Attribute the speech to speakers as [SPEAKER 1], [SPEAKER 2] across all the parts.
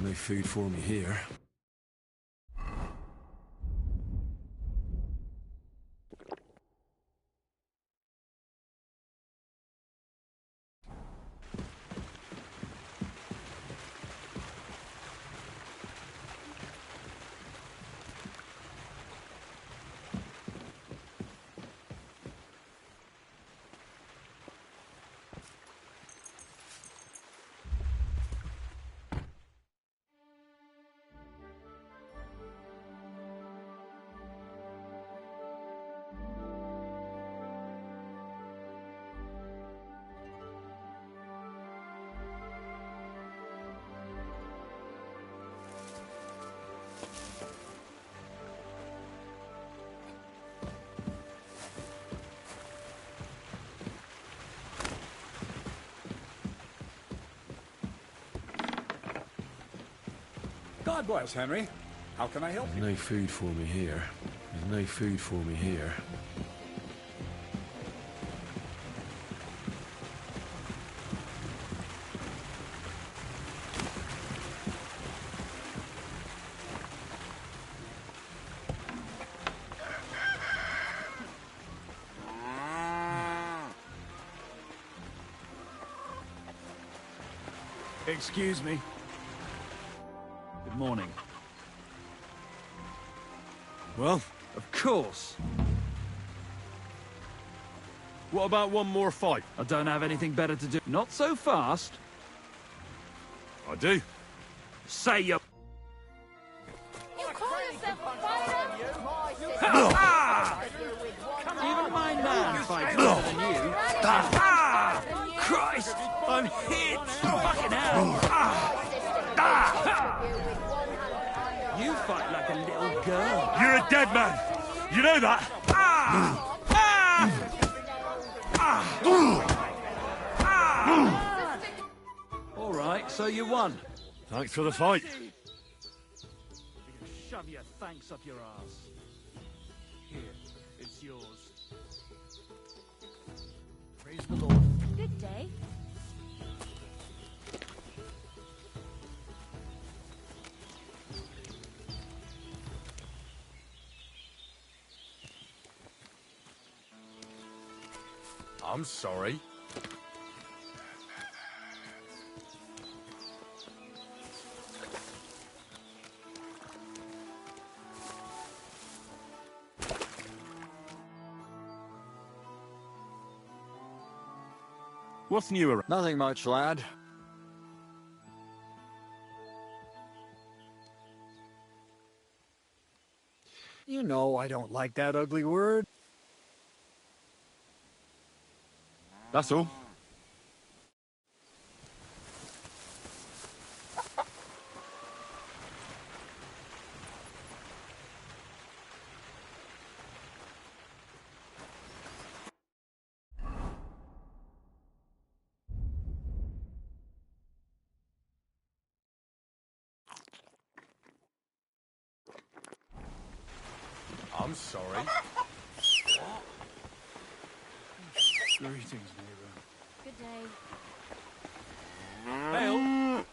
[SPEAKER 1] no food for me here.
[SPEAKER 2] God bless, Henry. How can I help you?
[SPEAKER 1] There's no food for me here. There's no food for me here.
[SPEAKER 3] Excuse me. Good morning.
[SPEAKER 4] Well,
[SPEAKER 3] Of course.
[SPEAKER 4] what about one more fight?
[SPEAKER 3] I don't have anything better to do. Not so fast.
[SPEAKER 4] I do.
[SPEAKER 3] Say you.
[SPEAKER 5] You call yourself a fighter?
[SPEAKER 3] Even my man fights better than you. Christ! I'm hit! Fucking hell! You fight like a little girl.
[SPEAKER 4] You're a dead man. You know that?
[SPEAKER 3] All right, so you won.
[SPEAKER 4] Thanks for the fight.
[SPEAKER 3] Shove your thanks up your ass. Here, it's yours. Praise the Lord.
[SPEAKER 5] Good day.
[SPEAKER 4] I'm sorry. What's new around?
[SPEAKER 6] Nothing much, lad. You know I don't like that ugly word.
[SPEAKER 4] That's all. I'm sorry.
[SPEAKER 3] Greetings, neighbor.
[SPEAKER 5] Good day.
[SPEAKER 3] Bill?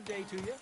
[SPEAKER 3] day to you.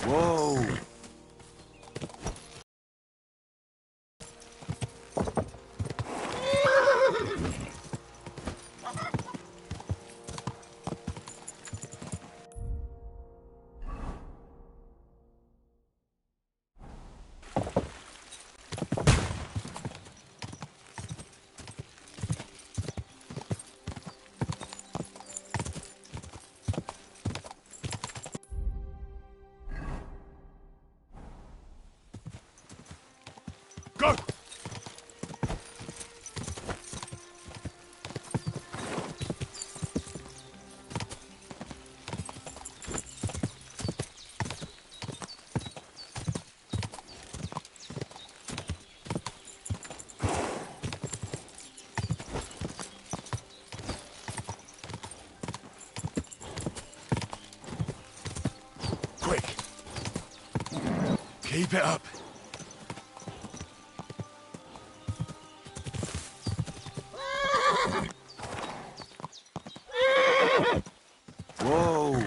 [SPEAKER 1] Whoa!
[SPEAKER 4] Go! Quick! Keep it up!
[SPEAKER 1] Whoa!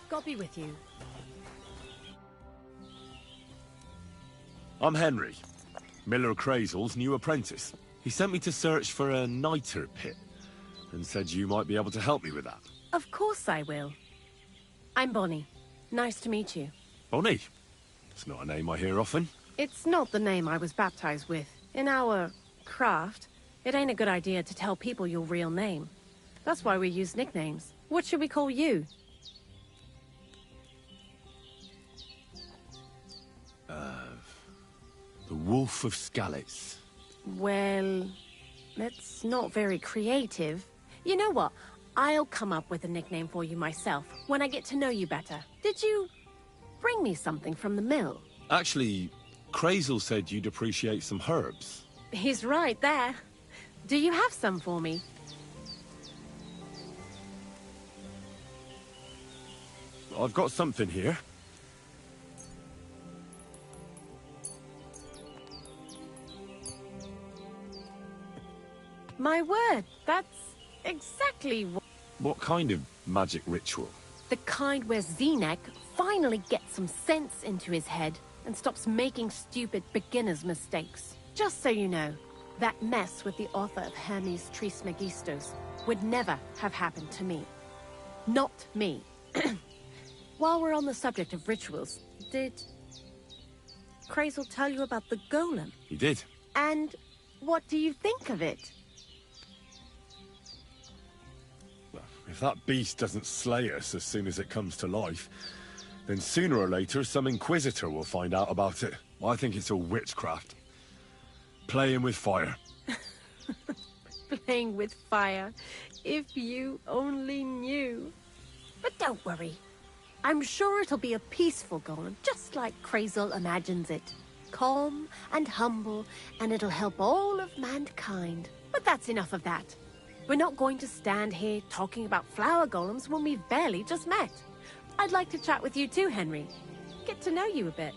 [SPEAKER 5] God be with you.
[SPEAKER 4] I'm Henry, Miller Crazel's new apprentice. He sent me to search for a niter pit and said you might be able to help me with that.
[SPEAKER 5] Of course I will. I'm Bonnie. Nice to meet you.
[SPEAKER 4] Bonnie? It's not a name I hear often.
[SPEAKER 5] It's not the name I was baptized with. In our craft, it ain't a good idea to tell people your real name. That's why we use nicknames. What should we call you?
[SPEAKER 4] The Wolf of Skalitz.
[SPEAKER 5] Well, that's not very creative. You know what? I'll come up with a nickname for you myself when I get to know you better. Did you bring me something from the mill?
[SPEAKER 4] Actually, Crazel said you'd appreciate some herbs.
[SPEAKER 5] He's right there. Do you have some for me?
[SPEAKER 4] I've got something here.
[SPEAKER 5] My word, that's exactly
[SPEAKER 4] What kind of magic ritual?
[SPEAKER 5] the kind where Zenek finally gets some sense into his head and stops making stupid beginner's mistakes. Just so you know, that mess with the author of Hermes Trismegistos would never have happened to me. Not me. While we're on the subject of rituals, did Crazel tell you about the golem?
[SPEAKER 4] He did.
[SPEAKER 5] And what do you think of it?
[SPEAKER 4] Well, if that beast doesn't slay us as soon as it comes to life, then sooner or later some inquisitor will find out about it. I think it's all witchcraft. Playing with fire.
[SPEAKER 5] Playing with fire. If you only knew. But don't worry. I'm sure it'll be a peaceful golem, just like Crazel imagines it. Calm and humble, and it'll help all of mankind. But that's enough of that. We're not going to stand here talking about flower golems when we've barely just met. I'd like to chat with you too, Henry. Get to know you a bit.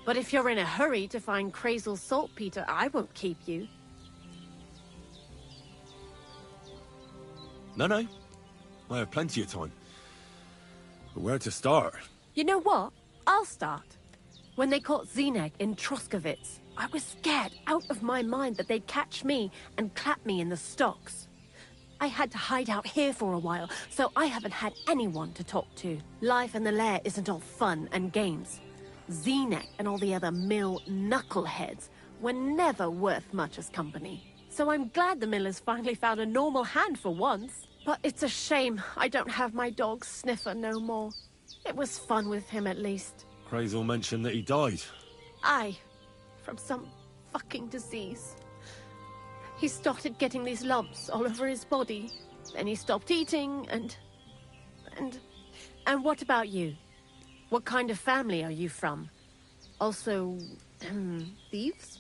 [SPEAKER 5] But if you're in a hurry to find Crazel's saltpeter, I won't keep you.
[SPEAKER 4] No. I have plenty of time. But where to start?
[SPEAKER 5] You know what? I'll start. When they caught Zeneg in Troskovitz, I was scared out of my mind that they'd catch me and clap me in the stocks. I had to hide out here for a while, so I haven't had anyone to talk to. Life in the lair isn't all fun and games. Zeneg and all the other mill knuckleheads were never worth much as company. So I'm glad the Millers finally found a normal hand for once. But it's a shame I don't have my dog Sniffer no more. It was fun with him at least.
[SPEAKER 4] Crazel mentioned that he died.
[SPEAKER 5] Aye, from some fucking disease. He started getting these lumps all over his body. Then he stopped eating and what about you? What kind of family are you from? Also, thieves?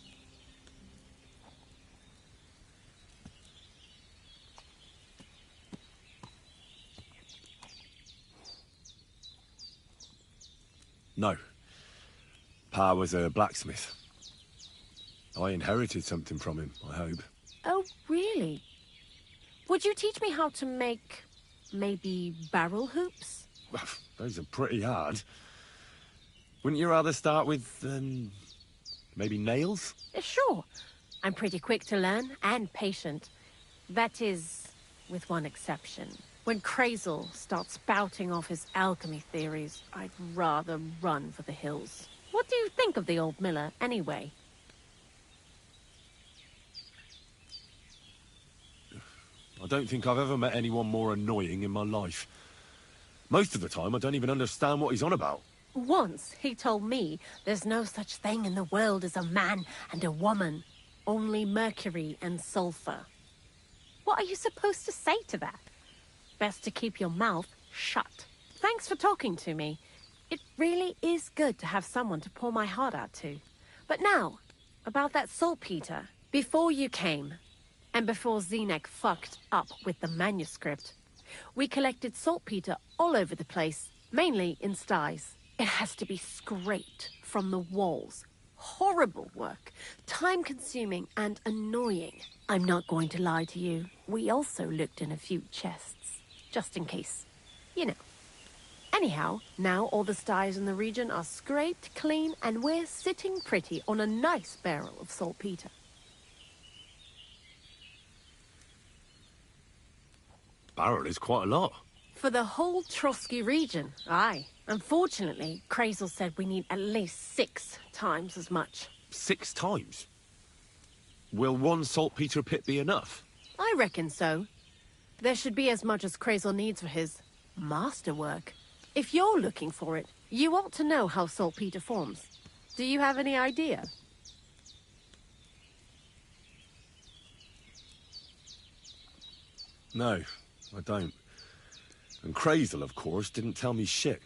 [SPEAKER 4] No. Pa was a blacksmith. I inherited something from him, I hope.
[SPEAKER 5] Oh, really? Would you teach me how to make, maybe, barrel hoops?
[SPEAKER 4] Those are pretty hard. Wouldn't you rather start with, maybe nails?
[SPEAKER 5] Sure. I'm pretty quick to learn and patient. That is, with one exception. When Crazel starts spouting off his alchemy theories, I'd rather run for the hills. What do you think of the old miller, anyway?
[SPEAKER 4] I don't think I've ever met anyone more annoying in my life. Most of the time, I don't even understand what he's on about.
[SPEAKER 5] Once, he told me there's no such thing in the world as a man and a woman. Only mercury and sulfur. What are you supposed to say to that? Best to keep your mouth shut. Thanks for talking to me. It really is good to have someone to pour my heart out to. But now, about that saltpeter. Before you came, and before Zeneg fucked up with the manuscript, we collected saltpeter all over the place, mainly in sties. It has to be scraped from the walls. Horrible work, time-consuming and annoying. I'm not going to lie to you. We also looked in a few chests. Just in case. You know. Anyhow, now all the sties in the region are scraped clean and we're sitting pretty on a nice barrel of saltpeter.
[SPEAKER 4] Barrel is quite a lot.
[SPEAKER 5] For the whole Trotsky region, aye. Unfortunately, Crazel said we need at least 6 times as much.
[SPEAKER 4] 6 times? Will one saltpeter pit be enough?
[SPEAKER 5] I reckon so. There should be as much as Crazel needs for his masterwork. If you're looking for it, you ought to know how saltpeter forms. Do you have any idea?
[SPEAKER 4] No, I don't. And Crazel, of course, didn't tell me shit.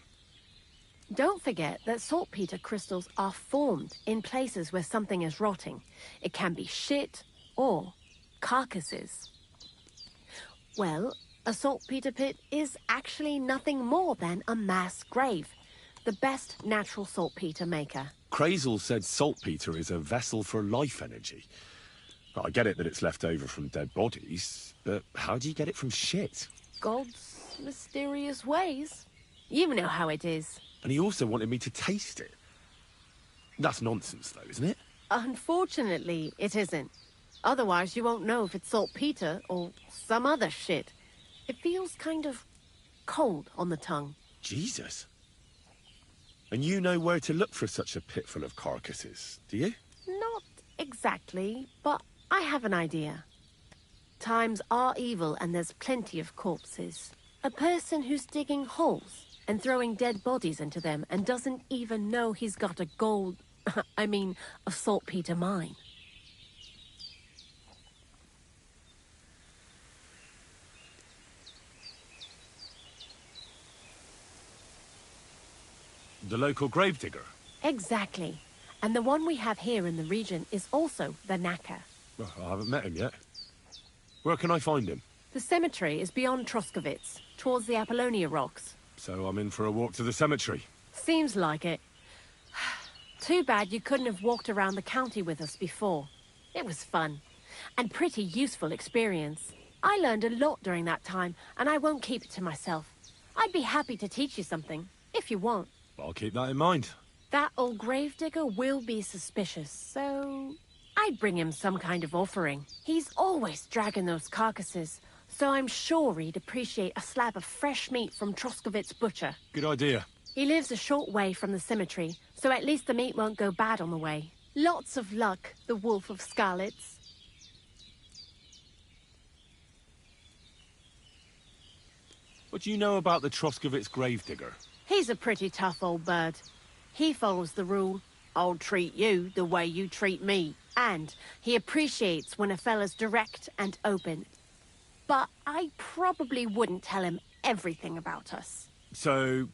[SPEAKER 5] Don't forget that saltpeter crystals are formed in places where something is rotting. It can be shit or carcasses. Well, a saltpeter pit is actually nothing more than a mass grave. The best natural saltpeter maker.
[SPEAKER 4] Crazel said saltpeter is a vessel for life energy. Well, I get it that it's left over from dead bodies, but how do you get it from shit?
[SPEAKER 5] God's mysterious ways. You know how it is.
[SPEAKER 4] And he also wanted me to taste it. That's nonsense, though, isn't it?
[SPEAKER 5] Unfortunately, it isn't. Otherwise, you won't know if it's saltpeter or some other shit. It feels kind of cold on the tongue.
[SPEAKER 4] Jesus. And you know where to look for such a pit full of carcasses, do you?
[SPEAKER 5] Not exactly, but I have an idea. Times are evil and there's plenty of corpses. A person who's digging holes and throwing dead bodies into them and doesn't even know he's got a a saltpeter mine.
[SPEAKER 4] The local gravedigger?
[SPEAKER 5] Exactly. And the one we have here in the region is also the knacker.
[SPEAKER 4] Well, I haven't met him yet. Where can I find him?
[SPEAKER 5] The cemetery is beyond Troskovitz, towards the Apollonia rocks.
[SPEAKER 4] So I'm in for a walk to the cemetery.
[SPEAKER 5] Seems like it. Too bad you couldn't have walked around the county with us before. It was fun. And pretty useful experience. I learned a lot during that time, and I won't keep it to myself. I'd be happy to teach you something, if you want.
[SPEAKER 4] I'll keep that in mind.
[SPEAKER 5] That old gravedigger will be suspicious, so I'd bring him some kind of offering. He's always dragging those carcasses, so I'm sure he'd appreciate a slab of fresh meat from Troskovit's butcher.
[SPEAKER 4] Good idea.
[SPEAKER 5] He lives a short way from the cemetery, so at least the meat won't go bad on the way. Lots of luck, the Wolf of Scarlets.
[SPEAKER 4] What do you know about the Troskovitz gravedigger?
[SPEAKER 5] He's a pretty tough old bird. He follows the rule, I'll treat you the way you treat me. And he appreciates when a fella's direct and open. But I probably wouldn't tell him everything about us.
[SPEAKER 4] So,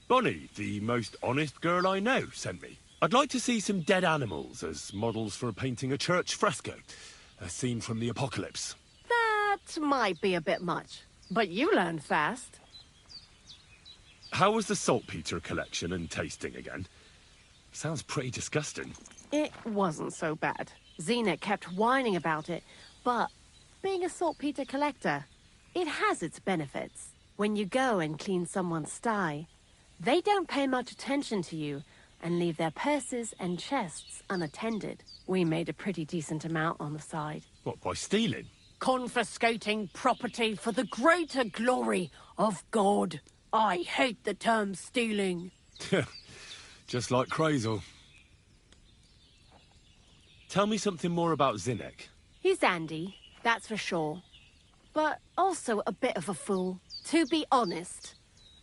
[SPEAKER 4] Bonnie, the most honest girl I know, sent me. I'd like to see some dead animals as models for painting a church fresco. A scene from the apocalypse.
[SPEAKER 5] That might be a bit much, but you learn fast.
[SPEAKER 4] How was the saltpeter collection and tasting again? Sounds pretty disgusting.
[SPEAKER 5] It wasn't so bad. Xena kept whining about it, but being a saltpeter collector, it has its benefits. When you go and clean someone's sty, they don't pay much attention to you and leave their purses and chests unattended. We made a pretty decent amount on the side.
[SPEAKER 4] What, by stealing?
[SPEAKER 5] Confiscating property for the greater glory of God. I hate the term stealing.
[SPEAKER 4] Just like Crazel. Tell me something more about Zinnek.
[SPEAKER 5] He's Andy, that's for sure. But also a bit of a fool. To be honest,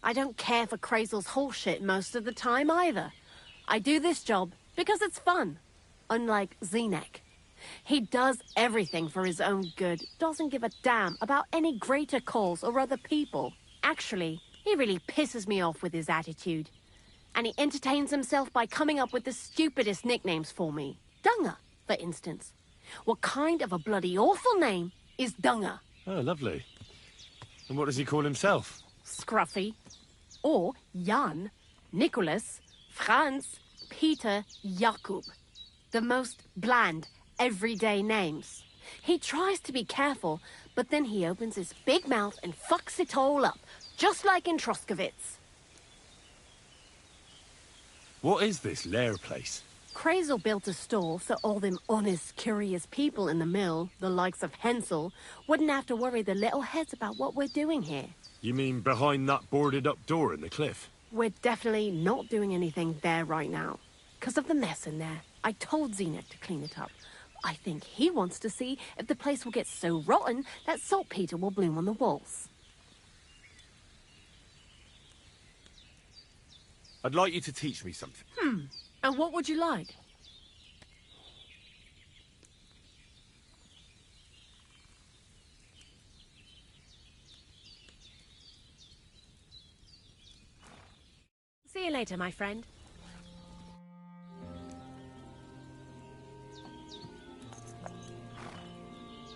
[SPEAKER 5] I don't care for Crazel's horseshit most of the time either. I do this job because it's fun. Unlike Zinnek. He does everything for his own good, doesn't give a damn about any greater cause or other people. Actually, he really pisses me off with his attitude. And he entertains himself by coming up with the stupidest nicknames for me. Dunga, for instance. What kind of a bloody awful name is Dunga?
[SPEAKER 4] Oh, lovely. And what does he call himself?
[SPEAKER 5] Scruffy. Or Jan, Nicholas, Franz, Peter, Jakub. The most bland, everyday names. He tries to be careful, but then he opens his big mouth and fucks it all up, just like in Troskovitz.
[SPEAKER 4] What is this lair place?
[SPEAKER 5] Crazel built a store so all them honest, curious people in the mill, the likes of Hensel, wouldn't have to worry their little heads about what we're doing here.
[SPEAKER 4] You mean behind that boarded-up door in the cliff?
[SPEAKER 5] We're definitely not doing anything there right now. Because of the mess in there. I told Zenith to clean it up. I think he wants to see if the place will get so rotten that saltpeter will bloom on the walls.
[SPEAKER 4] I'd like you to teach me something.
[SPEAKER 5] And what would you like? See you later, my friend.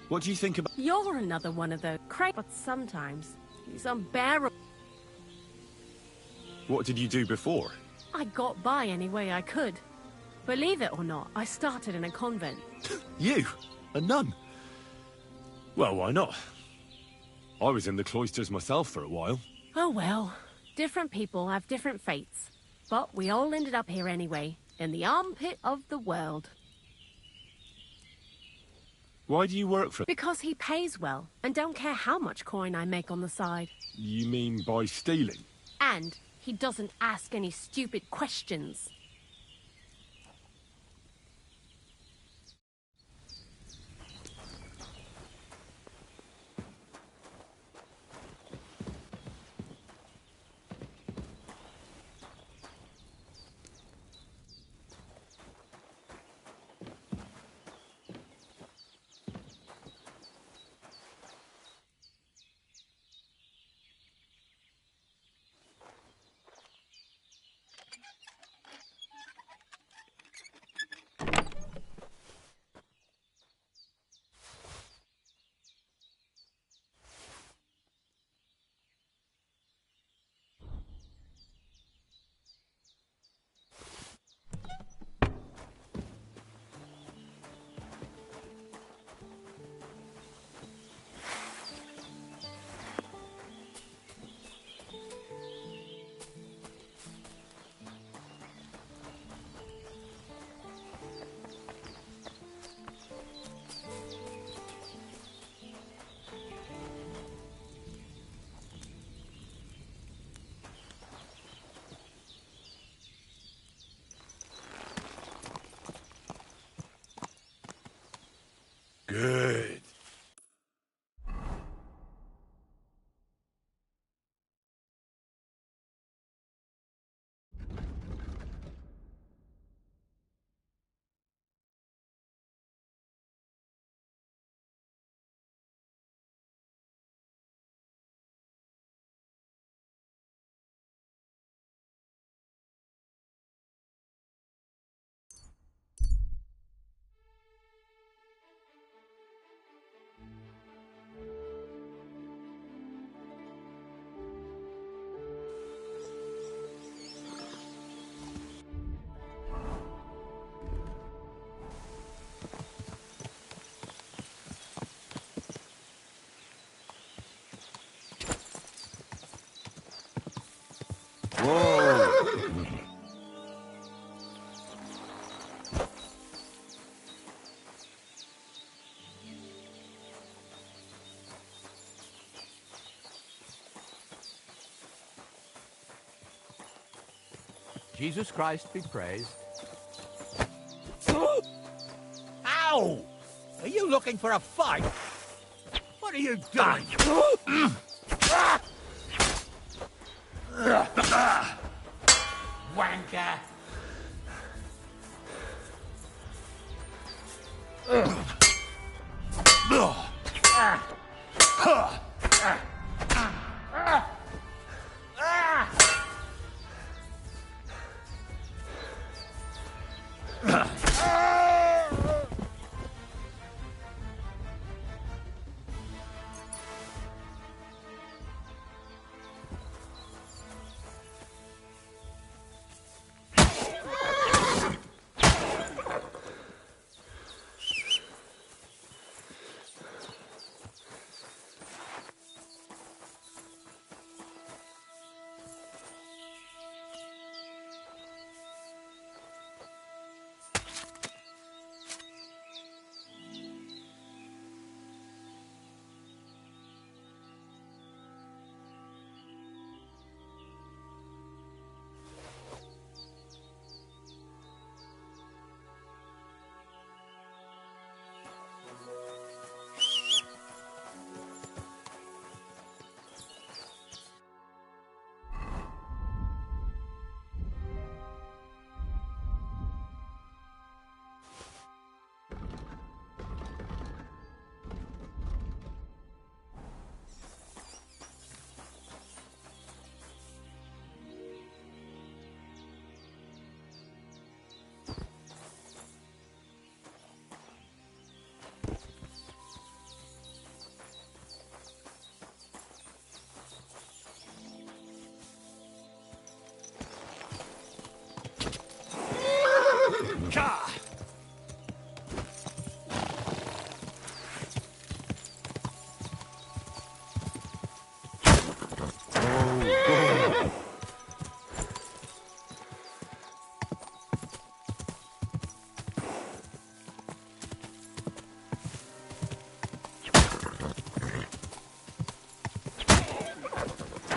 [SPEAKER 4] What do you think about...
[SPEAKER 5] You're another one of those but sometimes he's unbearable.
[SPEAKER 4] What did you do before?
[SPEAKER 5] I got by any way I could. Believe it or not, I started in a convent.
[SPEAKER 4] You? A nun? Well, why not? I was in the cloisters myself for a while.
[SPEAKER 5] Oh well, different people have different fates. But we all ended up here anyway, in the armpit of the world.
[SPEAKER 4] Why do you work for...
[SPEAKER 5] Because he pays well, and don't care how much coin I make on the side.
[SPEAKER 4] You mean by stealing?
[SPEAKER 5] And he doesn't ask any stupid questions.
[SPEAKER 4] Good.
[SPEAKER 3] Jesus Christ be praised. Ow! Are you looking for a fight? What are you doing? Wanker!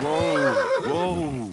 [SPEAKER 4] Whoa!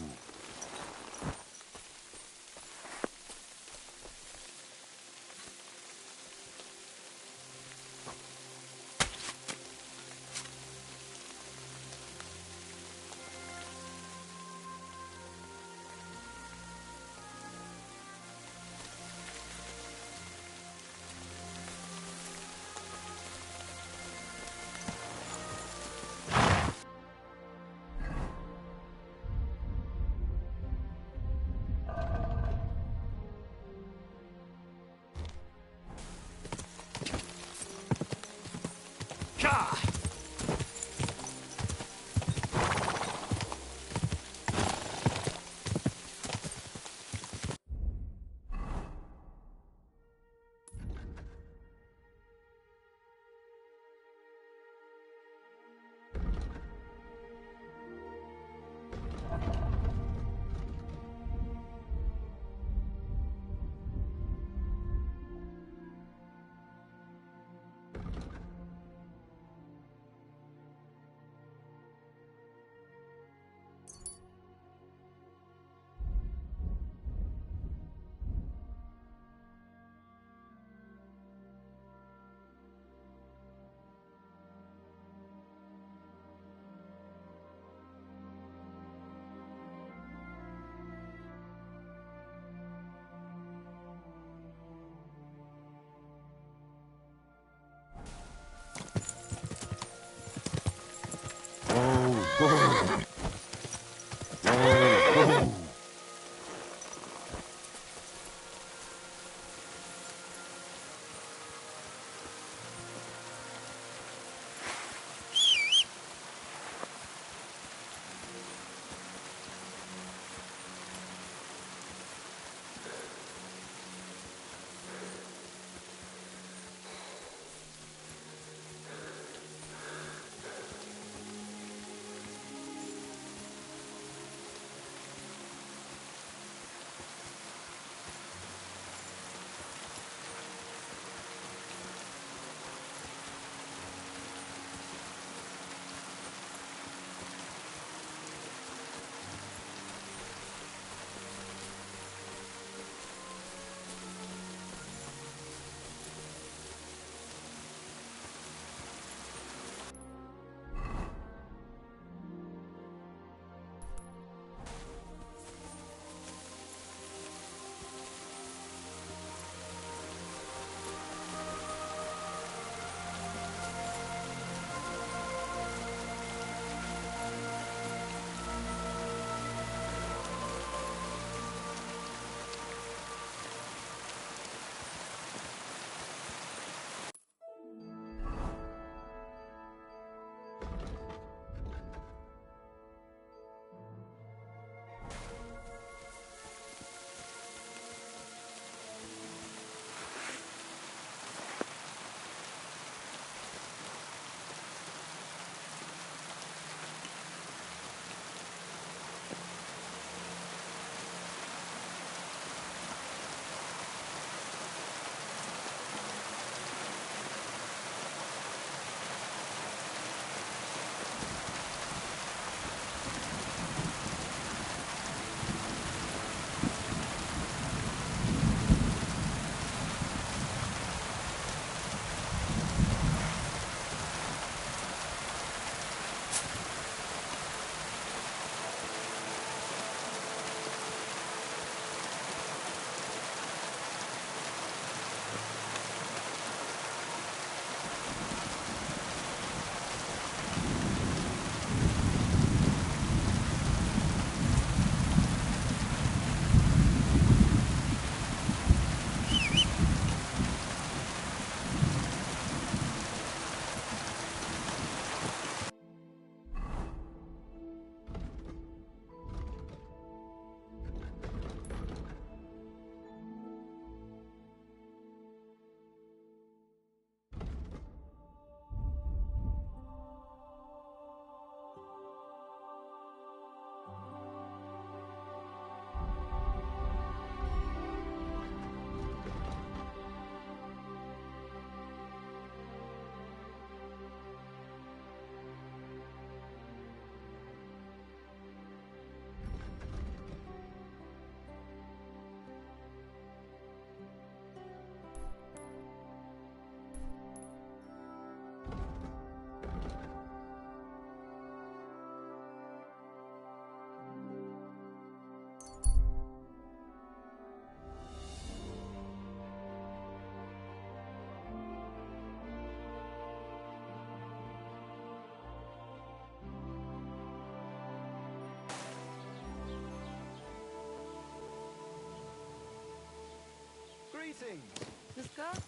[SPEAKER 7] Discuss?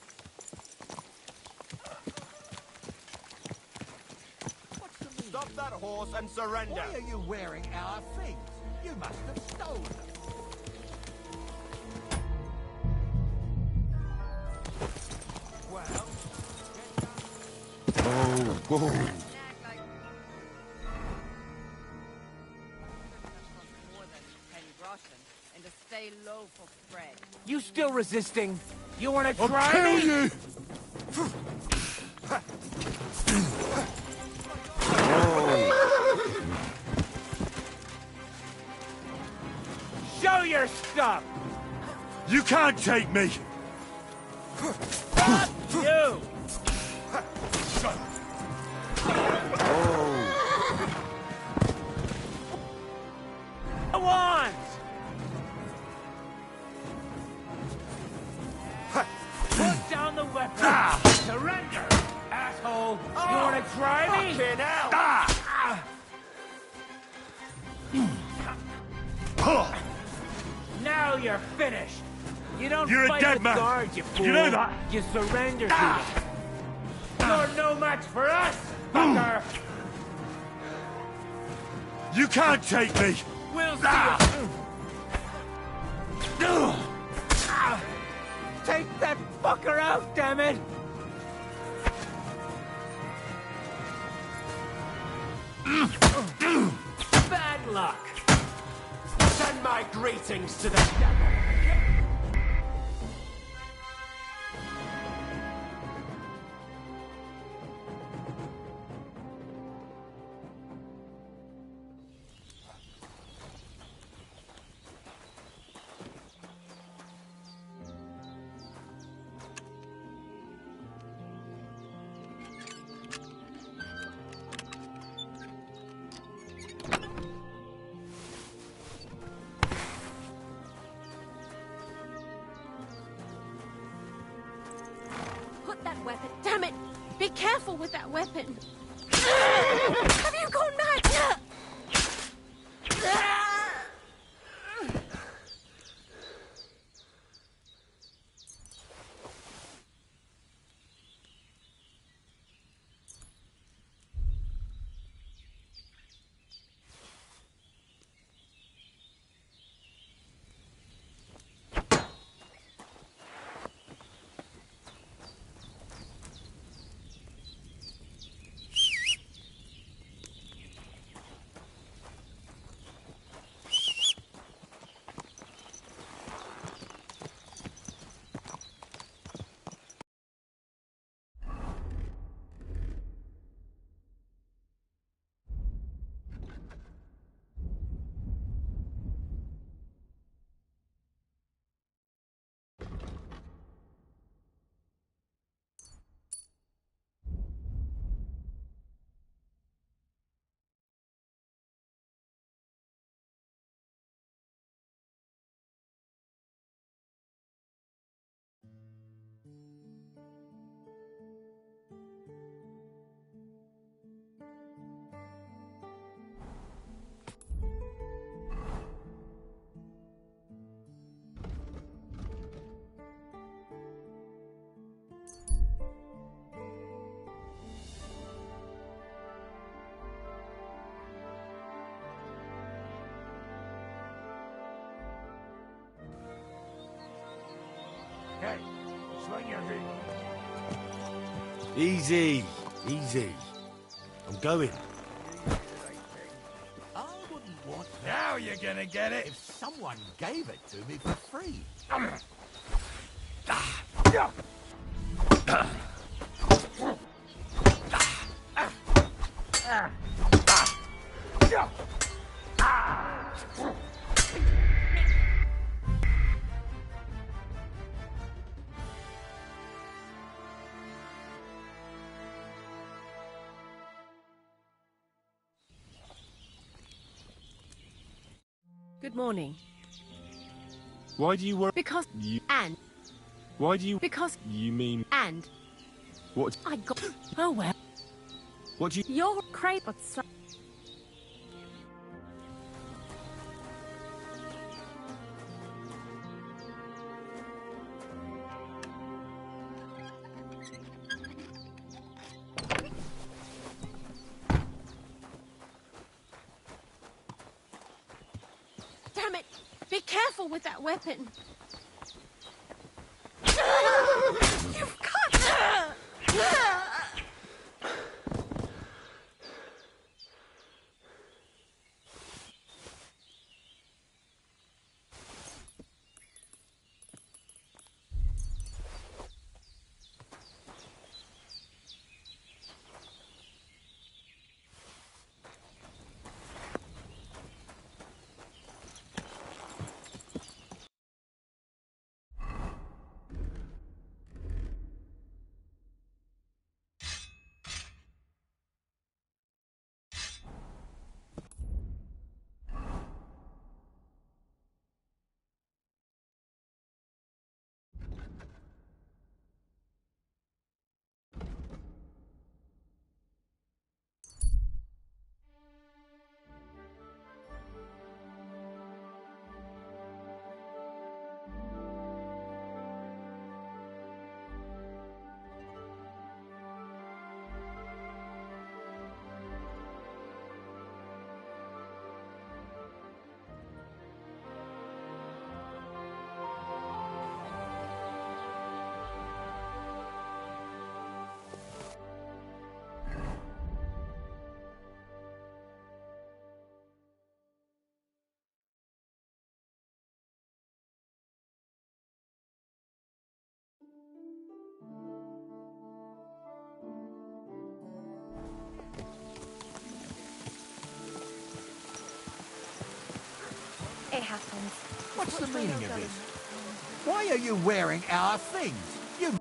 [SPEAKER 8] Stop that horse and surrender!
[SPEAKER 3] Why are you wearing our things? You must have stolen them. Well,
[SPEAKER 4] Oh, whoa.
[SPEAKER 7] And to stay low for Fred.
[SPEAKER 6] You still resisting? You wanna
[SPEAKER 4] I'll
[SPEAKER 6] try
[SPEAKER 4] kill
[SPEAKER 6] me?
[SPEAKER 4] you!
[SPEAKER 6] Show your stuff!
[SPEAKER 4] You can't take me!
[SPEAKER 6] Fuck you! Go on! Put down the weapon! Surrender, asshole! You wanna try me?
[SPEAKER 8] Fucking hell!
[SPEAKER 6] Now you're finished! You don't
[SPEAKER 4] You're a
[SPEAKER 6] fight
[SPEAKER 4] dead
[SPEAKER 6] with
[SPEAKER 4] man.
[SPEAKER 6] guards, you fool!
[SPEAKER 4] You know that?
[SPEAKER 6] You surrender to them! You're no match for us, fucker!
[SPEAKER 4] You can't take me!
[SPEAKER 6] We'll see you. Take that fucker out, damn it! Bad luck. Send my greetings to the devil.
[SPEAKER 5] Put that weapon. Damn it! Be careful with that weapon. Have you gone mad?
[SPEAKER 3] hey, swing your feet.
[SPEAKER 1] Easy, easy. I'm going.
[SPEAKER 3] I wouldn't want. Now you're gonna get it. If someone gave it to me for free.
[SPEAKER 5] Good morning.
[SPEAKER 4] Why do you worry?
[SPEAKER 5] Because
[SPEAKER 4] You...
[SPEAKER 5] and
[SPEAKER 4] Why do you...
[SPEAKER 5] because
[SPEAKER 4] You mean...
[SPEAKER 5] and
[SPEAKER 4] What...
[SPEAKER 5] I got. Oh well.
[SPEAKER 4] What do you...
[SPEAKER 5] You're crazy, but so. careful with that weapon. You've cut! It happens.
[SPEAKER 3] What's the meaning of this? Why are you wearing our things? You...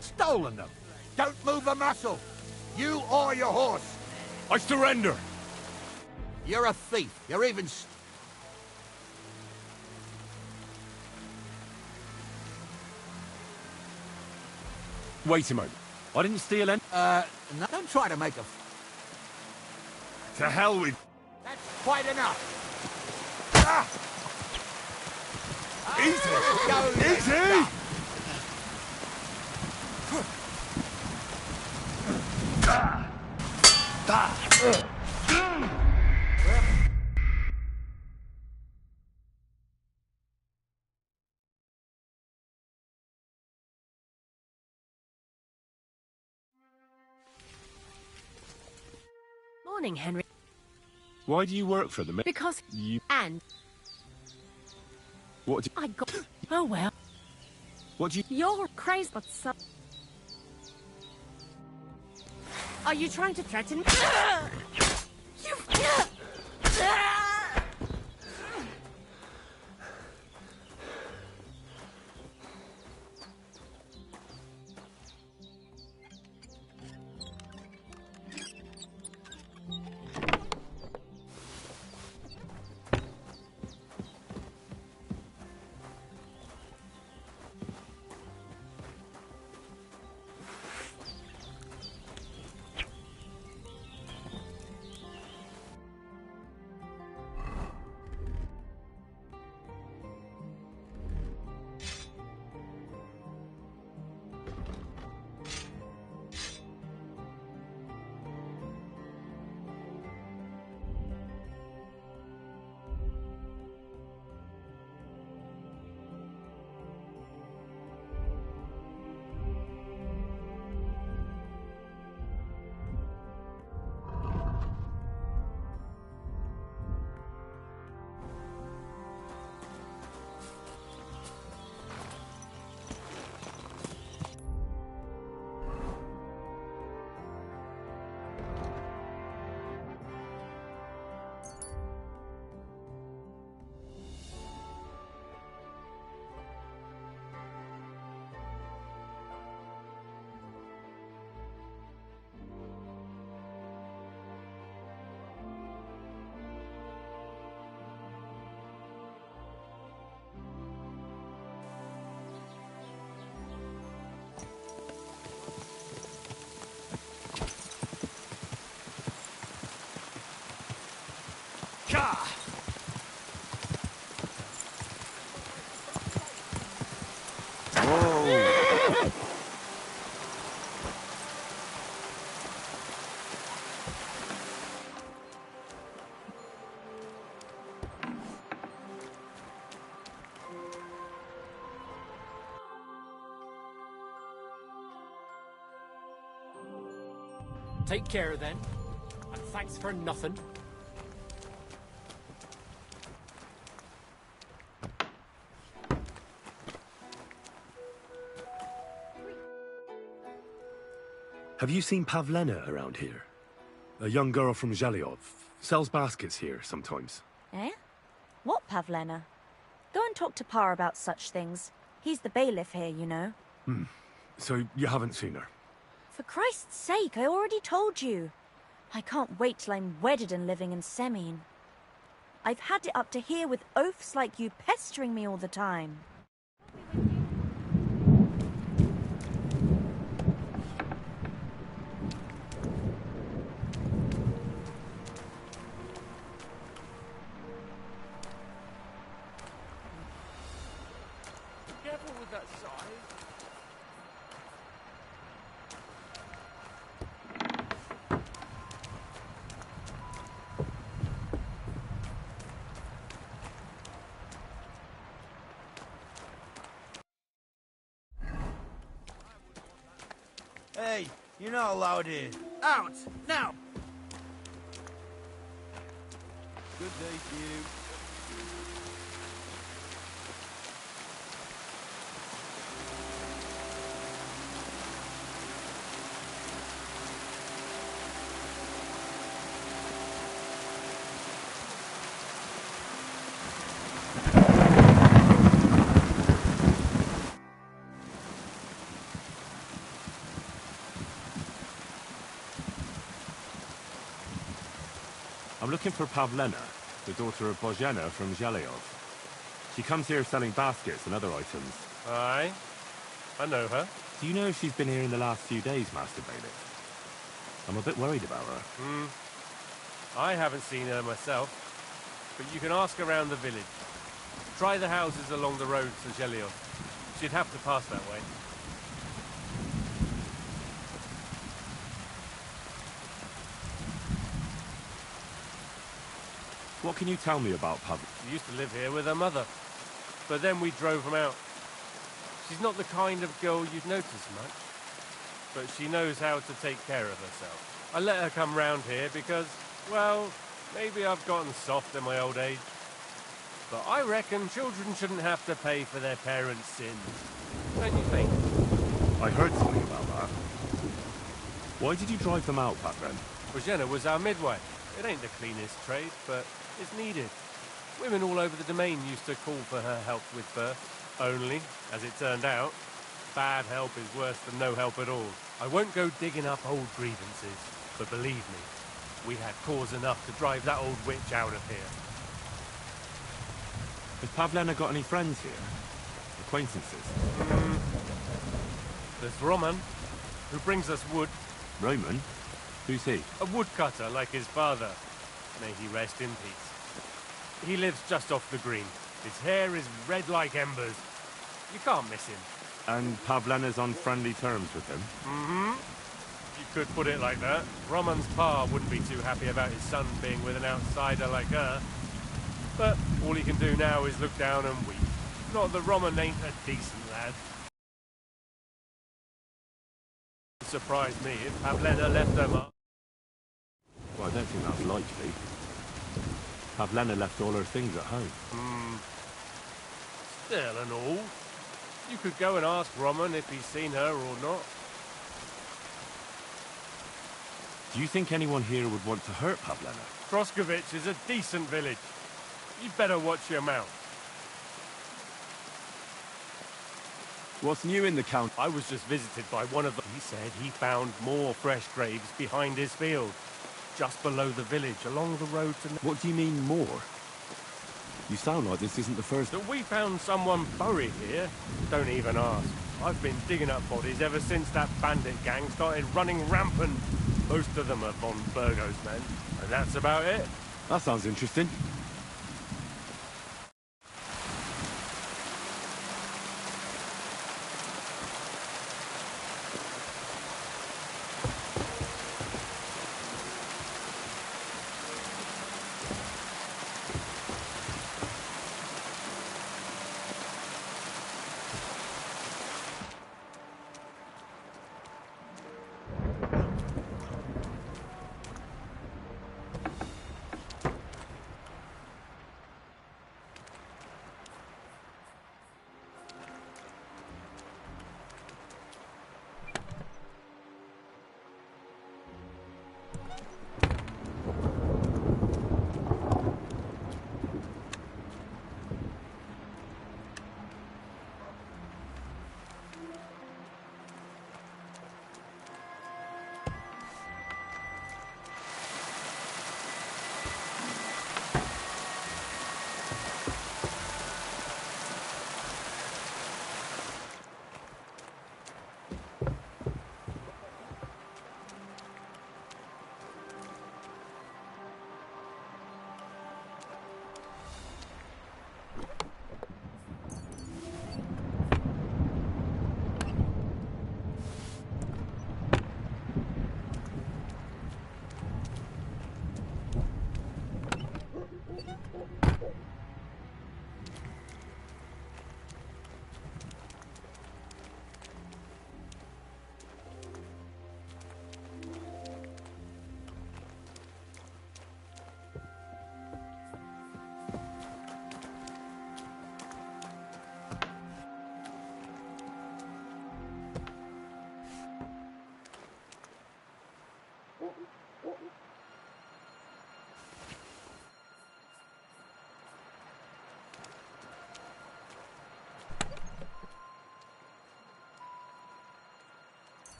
[SPEAKER 3] Stolen them. Don't move a muscle. You or your horse.
[SPEAKER 4] I surrender!
[SPEAKER 3] You're a thief. You're even...
[SPEAKER 4] Wait a moment. I didn't steal any...
[SPEAKER 3] no, don't try to make a...
[SPEAKER 4] To hell with...
[SPEAKER 3] That's quite enough.
[SPEAKER 4] Easy! Easy!
[SPEAKER 5] Morning, Henry.
[SPEAKER 4] Why do you work for them?
[SPEAKER 5] Because...
[SPEAKER 4] You...
[SPEAKER 5] And...
[SPEAKER 4] What do
[SPEAKER 5] I got... Oh, well.
[SPEAKER 4] What do you...
[SPEAKER 5] You're crazy, but so... Are you trying to threaten me? You...
[SPEAKER 4] Whoa!
[SPEAKER 9] Take care then, and thanks for nothing.
[SPEAKER 4] Have you seen Pavlena around here? A young girl from Zhelyov. Sells baskets here sometimes.
[SPEAKER 10] Eh? What Pavlena? Go and talk to Pa about such things. He's the bailiff here, you know.
[SPEAKER 4] So you haven't seen her?
[SPEAKER 10] For Christ's sake, I already told you. I can't wait till I'm wedded and living in Semien. I've had it up to here with oafs like you pestering me all the time.
[SPEAKER 6] Careful with that size.
[SPEAKER 8] Hey, you're not allowed in. Out! Now! Good day to you.
[SPEAKER 4] I'm looking for Pavlena, the daughter of Bozhena from Zhelyov. She comes here selling baskets and other items.
[SPEAKER 6] Aye, I know her.
[SPEAKER 4] Do you know if she's been here in the last few days, Master Bailiff? I'm a bit worried about her.
[SPEAKER 6] I haven't seen her myself, but you can ask around the village. Try the houses along the road to Zhelyov. She'd have to pass that way.
[SPEAKER 4] What can you tell me about Pav?
[SPEAKER 6] She used to live here with her mother, but then we drove them out. She's not the kind of girl you'd notice much, but she knows how to take care of herself. I let her come round here because, well, maybe I've gotten soft in my old age. But I reckon children shouldn't have to pay for their parents' sins. Don't you think?
[SPEAKER 4] I heard something about that. Why did you drive them out back then?
[SPEAKER 6] Bozhena was our midway. It ain't the cleanest trade, but it's needed. Women all over the domain used to call for her help with birth. Only, as it turned out, bad help is worse than no help at all. I won't go digging up old grievances, but believe me, we had cause enough to drive that old witch out of here.
[SPEAKER 4] Has Pavlena got any friends here? Acquaintances?
[SPEAKER 6] There's Roman, who brings us wood.
[SPEAKER 4] Roman? Who's he?
[SPEAKER 6] A woodcutter like his father. May he rest in peace. He lives just off the green. His hair is red like embers. You can't miss him.
[SPEAKER 4] And Pavlena's on friendly terms with him?
[SPEAKER 6] You could put it like that. Roman's pa wouldn't be too happy about his son being with an outsider like her. But all he can do now is look down and weep. Not that Roman ain't a decent lad. It would surprise me if Pavlena left her mark.
[SPEAKER 4] Well, I don't think that's likely. Pavlena left all her things at home.
[SPEAKER 6] Still and all. You could go and ask Roman if he's seen her or not.
[SPEAKER 4] Do you think anyone here would want to hurt Pavlena?
[SPEAKER 6] Kroskovich is a decent village. You'd better watch your mouth.
[SPEAKER 4] What's new in the count?
[SPEAKER 6] I was just visited by one of them. He said he found more fresh graves behind his field. Just below the village, along the road to...
[SPEAKER 4] What do you mean, more? You sound like this isn't the first...
[SPEAKER 6] That we found someone buried here? Don't even ask. I've been digging up bodies ever since that bandit gang started running rampant. Most of them are von Burgo's men, and that's about it.
[SPEAKER 4] That sounds interesting.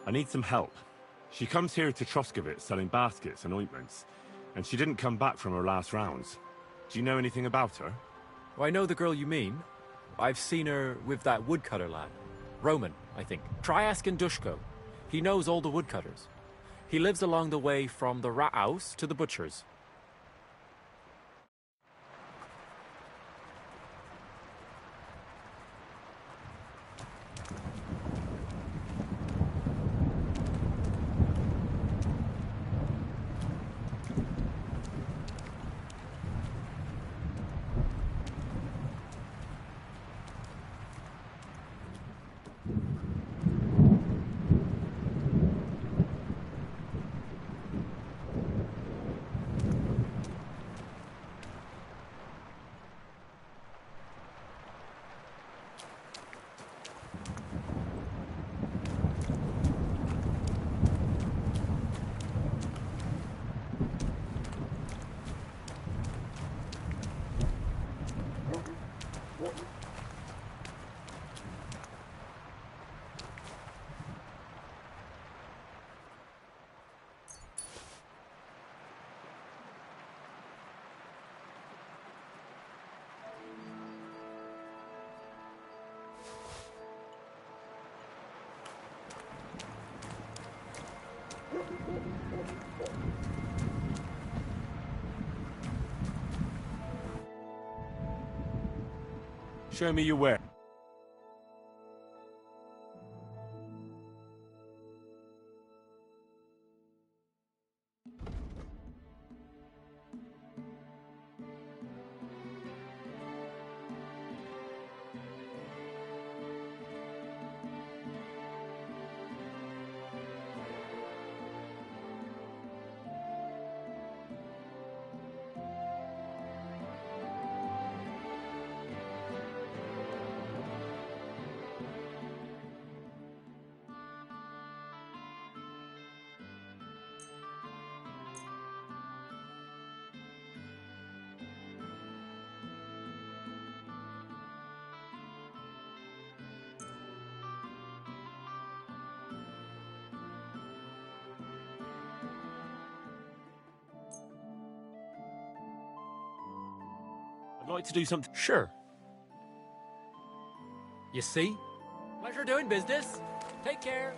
[SPEAKER 4] I need some help. She comes here to Troskovitz selling baskets and ointments, and she didn't come back from her last rounds. Do you know anything about her?
[SPEAKER 9] Well, I know the girl you mean. I've seen her with that woodcutter lad. Roman, I think. Try asking Dushko. He knows all the woodcutters. He lives along the way from the rat house to the butcher's.
[SPEAKER 4] Show me your where. I'd like to do something.
[SPEAKER 9] Sure. You see? Pleasure doing business. Take care.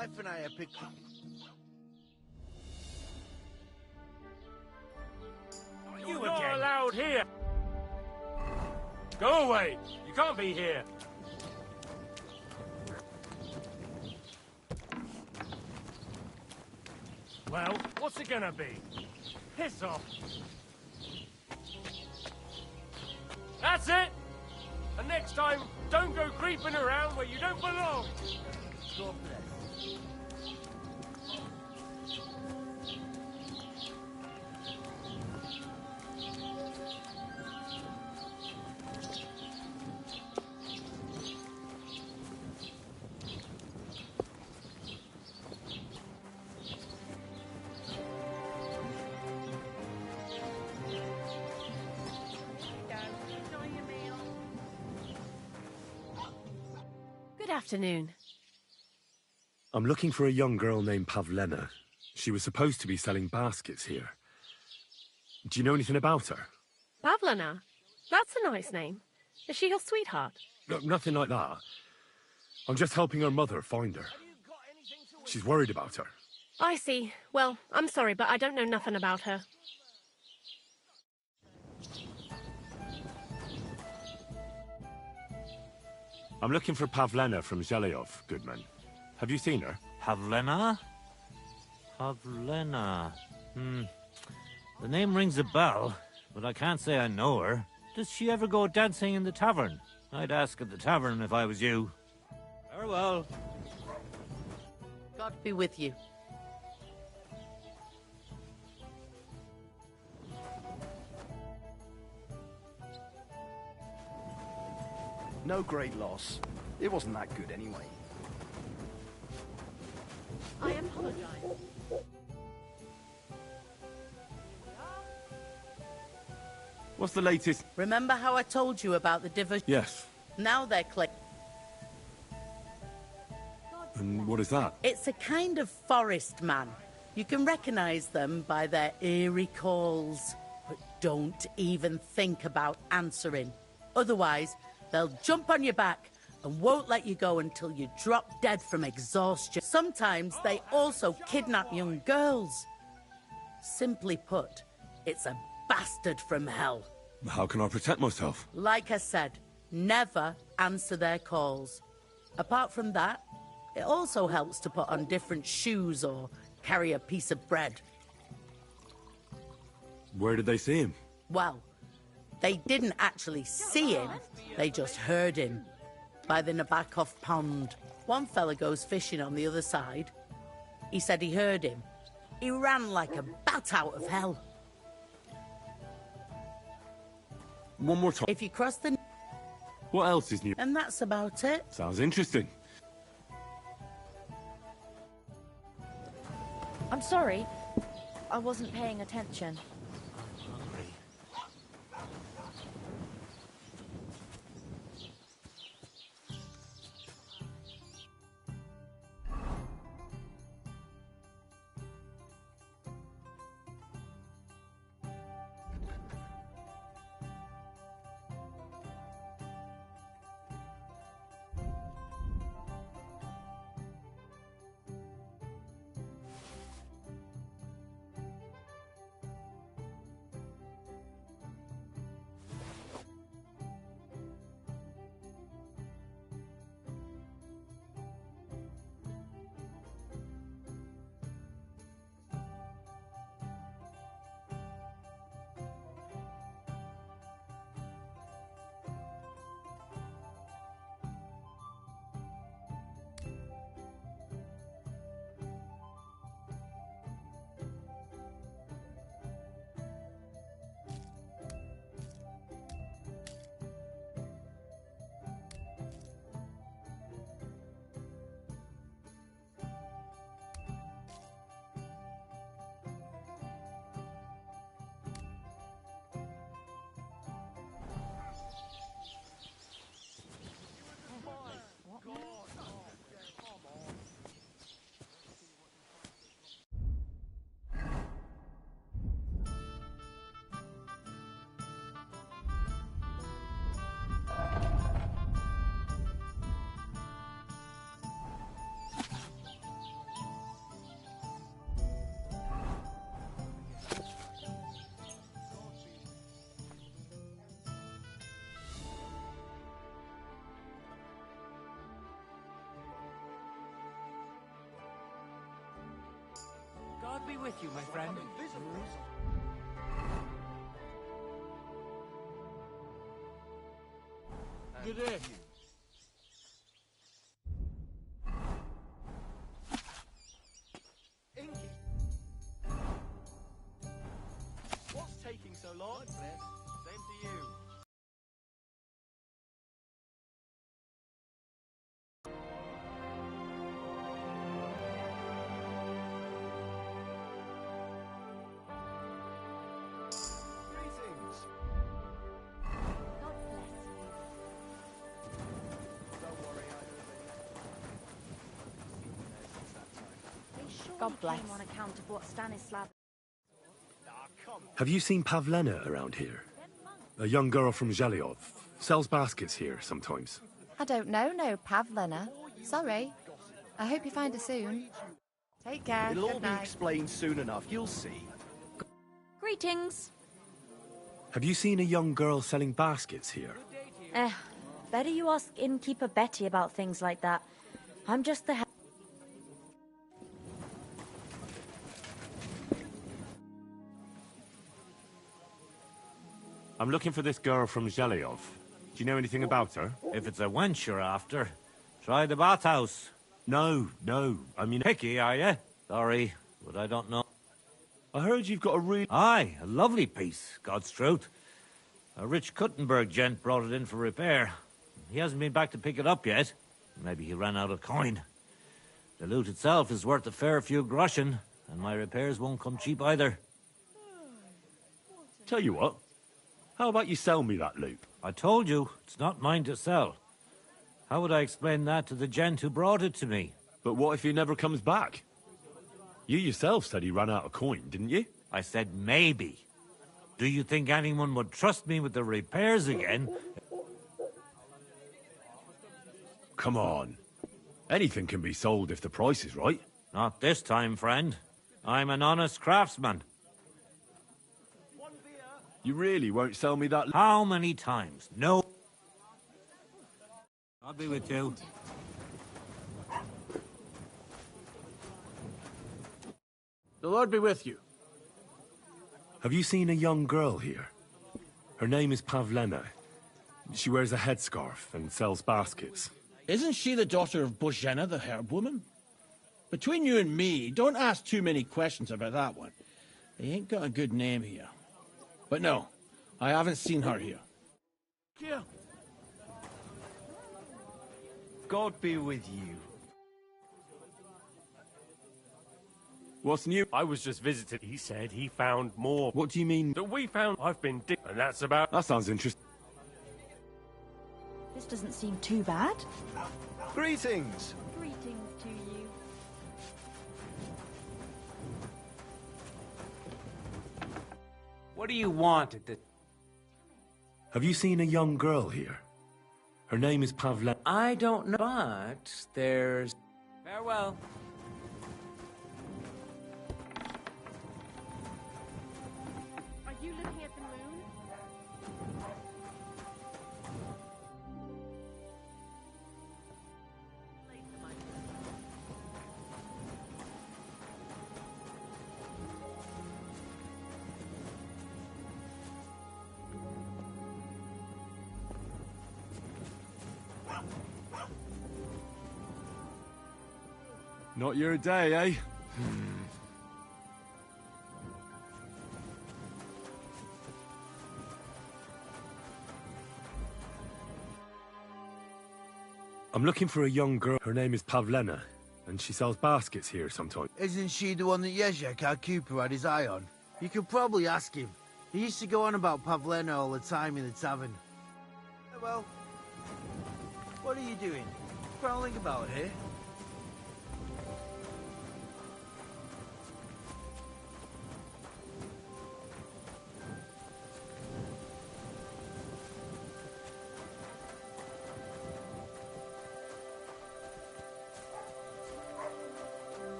[SPEAKER 8] wife and I are picking...
[SPEAKER 6] You're not allowed here! Go away! You can't be here! Well, what's it gonna be? Piss off! That's it! And next time, don't go creeping around where you don't belong!
[SPEAKER 8] God bless.
[SPEAKER 5] Good afternoon.
[SPEAKER 4] I'm looking for a young girl named Pavlena. She was supposed to be selling baskets here. Do you know anything about her?
[SPEAKER 5] Pavlina? That's a nice name. Is she your sweetheart?
[SPEAKER 4] No, nothing like that. I'm just helping her mother find her. She's worried about her.
[SPEAKER 5] I see. Well, I'm sorry, but I don't know nothing about her.
[SPEAKER 4] I'm looking for Pavlena from Zhelyov, Goodman. Have you seen her?
[SPEAKER 11] Pavlena? Pavlena. The name rings a bell, but I can't say I know her. Does she ever go dancing in the tavern? I'd ask at the tavern if I was you. Farewell.
[SPEAKER 12] God be with you.
[SPEAKER 13] No great loss. It wasn't that good anyway.
[SPEAKER 5] I apologize.
[SPEAKER 4] What's the latest?
[SPEAKER 12] Remember how I told you about the division?
[SPEAKER 4] Yes.
[SPEAKER 12] Now they're
[SPEAKER 4] And what is that?
[SPEAKER 12] It's a kind of forest man. You can recognize them by their eerie calls, but don't even think about answering. Otherwise, they'll jump on your back and won't let you go until you drop dead from exhaustion. Sometimes they also kidnap young girls. Simply put, it's a bastard from hell.
[SPEAKER 4] How can I protect myself?
[SPEAKER 12] Like I said, never answer their calls. Apart from that, it also helps to put on different shoes or carry a piece of bread.
[SPEAKER 4] Where did they see him?
[SPEAKER 12] Well, they didn't actually see him, they just heard him. By the Nabokov pond. One fella goes fishing on the other side. He said he heard him. He ran like a bat out of hell.
[SPEAKER 4] One more time.
[SPEAKER 12] If you cross the...
[SPEAKER 4] What else is new?
[SPEAKER 12] And that's about it.
[SPEAKER 4] Sounds interesting.
[SPEAKER 10] I'm sorry. I wasn't paying attention.
[SPEAKER 9] God be with you, my friend.
[SPEAKER 3] Good day.
[SPEAKER 13] Inky! What's taking so long?
[SPEAKER 6] Same to you.
[SPEAKER 13] Greetings!
[SPEAKER 5] God bless you.
[SPEAKER 13] Don't worry, I know they since that time.
[SPEAKER 10] They surely
[SPEAKER 5] God bless.
[SPEAKER 10] came on account of what Stanislav...
[SPEAKER 13] Ah, come
[SPEAKER 4] Have you seen Pavlena around here? A young girl from Zhelyov. Sells baskets here sometimes.
[SPEAKER 14] I don't know, no Pavlena. Sorry. I hope you find her soon. Take care.
[SPEAKER 13] It'll all
[SPEAKER 14] Good
[SPEAKER 13] be
[SPEAKER 14] night.
[SPEAKER 13] explained soon enough, you'll see.
[SPEAKER 10] Greetings.
[SPEAKER 4] Have you seen a young girl selling baskets here?
[SPEAKER 10] Better you ask innkeeper Betty about things like that. I'm just the...
[SPEAKER 4] I'm looking for this girl from Zhelyov. Do you know anything about her?
[SPEAKER 11] If it's a wench you're after, try the bathhouse.
[SPEAKER 4] No. I mean...
[SPEAKER 11] Picky, are you? Sorry, but I don't know.
[SPEAKER 4] I heard you've got a real...
[SPEAKER 11] Aye, a lovely piece, God's truth. A rich Kuttenberg gent brought it in for repair. He hasn't been back to pick it up yet. Maybe he ran out of coin. The loot itself is worth a fair few groschen, and my repairs won't come cheap either.
[SPEAKER 4] Tell you what. How about you sell me that loot?
[SPEAKER 11] I told you, it's not mine to sell. How would I explain that to the gent who brought it to me?
[SPEAKER 4] But what if he never comes back? You yourself said he ran out of coin, didn't you?
[SPEAKER 11] I said maybe. Do you think anyone would trust me with the repairs again?
[SPEAKER 4] Come on. Anything can be sold if the price is right.
[SPEAKER 11] Not this time, friend. I'm an honest craftsman.
[SPEAKER 4] You really won't sell me that...
[SPEAKER 11] How many times? No. I'll be with you.
[SPEAKER 3] The Lord be with you.
[SPEAKER 4] Have you seen a young girl here? Her name is Pavlena. She wears a headscarf and sells baskets.
[SPEAKER 3] Isn't she the daughter of Bozhena, the herb woman? Between you and me, don't ask too many questions about that one. They ain't got a good name here. But no, I haven't seen her here. Yeah.
[SPEAKER 6] God be with you.
[SPEAKER 4] What's new?
[SPEAKER 6] I was just visiting. He said he found more.
[SPEAKER 4] What do you mean?
[SPEAKER 6] That we found. I've been and that's about...
[SPEAKER 4] That sounds interesting.
[SPEAKER 10] This doesn't seem too bad.
[SPEAKER 13] Greetings!
[SPEAKER 10] Greetings to you.
[SPEAKER 6] What do you want at the...
[SPEAKER 4] Have you seen a young girl here? Her name is Pavlena.
[SPEAKER 6] I don't know, but there's... Farewell.
[SPEAKER 5] Are you looking at the moon?
[SPEAKER 4] Not your day, eh? I'm looking for a young girl. Her name is Pavlena, and she sells baskets here sometimes.
[SPEAKER 8] Isn't she the one that Yezhek, our Cooper, had his eye on? You could probably ask him. He used to go on about Pavlena all the time in the tavern. Well, what are you doing? Prowling about here?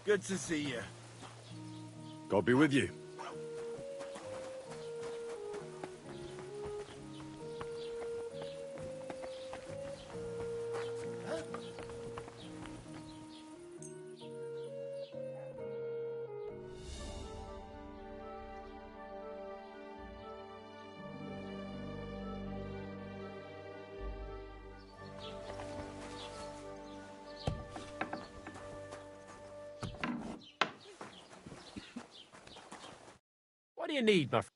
[SPEAKER 8] Good to see you.
[SPEAKER 4] God be with you.
[SPEAKER 9] What do you need, my friend?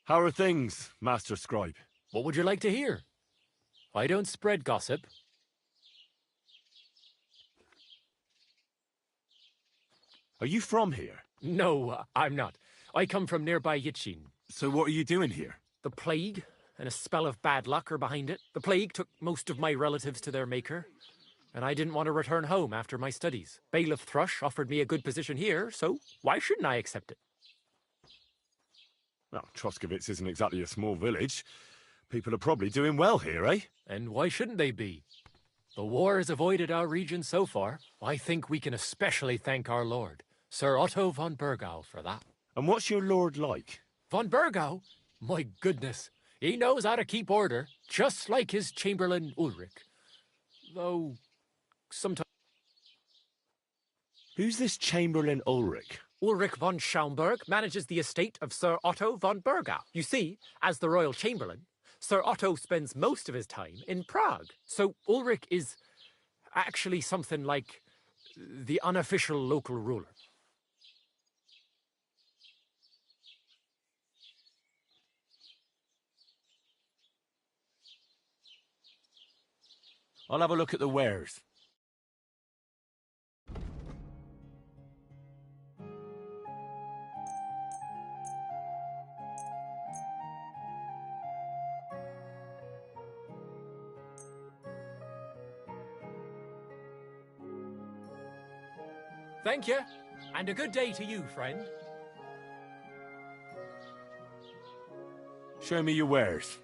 [SPEAKER 4] How are things, Master Scribe?
[SPEAKER 9] What would you like to hear? I don't spread gossip.
[SPEAKER 4] Are you from here?
[SPEAKER 9] No, I'm not. I come from nearby Yitchin.
[SPEAKER 4] So what are you doing here?
[SPEAKER 9] The plague and a spell of bad luck are behind it. The plague took most of my relatives to their maker, and I didn't want to return home after my studies. Bailiff Thrush offered me a good position here, so why shouldn't I accept it?
[SPEAKER 4] Well, Troskovitz isn't exactly a small village. People are probably doing well here, eh?
[SPEAKER 9] And why shouldn't they be? The war has avoided our region so far. I think we can especially thank our lord, Sir Otto von Burgau, for that.
[SPEAKER 4] And what's your lord like?
[SPEAKER 9] Von Burgau? My goodness. He knows how to keep order, just like his Chamberlain Ulrich. Though, sometimes...
[SPEAKER 4] Who's this Chamberlain Ulrich?
[SPEAKER 9] Ulrich von Schaumburg manages the estate of Sir Otto von Burgau. You see, as the royal chamberlain, Sir Otto spends most of his time in Prague. So Ulrich is actually something like the unofficial local ruler.
[SPEAKER 4] I'll have a look at the wares.
[SPEAKER 9] Thank you, and a good day to you, friend.
[SPEAKER 4] Show me your wares.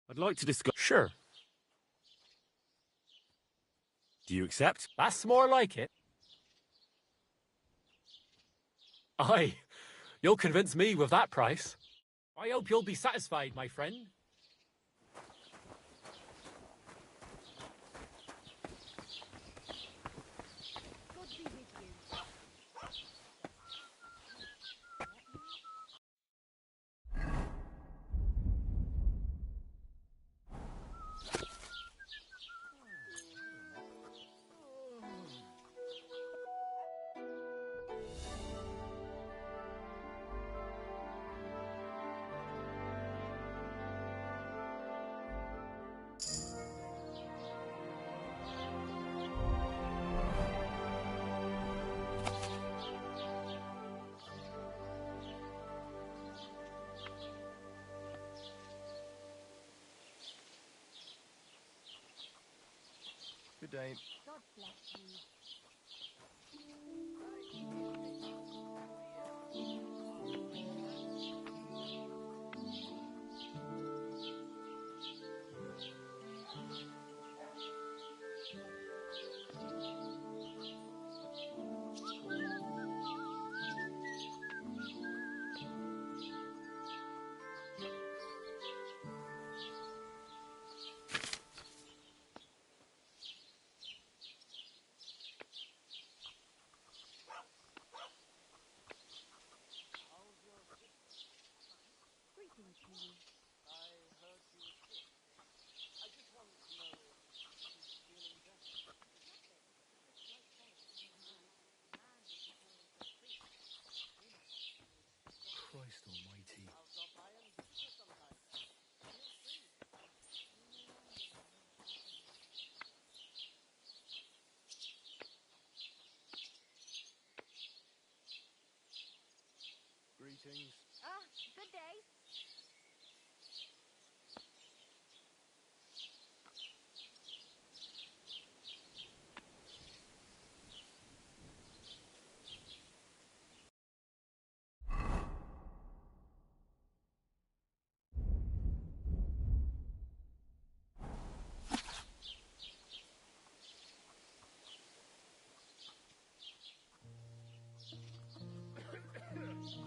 [SPEAKER 4] I'd like to discuss...
[SPEAKER 9] Sure.
[SPEAKER 4] Do you accept?
[SPEAKER 9] That's more like it. Aye, you'll convince me with that price. I hope you'll be satisfied, my friend.
[SPEAKER 13] Good day.
[SPEAKER 5] God bless you.
[SPEAKER 13] Christ almighty. Greetings.
[SPEAKER 14] Ah, good day.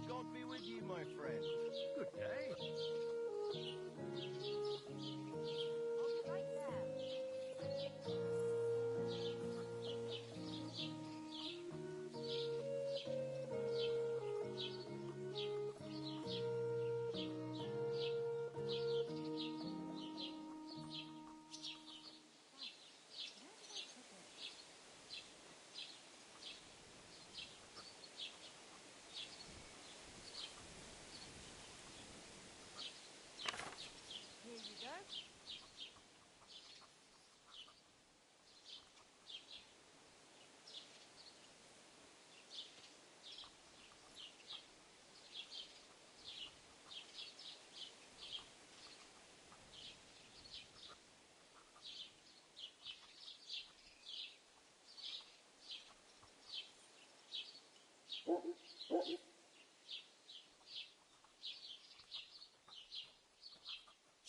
[SPEAKER 13] God be with you, my friend. Good day.
[SPEAKER 14] I'll be right there.
[SPEAKER 10] Here you go.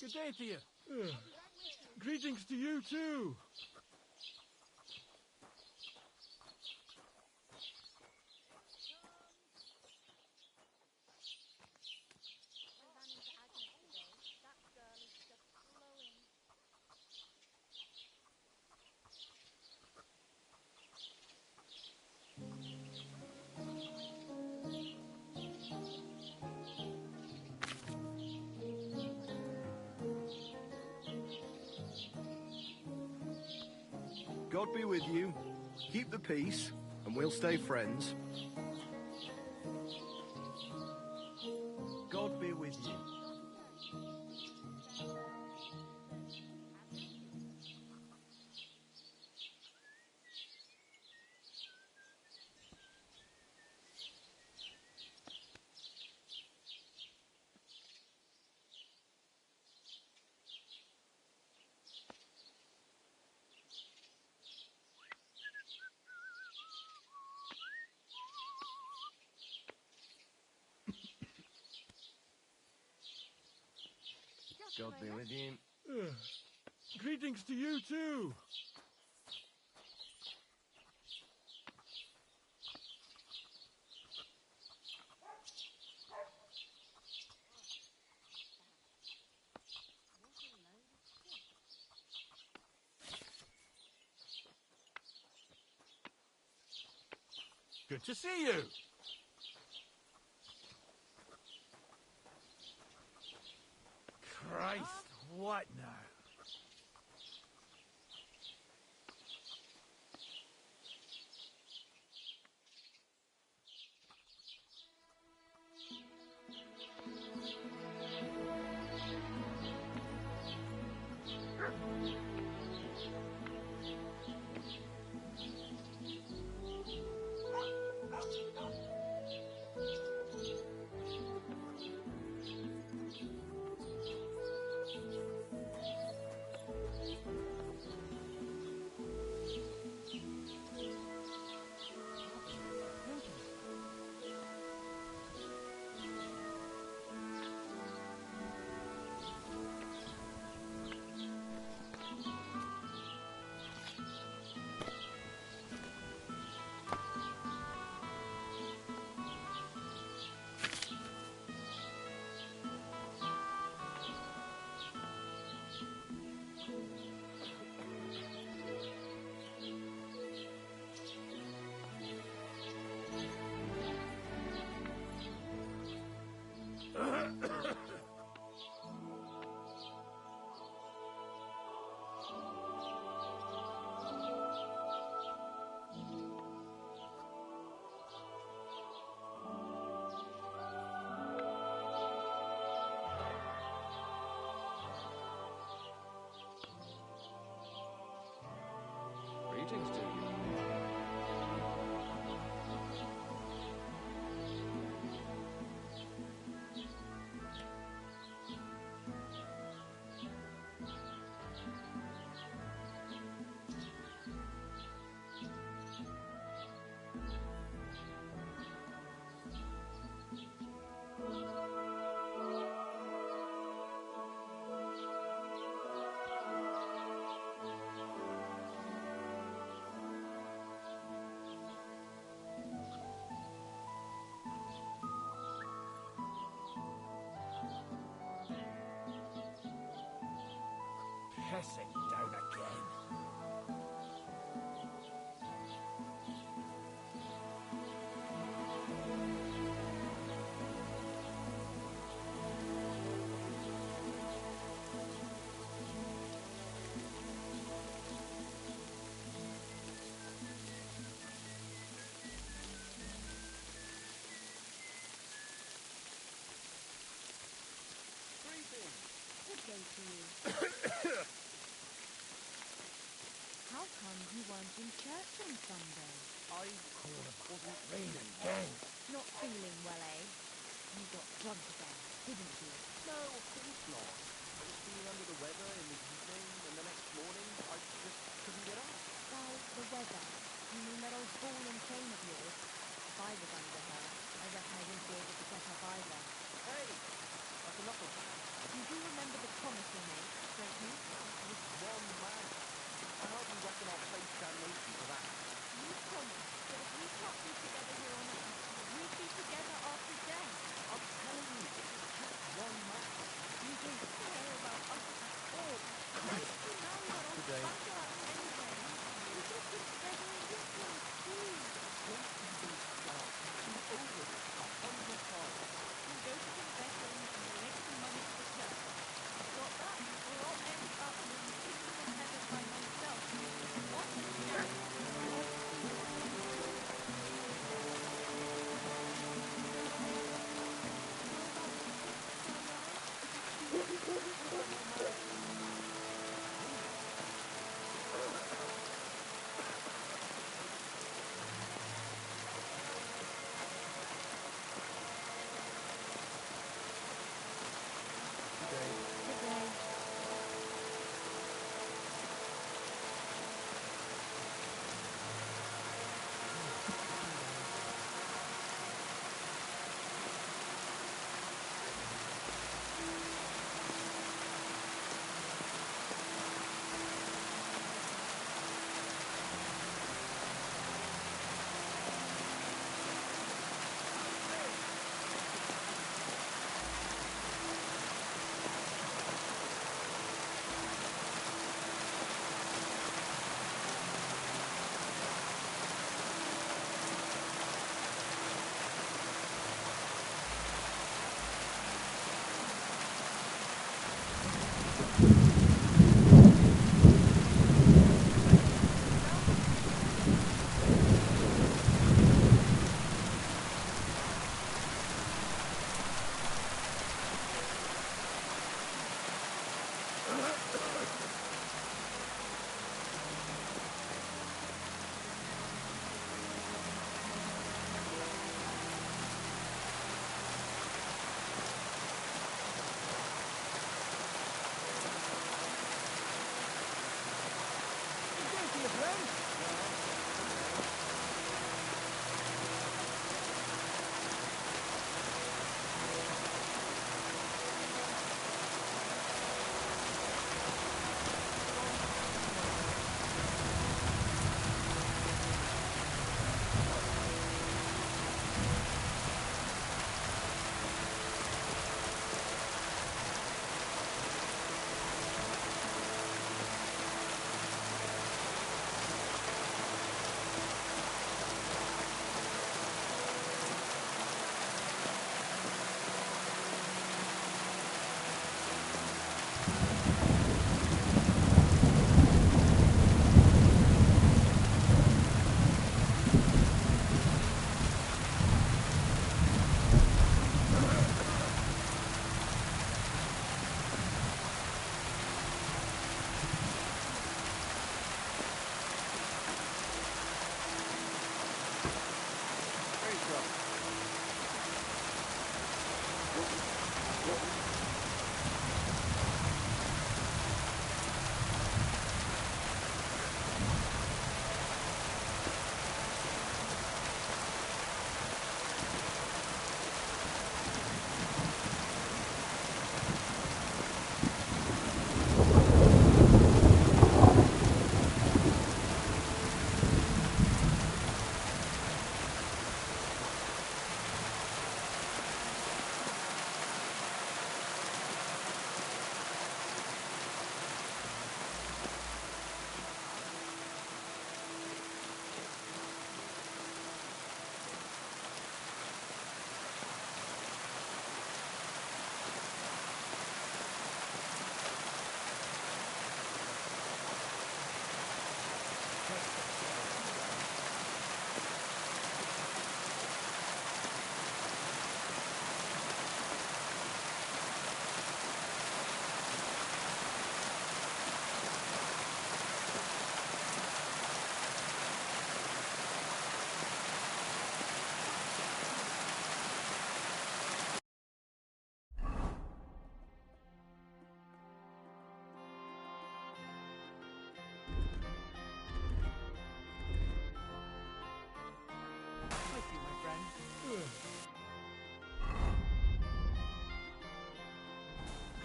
[SPEAKER 3] Good day to you. Greetings to you too.
[SPEAKER 10] I ran into Agnes today. That girl is just glowing.
[SPEAKER 13] God be with you. Keep the peace, and we'll stay friends. God be with you. God be with you.
[SPEAKER 3] Greetings to you too. Good to see you. Christ, what now?
[SPEAKER 13] Greetings to you.
[SPEAKER 15] dressing down again.
[SPEAKER 10] Good day to you. How come you weren't in church on Sunday?
[SPEAKER 15] I thought it wasn't raining then.
[SPEAKER 10] Not feeling well, eh? You got drunk again, didn't you?
[SPEAKER 15] No, of course not. I was feeling under the weather in the evening, and the next morning I just couldn't get up.
[SPEAKER 10] By the weather, you mean that old ball and chain of yours? If I was under her, I reckon I wouldn't be able to get up either.
[SPEAKER 15] Hey, that's enough of that.
[SPEAKER 10] You do remember the promise we made, don't you?
[SPEAKER 15] It was one man. I hardly reckon I'll face damnation for that.
[SPEAKER 10] You promised that if we can't be together here on earth, we'd be together after death.
[SPEAKER 15] I'm telling you, it was just one man.
[SPEAKER 10] You don't care about us at all. Why did you marry that old bugger anyway? You could have been better in different too.
[SPEAKER 15] Don't even start. I've been over this 100 times.
[SPEAKER 10] You go to confession and donate some money to the church. Got that? Or I'll end up in the kingdom of heaven by myself. Off you go.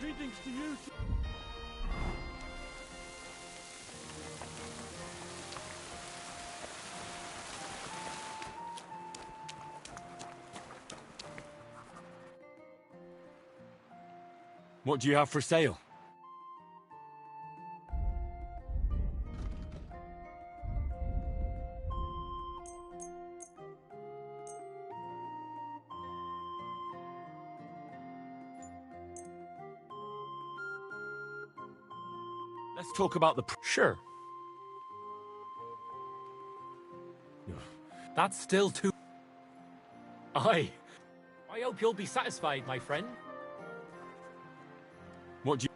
[SPEAKER 3] Greetings to you.
[SPEAKER 4] What do you have for sale? Let's talk about the...
[SPEAKER 9] Sure. That's still too... I hope you'll be satisfied, my friend.
[SPEAKER 4] What do you...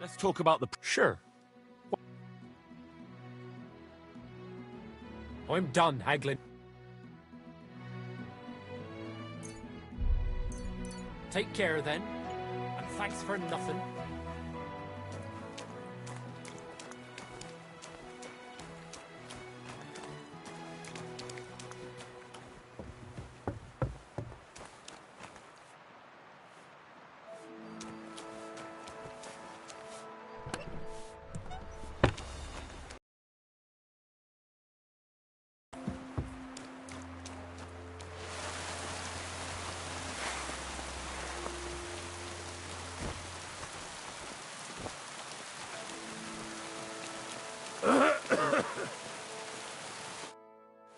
[SPEAKER 4] Let's talk about the...
[SPEAKER 9] Sure. I'm done haggling. Take care then, and thanks for nothing.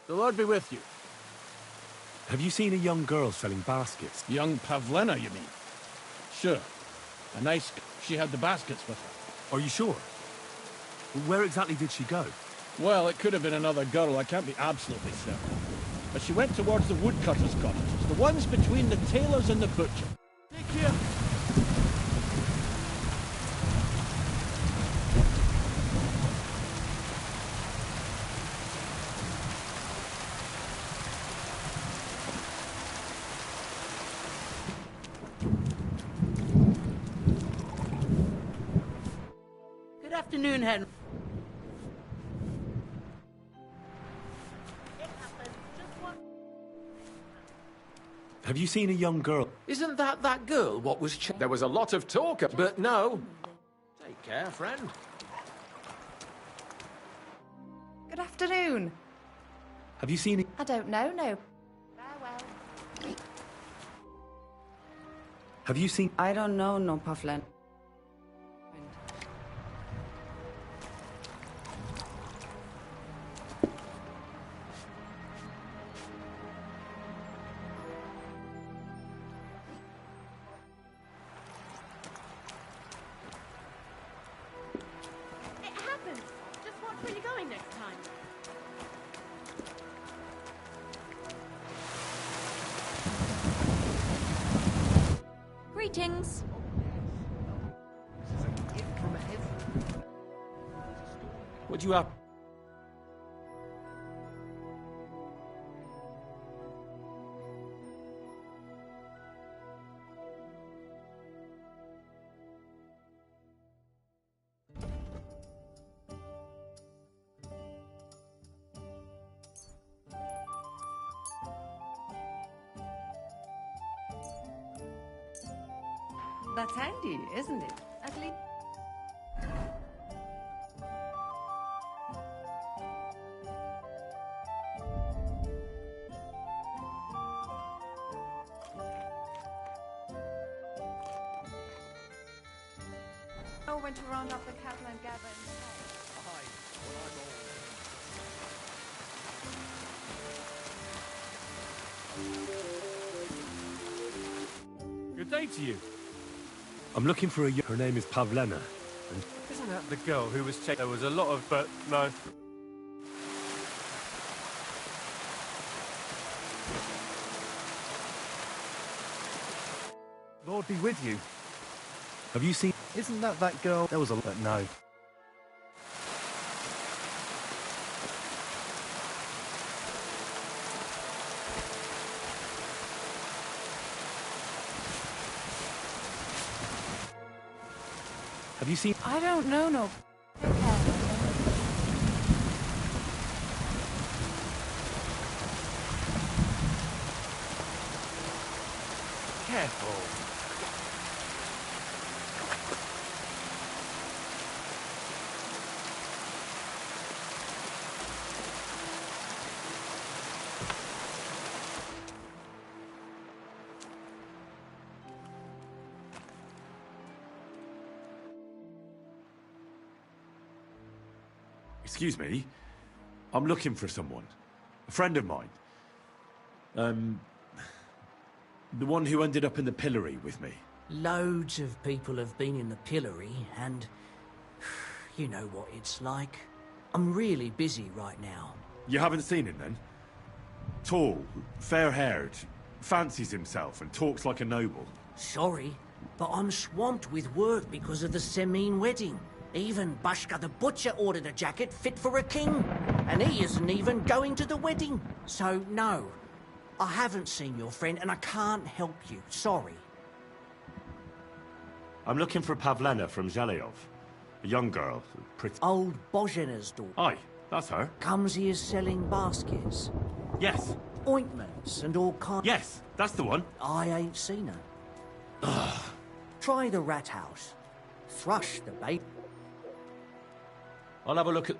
[SPEAKER 3] The Lord be with you.
[SPEAKER 4] Have you seen a young girl selling baskets?
[SPEAKER 3] Young Pavlena, you mean? Sure. A nice... She had the baskets with her.
[SPEAKER 4] Are you sure? Where exactly did she go?
[SPEAKER 3] Well, it could have been another girl. I can't be absolutely certain. But she went towards the woodcutter's cottages. The ones between the tailor's and the butcher. Take care.
[SPEAKER 12] Good afternoon, Henry.
[SPEAKER 4] Have you seen a young girl?
[SPEAKER 16] Isn't that girl what was... There was a lot of talk, but no. Take care, friend.
[SPEAKER 14] Good afternoon.
[SPEAKER 4] Have you seen...
[SPEAKER 14] I don't know, no. Farewell.
[SPEAKER 4] Have you seen...
[SPEAKER 17] I don't know, no, Pavlen.
[SPEAKER 5] It happens. Just watch where you're going next time.
[SPEAKER 10] Greetings.
[SPEAKER 4] What do you have?
[SPEAKER 7] That's handy, isn't it? At least...
[SPEAKER 14] Know when to round up the cattle and gather in the hay.
[SPEAKER 6] Good day to you.
[SPEAKER 4] I'm looking for her name is Pavlena. And
[SPEAKER 6] Isn't that the girl who was checked? There was a lot of, but no.
[SPEAKER 15] Lord be with you.
[SPEAKER 4] have you seen...
[SPEAKER 15] Isn't that girl? There was a but no.
[SPEAKER 4] Have you seen...
[SPEAKER 14] I don't know, no.
[SPEAKER 6] Careful.
[SPEAKER 4] Excuse me. I'm looking for someone. A friend of mine. The one who ended up in the pillory with me.
[SPEAKER 17] Loads of people have been in the pillory, and you know what it's like. I'm really busy right now.
[SPEAKER 4] You haven't seen him then? Tall, fair-haired, fancies himself and talks like a noble.
[SPEAKER 17] Sorry, but I'm swamped with work because of the Semine wedding. Even Bashka the Butcher ordered a jacket fit for a king, and he isn't even going to the wedding. So, no, I haven't seen your friend, and I can't help you. Sorry.
[SPEAKER 4] I'm looking for Pavlena from Zhelyov. A young girl, pretty...
[SPEAKER 17] Old Bozhena's daughter.
[SPEAKER 4] Aye, that's her.
[SPEAKER 17] Comes here selling baskets.
[SPEAKER 4] Yes.
[SPEAKER 17] Ointments and all kinds.
[SPEAKER 4] Yes, that's the one.
[SPEAKER 17] I ain't seen her. Try the rat house. Thrush the bait.
[SPEAKER 4] I'll have a look at...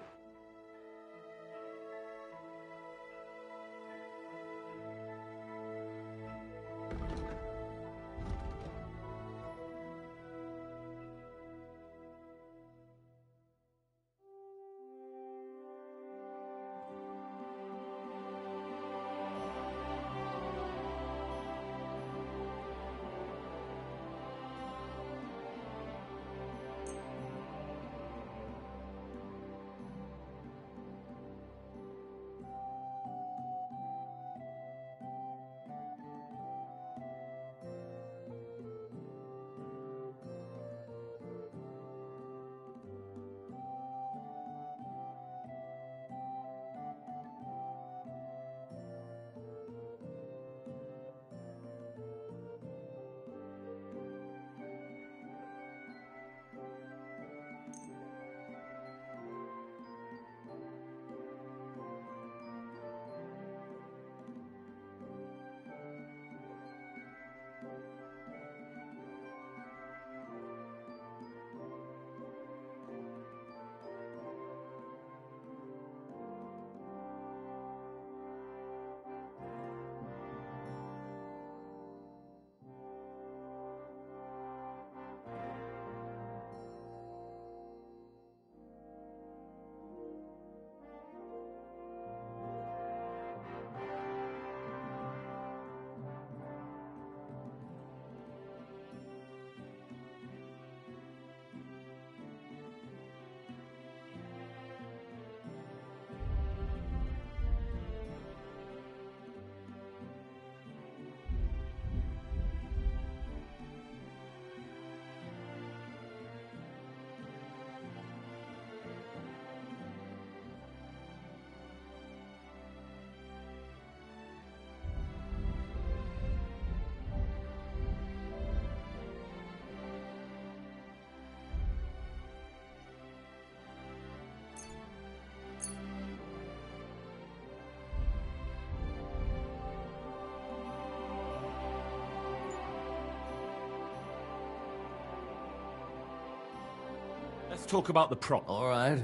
[SPEAKER 9] Let's talk about the prop.
[SPEAKER 17] All right.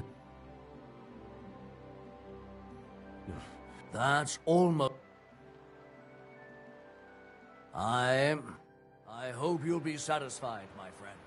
[SPEAKER 17] That's almost... I hope you'll be satisfied, my friend.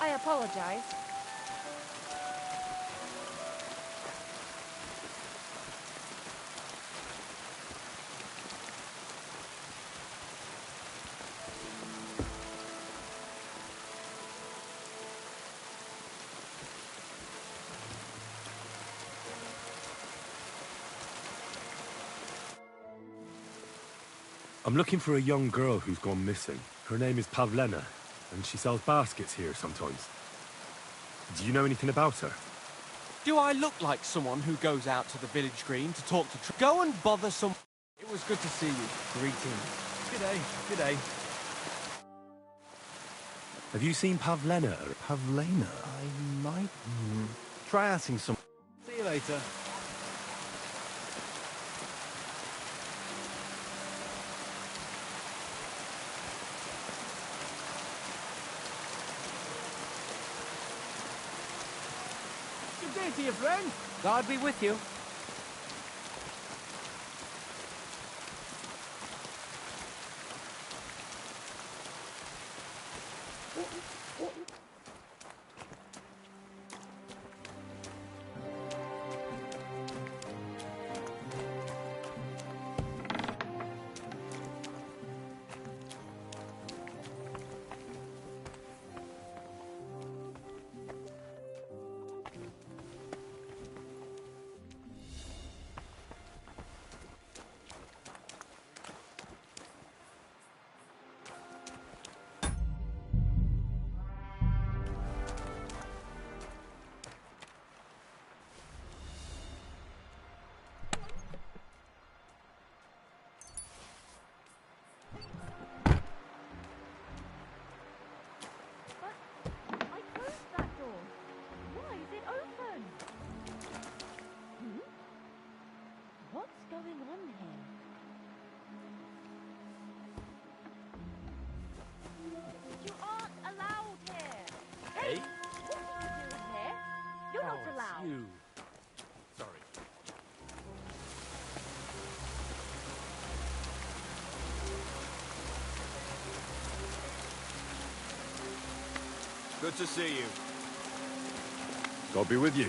[SPEAKER 14] I apologize.
[SPEAKER 4] I'm looking for a young girl who's gone missing. Her name is Pavlena, and she sells baskets here sometimes. Do you know anything about her?
[SPEAKER 18] Do I look like someone who goes out to the village green to talk to... Go and bother some... It was good to see you. Greetings.
[SPEAKER 4] G'day, g'day. Have you seen Pavlena?
[SPEAKER 18] Pavlena? I might... Try asking some...
[SPEAKER 3] See you later. Good day to you, friend.
[SPEAKER 18] God be with you.
[SPEAKER 13] Good to see you.
[SPEAKER 4] God be with you.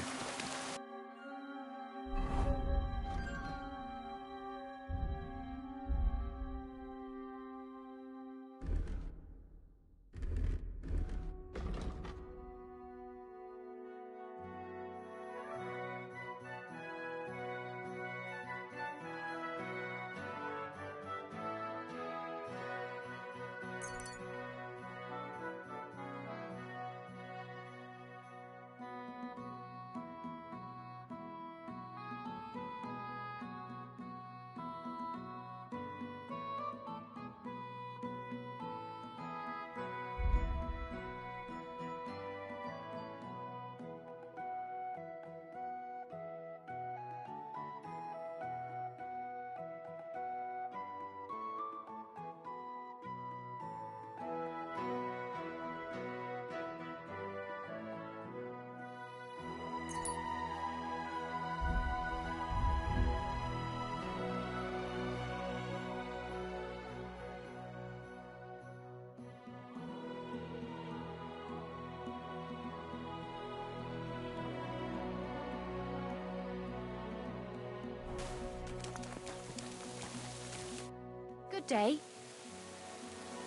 [SPEAKER 5] Good day.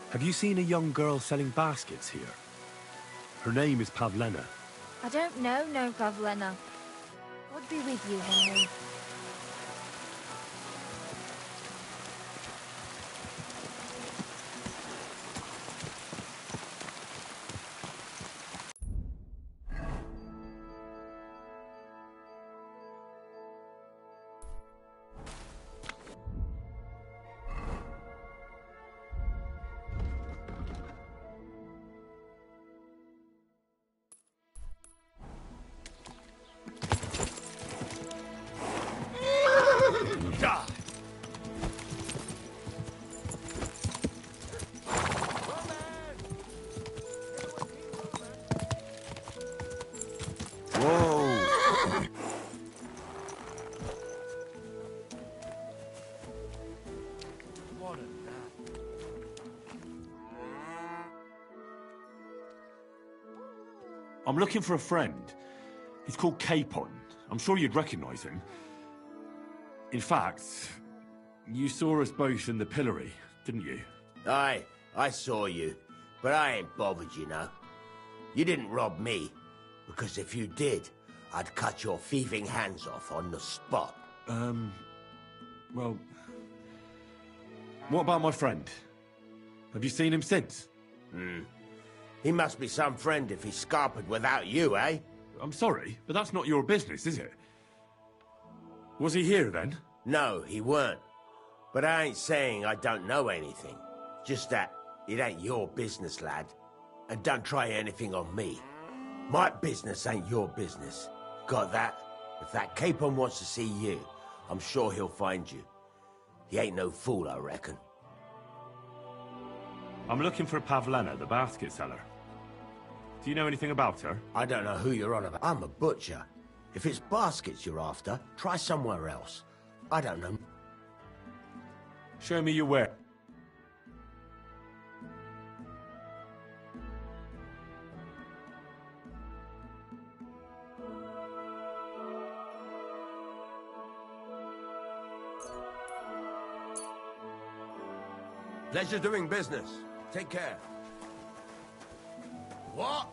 [SPEAKER 4] Have you seen a young girl selling baskets here? Her name is Pavlena.
[SPEAKER 10] I don't know, no, Pavlena. God be with you, Henry.
[SPEAKER 4] I'm looking for a friend. He's called Capon. I'm sure you'd recognize him. In fact, you saw us both in the pillory, didn't you?
[SPEAKER 19] Aye, I saw you. But I ain't bothered, you know. You didn't rob me. Because if you did, I'd cut your thieving hands off on the spot.
[SPEAKER 4] Well... What about my friend? Have you seen him since?
[SPEAKER 19] He must be some friend if he's scarpered without you, eh?
[SPEAKER 4] I'm sorry, but that's not your business, is it? Was he here, then?
[SPEAKER 19] No, he weren't. But I ain't saying I don't know anything. Just that it ain't your business, lad. And don't try anything on me. My business ain't your business. Got that? If that Capon wants to see you, I'm sure he'll find you. He ain't no fool, I reckon.
[SPEAKER 4] I'm looking for Pavlena, the basket seller. Do you know anything about her?
[SPEAKER 19] I don't know who you're on about. I'm a butcher. If it's baskets you're after, try somewhere else. I don't know.
[SPEAKER 4] Show me your where.
[SPEAKER 19] Pleasure doing business. Take care. What?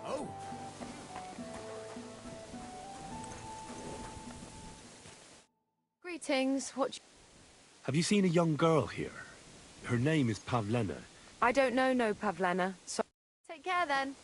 [SPEAKER 19] Oh.
[SPEAKER 14] Greetings.
[SPEAKER 4] Have you seen a young girl here? Her name is Pavlena.
[SPEAKER 14] I don't know, no, Pavlena. So take care then.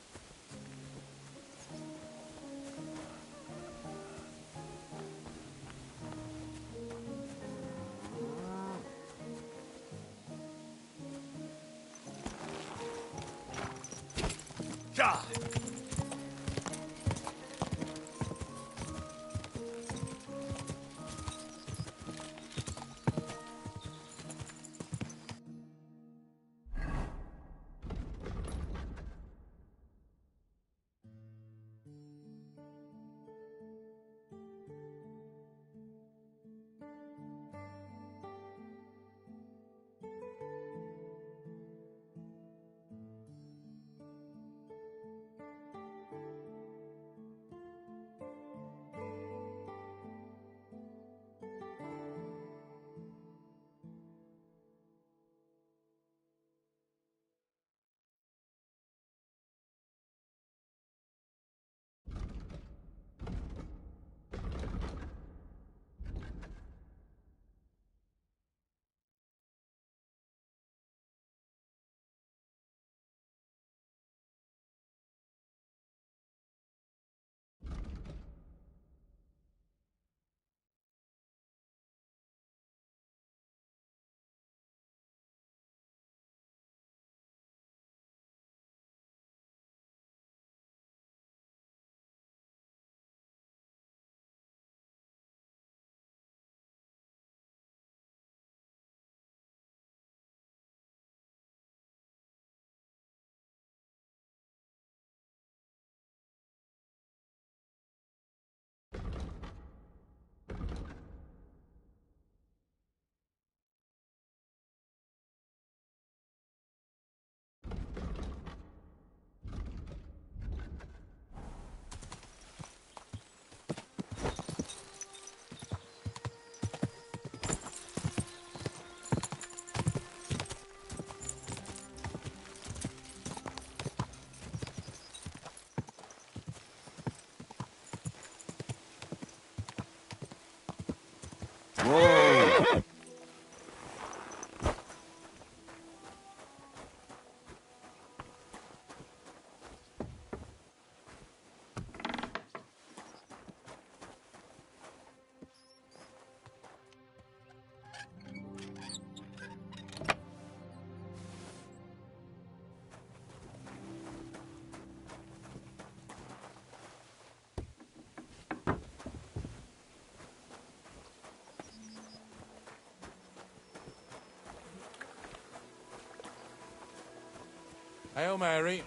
[SPEAKER 20] Hail Mary.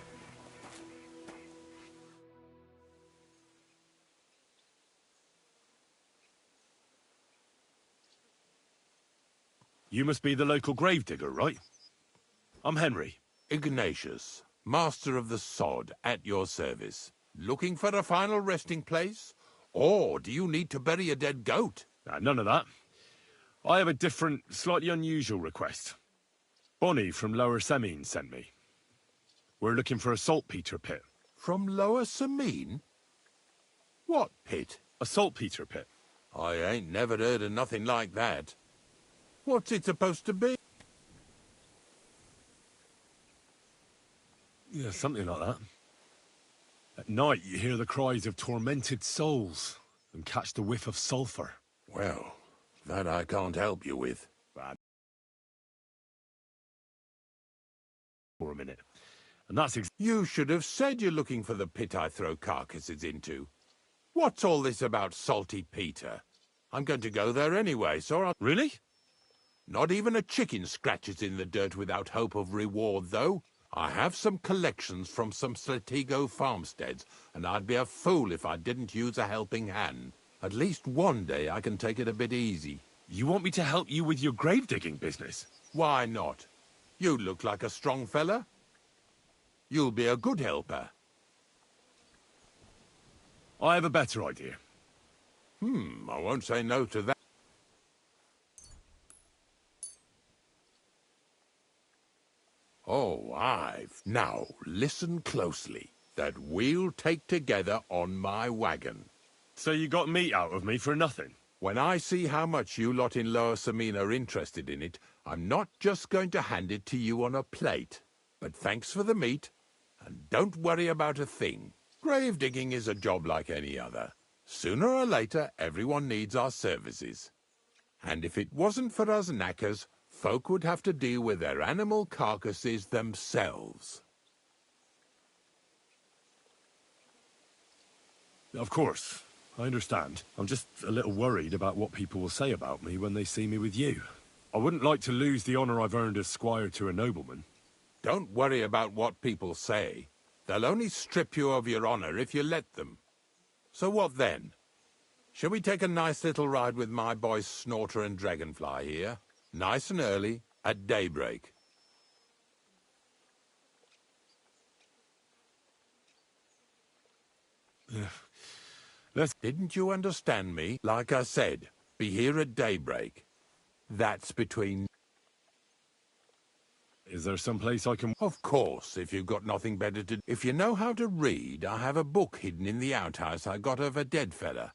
[SPEAKER 4] You must be the local gravedigger, right? I'm Henry.
[SPEAKER 20] Ignatius, master of the sod, at your service. Looking for a final resting place? Or do you need to bury a dead goat?
[SPEAKER 4] None of that. I have a different, slightly unusual request. Bonnie from Lower Semine sent me. We're looking for a saltpeter pit.
[SPEAKER 20] From Lower Semine? What pit?
[SPEAKER 4] A saltpeter pit.
[SPEAKER 20] I ain't never heard of nothing like that. What's it supposed to be?
[SPEAKER 4] Yeah, something like that. At night, you hear the cries of tormented souls and catch the whiff of sulphur.
[SPEAKER 20] Well, that I can't help you with.
[SPEAKER 4] For a minute. And that's
[SPEAKER 20] You should have said you're looking for the pit I throw carcasses into. What's all this about Salty Peter? I'm going to go there anyway, so I'll...
[SPEAKER 4] Really?
[SPEAKER 20] Not even a chicken scratches in the dirt without hope of reward, though. I have some collections from some Slatigo farmsteads, and I'd be a fool if I didn't use a helping hand. At least one day I can take it a bit easy.
[SPEAKER 4] You want me to help you with your grave-digging business?
[SPEAKER 20] Why not? You look like a strong fella. You'll be a good helper.
[SPEAKER 4] I have a better idea.
[SPEAKER 20] I won't say no to that. Oh, Now, listen closely. That we'll take together on my wagon.
[SPEAKER 4] So you got meat out of me for nothing?
[SPEAKER 20] When I see how much you lot in Lower Semine are interested in it, I'm not just going to hand it to you on a plate. But thanks for the meat, and don't worry about a thing. Grave digging is a job like any other. Sooner or later, everyone needs our services. And if it wasn't for us knackers, folk would have to deal with their animal carcasses themselves.
[SPEAKER 4] Of course. I understand. I'm just a little worried about what people will say about me when they see me with you. I wouldn't like to lose the honor I've earned as squire to a nobleman.
[SPEAKER 20] Don't worry about what people say. They'll only strip you of your honor if you let them. So what then? Shall we take a nice little ride with my boys Snorter and Dragonfly here? Nice and early, at daybreak. Didn't you understand me? Like I said, be here at daybreak. That's between...
[SPEAKER 4] Is there some place I can...
[SPEAKER 20] Of course, if you've got nothing better to do. If you know how to read, I have a book hidden in the outhouse I got of a dead fella.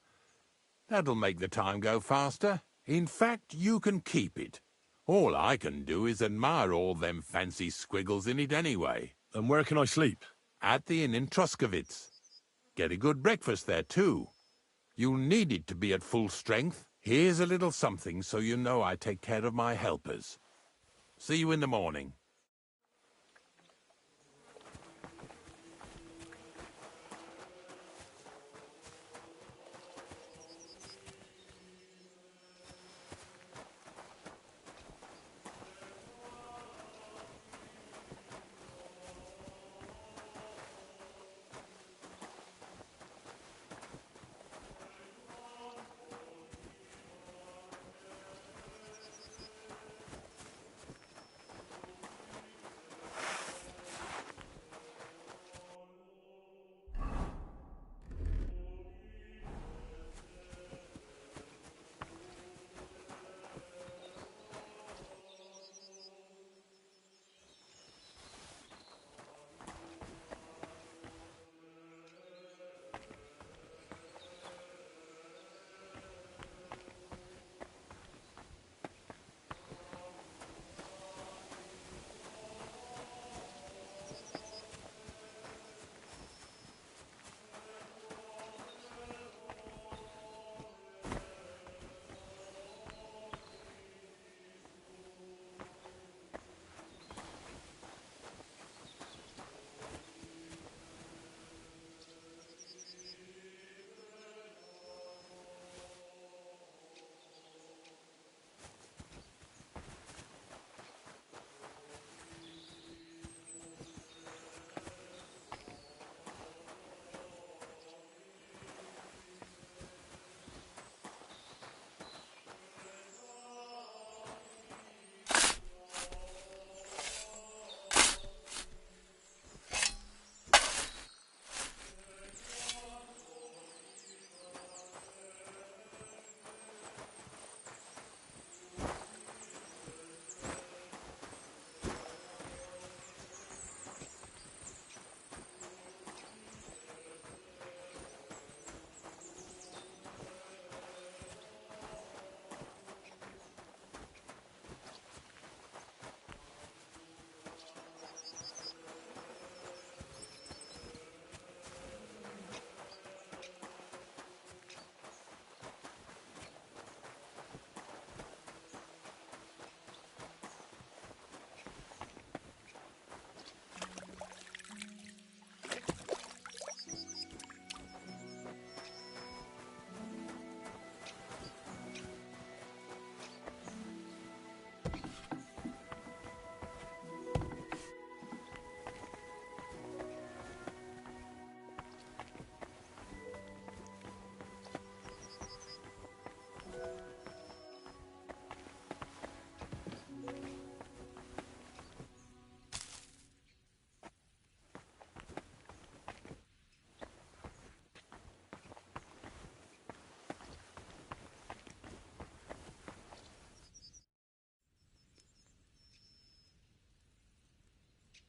[SPEAKER 20] That'll make the time go faster. In fact, you can keep it. All I can do is admire all them fancy squiggles in it anyway.
[SPEAKER 4] And where can I sleep?
[SPEAKER 20] At the inn in Truskowitz. Get a good breakfast there, too. You'll need it to be at full strength. Here's a little something so you know I take care of my helpers. See you in the morning.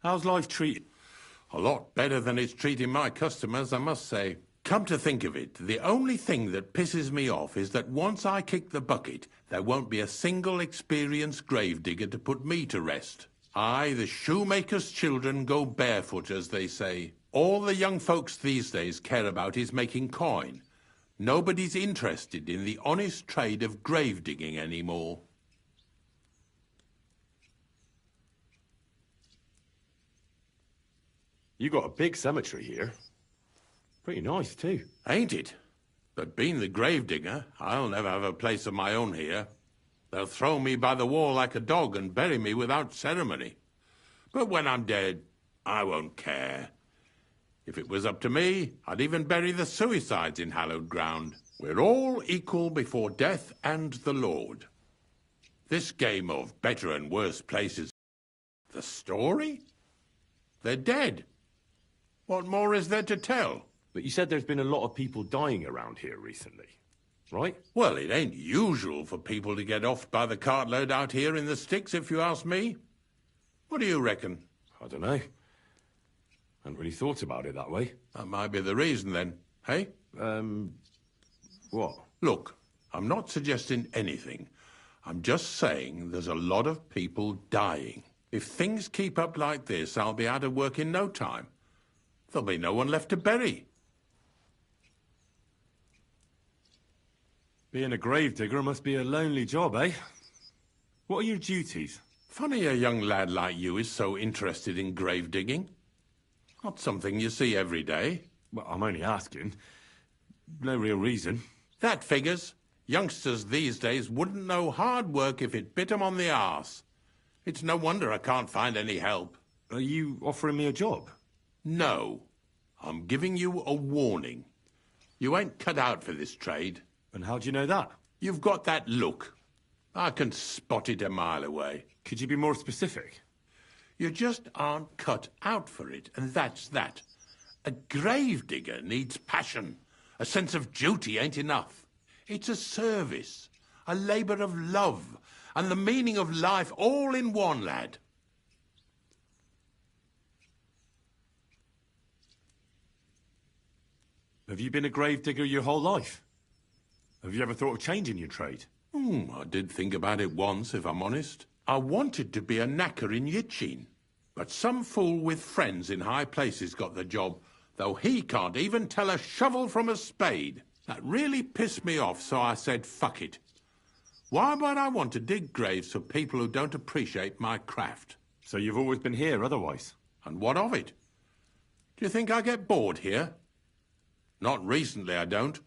[SPEAKER 4] How's life treated?
[SPEAKER 20] A lot better than it's treating my customers, I must say. Come to think of it, the only thing that pisses me off is that once I kick the bucket, there won't be a single experienced gravedigger to put me to rest. Aye, the shoemaker's children go barefoot, as they say. All the young folks these days care about is making coin. Nobody's interested in the honest trade of grave digging anymore.
[SPEAKER 4] You got a big cemetery here. Pretty nice, too.
[SPEAKER 20] Ain't it? But being the gravedigger, I'll never have a place of my own here. They'll throw me by the wall like a dog and bury me without ceremony. But when I'm dead, I won't care. If it was up to me, I'd even bury the suicides in hallowed ground. We're all equal before death and the Lord. This game of better and worse places... The story? They're dead. What more is there to tell?
[SPEAKER 4] But you said there's been a lot of people dying around here recently, right?
[SPEAKER 20] Well, it ain't usual for people to get offed by the cartload out here in the sticks, if you ask me. What do you reckon?
[SPEAKER 4] I don't know. Hadn't really thought about it that way.
[SPEAKER 20] That might be the reason, then. Hey?
[SPEAKER 4] What?
[SPEAKER 20] Look, I'm not suggesting anything. I'm just saying there's a lot of people dying. If things keep up like this, I'll be out of work in no time. There'll be no one left to bury.
[SPEAKER 4] Being a gravedigger must be a lonely job, eh? What are your duties?
[SPEAKER 20] Funny a young lad like you is so interested in grave digging. Not something you see every day.
[SPEAKER 4] Well, I'm only asking. No real reason.
[SPEAKER 20] That figures. Youngsters these days wouldn't know hard work if it bit 'em on the arse. It's no wonder I can't find any help.
[SPEAKER 4] Are you offering me a job?
[SPEAKER 20] No. I'm giving you a warning. You ain't cut out for this trade.
[SPEAKER 4] And how do you know that?
[SPEAKER 20] You've got that look. I can spot it a mile away.
[SPEAKER 4] Could you be more specific?
[SPEAKER 20] You just aren't cut out for it, and that's that. A gravedigger needs passion. A sense of duty ain't enough. It's a service, a labour of love, and the meaning of life all in one, lad.
[SPEAKER 4] Have you been a gravedigger your whole life? Have you ever thought of changing your trade?
[SPEAKER 20] I did think about it once, if I'm honest. I wanted to be a knacker in Yitchin, but some fool with friends in high places got the job, though he can't even tell a shovel from a spade. That really pissed me off, so I said, fuck it. Why would I want to dig graves for people who don't appreciate my craft?
[SPEAKER 4] So you've always been here otherwise?
[SPEAKER 20] And what of it? Do you think I get bored here? Not recently, I don't.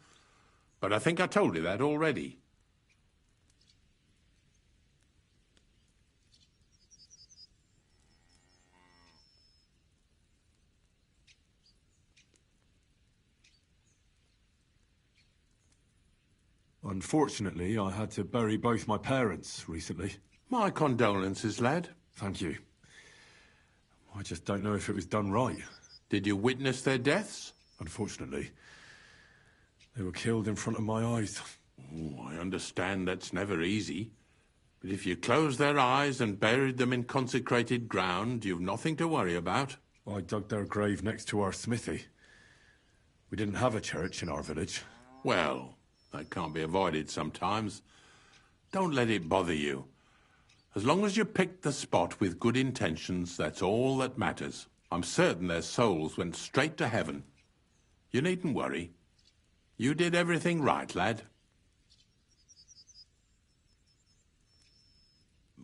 [SPEAKER 20] But I think I told you that already.
[SPEAKER 4] Unfortunately, I had to bury both my parents recently.
[SPEAKER 20] My condolences, lad.
[SPEAKER 4] Thank you. I just don't know if it was done right.
[SPEAKER 20] Did you witness their deaths?
[SPEAKER 4] Unfortunately. They were killed in front of my eyes.
[SPEAKER 20] Oh, I understand that's never easy. But if you closed their eyes and buried them in consecrated ground, you've nothing to worry about.
[SPEAKER 4] I dug their grave next to our smithy. We didn't have a church in our village.
[SPEAKER 20] Well, that can't be avoided sometimes. Don't let it bother you. As long as you picked the spot with good intentions, that's all that matters. I'm certain their souls went straight to heaven. You needn't worry. You did everything right, lad.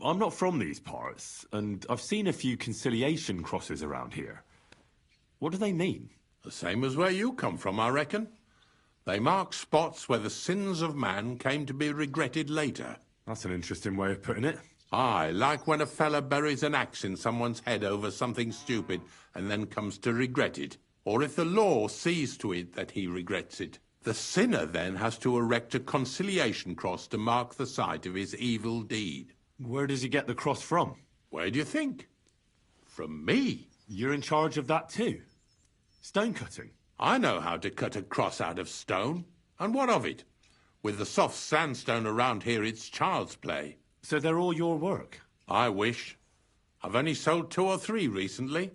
[SPEAKER 4] I'm not from these parts, and I've seen a few conciliation crosses around here. What do they mean?
[SPEAKER 20] The same as where you come from, I reckon. They mark spots where the sins of man came to be regretted later.
[SPEAKER 4] That's an interesting way of putting it.
[SPEAKER 20] Aye, like when a fella buries an axe in someone's head over something stupid and then comes to regret it. Or if the law sees to it that he regrets it. The sinner then has to erect a conciliation cross to mark the site of his evil deed.
[SPEAKER 4] Where does he get the cross from?
[SPEAKER 20] Where do you think? From me.
[SPEAKER 4] You're in charge of that too? Stone cutting?
[SPEAKER 20] I know how to cut a cross out of stone. And what of it? With the soft sandstone around here, it's child's play.
[SPEAKER 4] So they're all your work?
[SPEAKER 20] I wish. I've only sold 2 or 3 recently.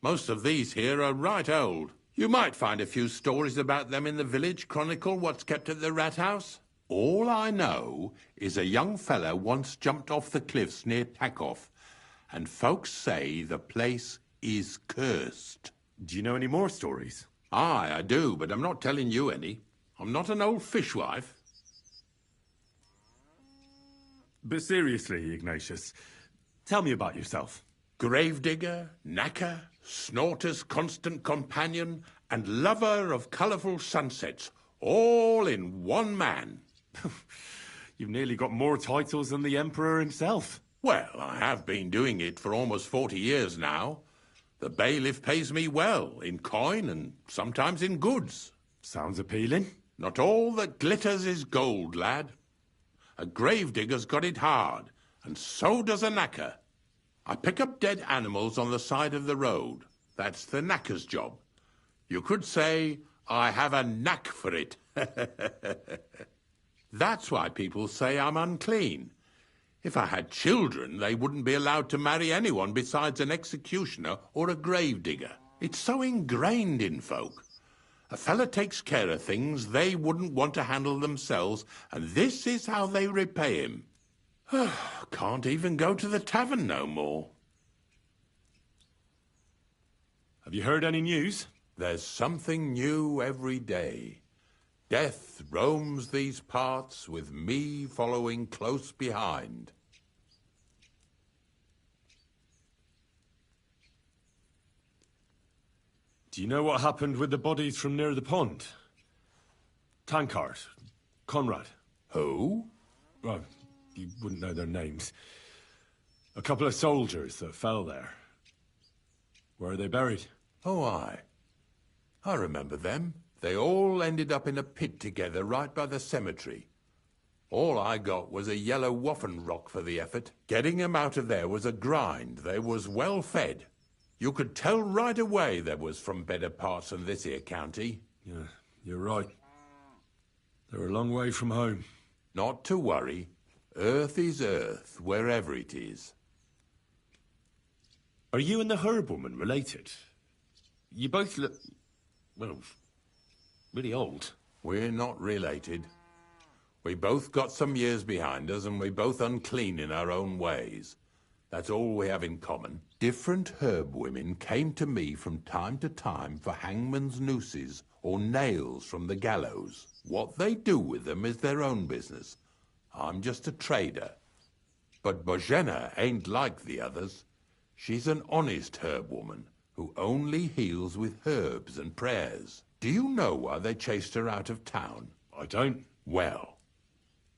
[SPEAKER 20] Most of these here are right old. You might find a few stories about them in the village chronicle what's kept at the rat house. All I know is a young fella once jumped off the cliffs near Takoff, and folks say the place is cursed.
[SPEAKER 4] Do you know any more stories?
[SPEAKER 20] Aye, I do, but I'm not telling you any. I'm not an old fishwife.
[SPEAKER 4] But seriously, Ignatius, tell me about yourself.
[SPEAKER 20] Gravedigger, knacker, snorter's constant companion, and lover of colourful sunsets, all in one man.
[SPEAKER 4] You've nearly got more titles than the Emperor himself.
[SPEAKER 20] Well, I have been doing it for almost 40 years now. The bailiff pays me well, in coin and sometimes in goods.
[SPEAKER 4] Sounds appealing.
[SPEAKER 20] Not all that glitters is gold, lad. A gravedigger's got it hard, and so does a knacker. I pick up dead animals on the side of the road. That's the knacker's job. You could say I have a knack for it. That's why people say I'm unclean. If I had children, they wouldn't be allowed to marry anyone besides an executioner or a gravedigger. It's so ingrained in folk. A fella takes care of things they wouldn't want to handle themselves, and this is how they repay him. Can't even go to the tavern no more.
[SPEAKER 4] Have you heard any news?
[SPEAKER 20] There's something new every day. Death roams these parts, with me following close behind.
[SPEAKER 4] Do you know what happened with the bodies from near the pond? Tankard, Conrad.
[SPEAKER 20] Who?
[SPEAKER 4] Well, you wouldn't know their names. A couple of soldiers that fell there. Where are they buried?
[SPEAKER 20] Oh, I remember them. They all ended up in a pit together right by the cemetery. All I got was a yellow waffen rock for the effort. Getting them out of there was a grind. They was well fed. You could tell right away they was from better parts than this here county.
[SPEAKER 4] Yeah, you're right. They're a long way from home.
[SPEAKER 20] Not to worry. Earth is earth, wherever it is.
[SPEAKER 4] Are you and the herb woman related? You both look, well, really old.
[SPEAKER 20] We're not related. We both got some years behind us, and we're both unclean in our own ways. That's all we have in common. Different herb women came to me from time to time for hangman's nooses or nails from the gallows. What they do with them is their own business. I'm just a trader. But Bozhena ain't like the others. She's an honest herb woman who only heals with herbs and prayers. Do you know why they chased her out of town?
[SPEAKER 4] I don't.
[SPEAKER 20] Well,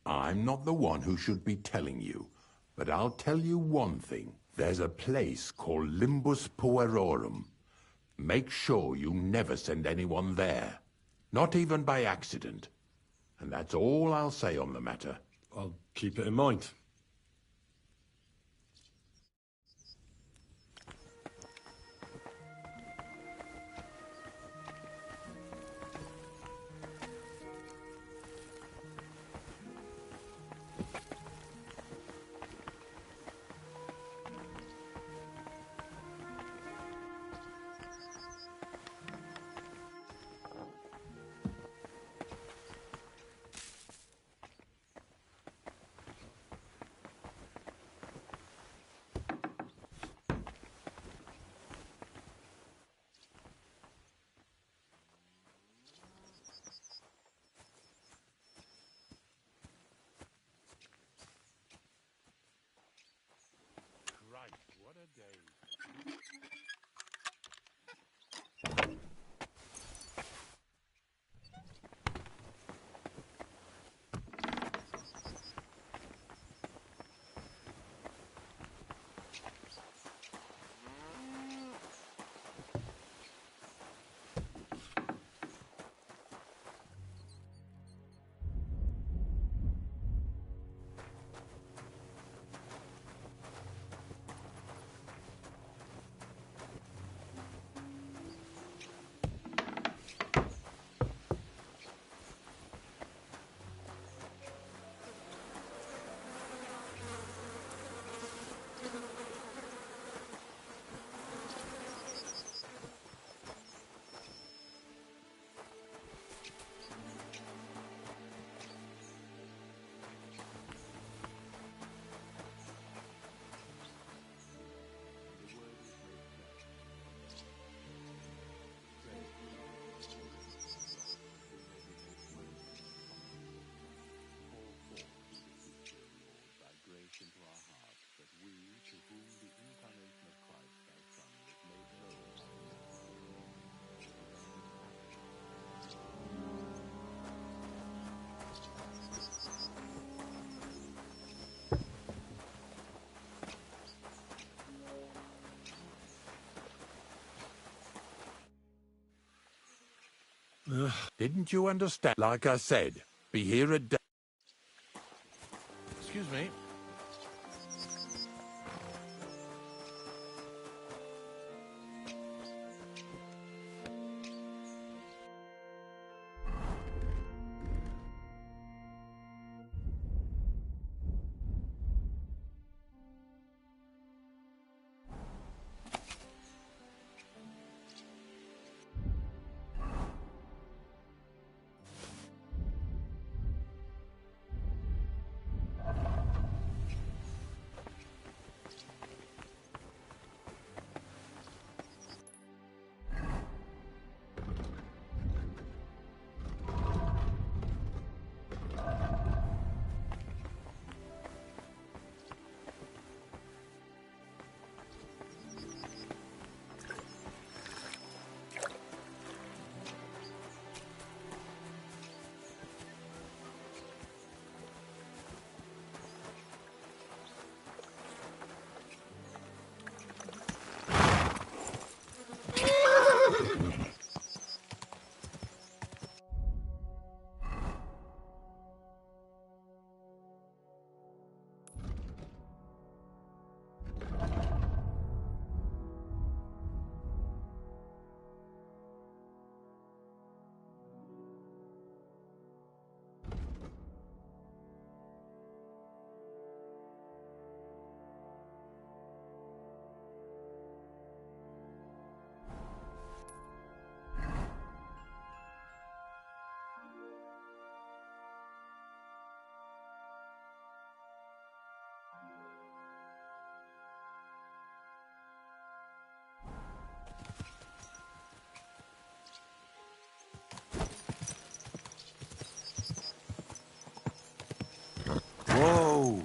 [SPEAKER 20] I'm not the one who should be telling you, but I'll tell you one thing. There's a place called Limbus Puerorum. Make sure you never send anyone there. Not even by accident. And that's all I'll say on the matter.
[SPEAKER 4] I'll keep it in mind.
[SPEAKER 20] Didn't you understand? Like I said, be here at day.
[SPEAKER 3] Excuse me.
[SPEAKER 20] Whoa!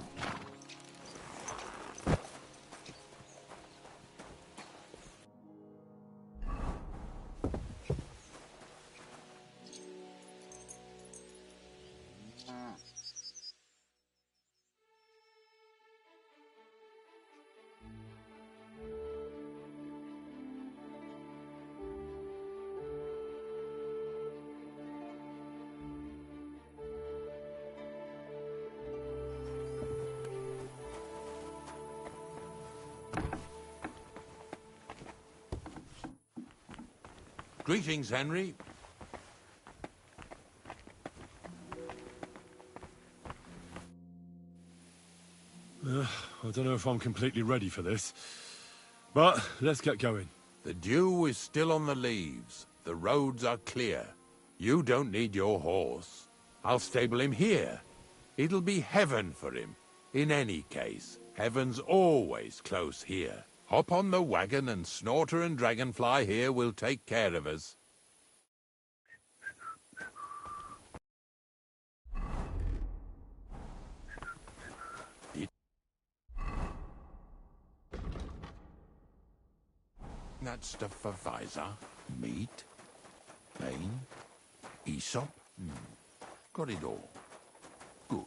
[SPEAKER 20] Greetings, Henry.
[SPEAKER 4] I don't know if I'm completely ready for this, but let's get going.
[SPEAKER 20] The dew is still on the leaves. The roads are clear. You don't need your horse. I'll stable him here. It'll be heaven for him. In any case, heaven's always close here. Hop on the wagon and Snorter and Dragonfly here will take care of us. That stuff for Visor, meat, Bane, Aesop. Got it all. Good.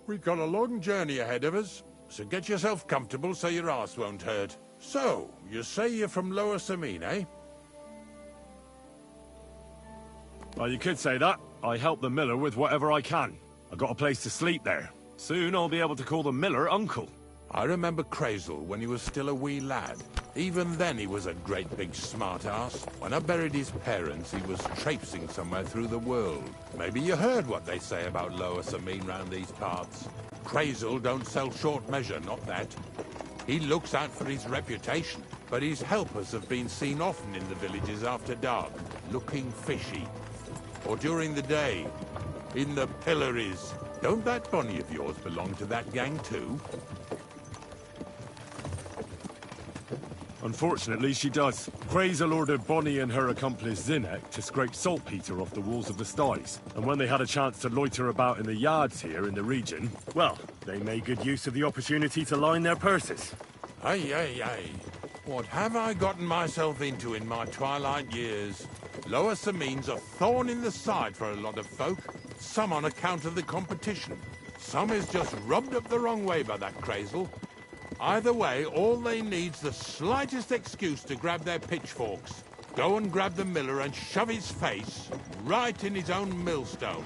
[SPEAKER 20] We've got a long journey ahead of us, so get yourself comfortable so your arse won't hurt. So, you say you're from Lower Samine, eh?
[SPEAKER 4] Well, you could say that. I help the miller with whatever I can. I got a place to sleep there. Soon I'll be able to call the miller uncle.
[SPEAKER 20] I remember Crazel when he was still a wee lad. Even then he was a great big smart-ass. When I buried his parents, he was traipsing somewhere through the world. Maybe you heard what they say about Lower Samine round these parts. Crazel don't sell short measure, not that. He looks out for his reputation, but his helpers have been seen often in the villages after dark, looking fishy. Or during the day, in the pillories. Don't that Bonnie of yours belong to that gang too?
[SPEAKER 4] Unfortunately, she does. Crazel ordered Bonnie and her accomplice Zinnek to scrape saltpeter off the walls of the sties. And when they had a chance to loiter about in the yards here in the region, well, they made good use of the opportunity to line their purses.
[SPEAKER 20] Aye, aye, aye. What have I gotten myself into in my twilight years? Lower Samine's a thorn in the side for a lot of folk. Some on account of the competition. Some is just rubbed up the wrong way by that crazel. Either way, all they need's the slightest excuse to grab their pitchforks. Go and grab the miller and shove his face right in his own millstone.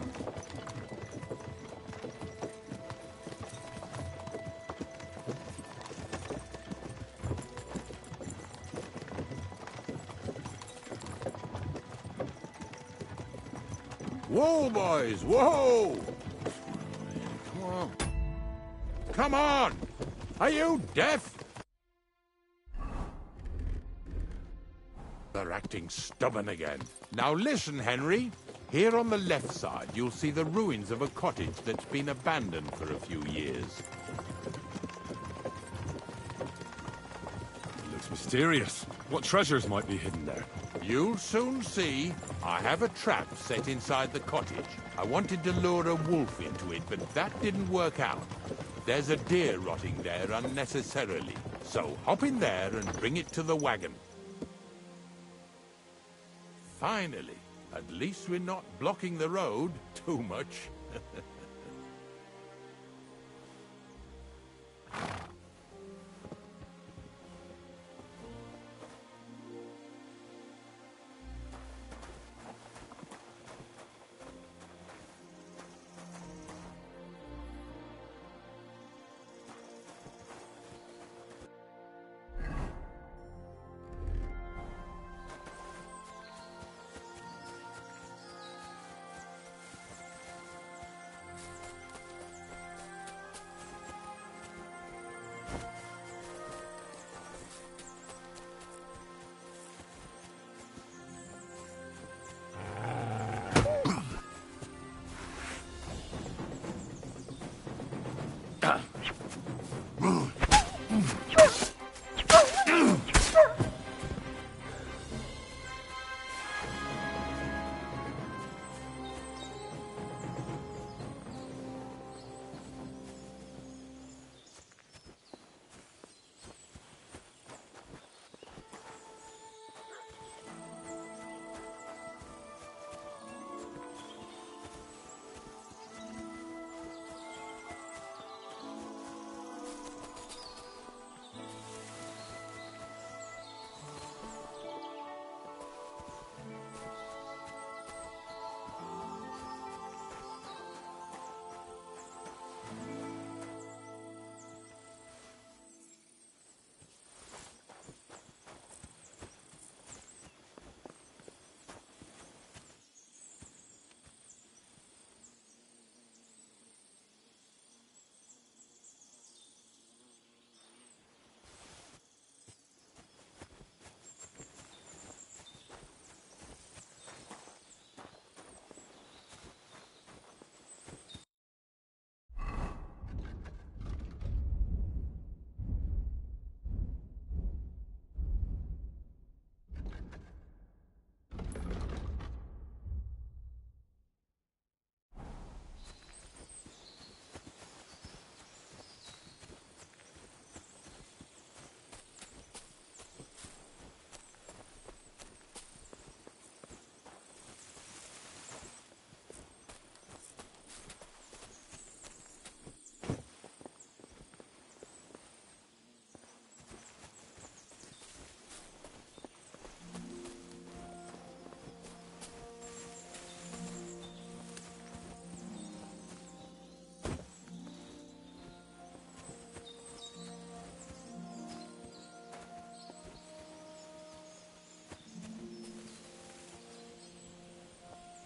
[SPEAKER 20] Whoa, boys, whoa! Come on. Come on! Are you deaf? They're acting stubborn again. Now listen, Henry. Here on the left side, you'll see the ruins of a cottage that's been abandoned for a few years.
[SPEAKER 4] It looks mysterious. What treasures might be hidden there?
[SPEAKER 20] You'll soon see. I have a trap set inside the cottage. I wanted to lure a wolf into it, but that didn't work out. There's a deer rotting there unnecessarily. So hop in there and bring it to the wagon. Finally, at least we're not blocking the road too much.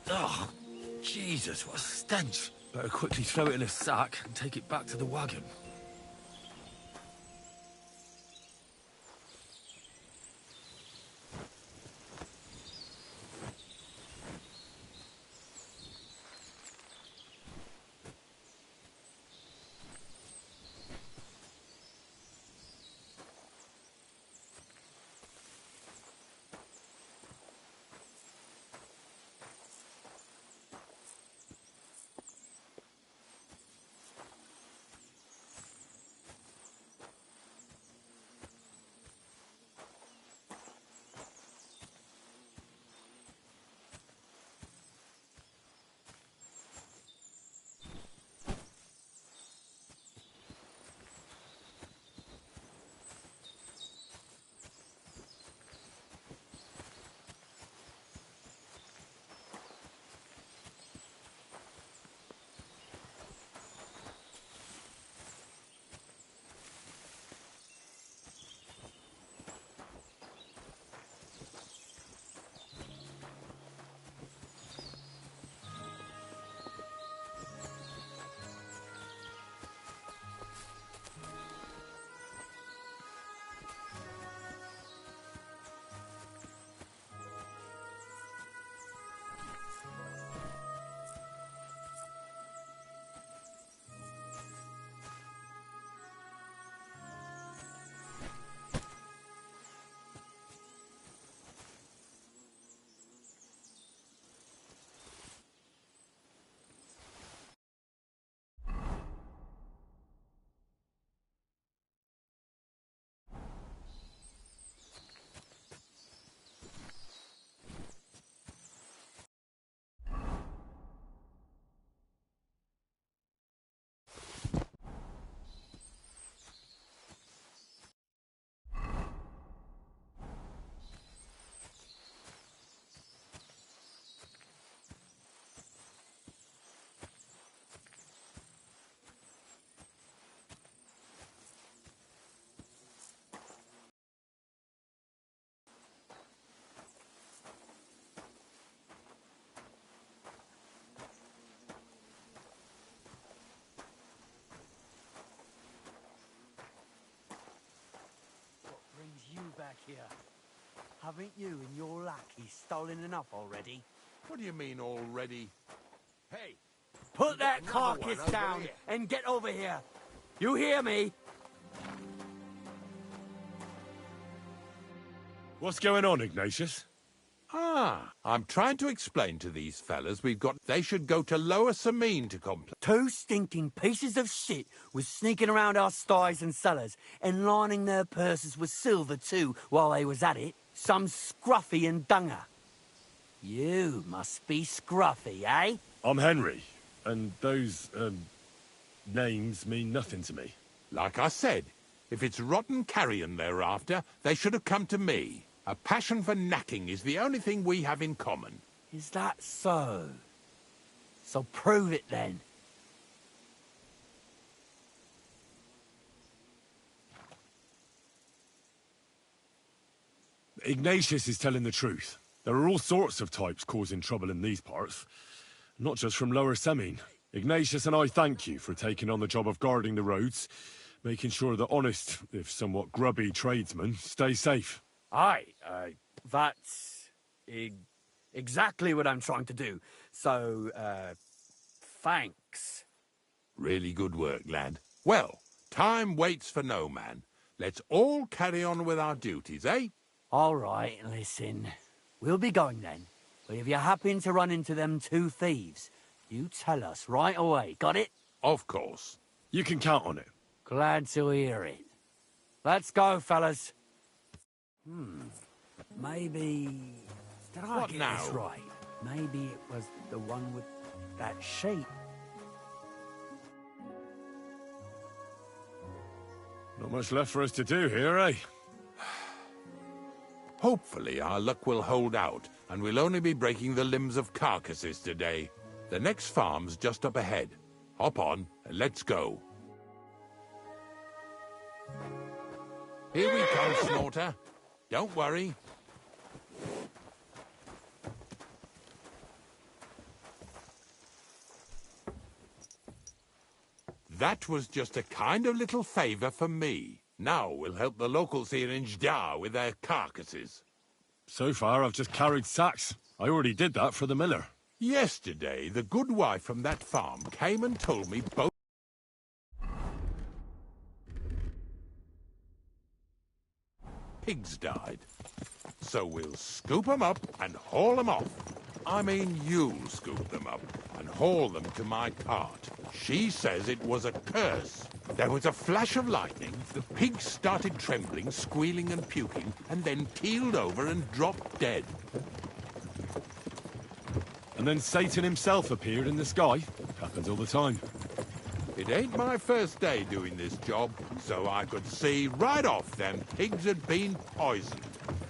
[SPEAKER 1] Oh, Jesus, what a stench. Better quickly throw it in a sack and take it back to the wagon.
[SPEAKER 21] you back here? Haven't you and your lackey stolen enough already?
[SPEAKER 20] What do you mean already?
[SPEAKER 21] Hey! Put that carcass down and get over here! You hear me?
[SPEAKER 4] What's going on, Ignatius?
[SPEAKER 20] Ah, I'm trying to explain to these fellas they should go to Lower Samine to complain.
[SPEAKER 21] 2 stinking pieces of shit was sneaking around our sties and cellars and lining their purses with silver too while they was at it. Some scruffy and dunger. You must be scruffy, eh?
[SPEAKER 4] I'm Henry, and those, names mean nothing to me.
[SPEAKER 20] Like I said, if it's rotten carrion they're after, they should have come to me. A passion for knacking is the only thing we have in common.
[SPEAKER 21] Is that so? So prove it then.
[SPEAKER 4] Ignatius is telling the truth. There are all sorts of types causing trouble in these parts. Not just from Lower Samine. Ignatius and I thank you for taking on the job of guarding the roads, making sure that honest, if somewhat grubby tradesmen stay safe.
[SPEAKER 21] Aye, that's exactly what I'm trying to do. So, thanks.
[SPEAKER 20] Really good work, lad. Well, time waits for no man. Let's all carry on with our duties, eh?
[SPEAKER 21] All right, listen. We'll be going then. But if you happen to run into them 2 thieves, you tell us right away. Got it?
[SPEAKER 20] Of course.
[SPEAKER 4] You can count on it.
[SPEAKER 21] Glad to hear it. Let's go, fellas. Maybe... Did I
[SPEAKER 20] What
[SPEAKER 21] get
[SPEAKER 20] now?
[SPEAKER 21] this right? Maybe it was the one with that sheep.
[SPEAKER 4] Not much left for us to do here, eh?
[SPEAKER 20] Hopefully our luck will hold out, and we'll only be breaking the limbs of carcasses today. The next farm's just up ahead. Hop on, and let's go. Here we come, Snorter. Don't worry. That was just a kind of little favour for me. Now we'll help the locals here in Jdar with their carcasses.
[SPEAKER 4] So far, I've just carried sacks. I already did that for the miller.
[SPEAKER 20] Yesterday, the good wife from that farm came and told me both pigs died. So we'll scoop 'em up and haul 'em off. I mean, you'll scoop them up and haul them to my cart. She says it was a curse. There was a flash of lightning, the pigs started trembling, squealing and puking, and then keeled over and dropped dead.
[SPEAKER 4] And then Satan himself appeared in the sky. Happens all the time.
[SPEAKER 20] It ain't my first day doing this job, so I could see right off them pigs had been poisoned.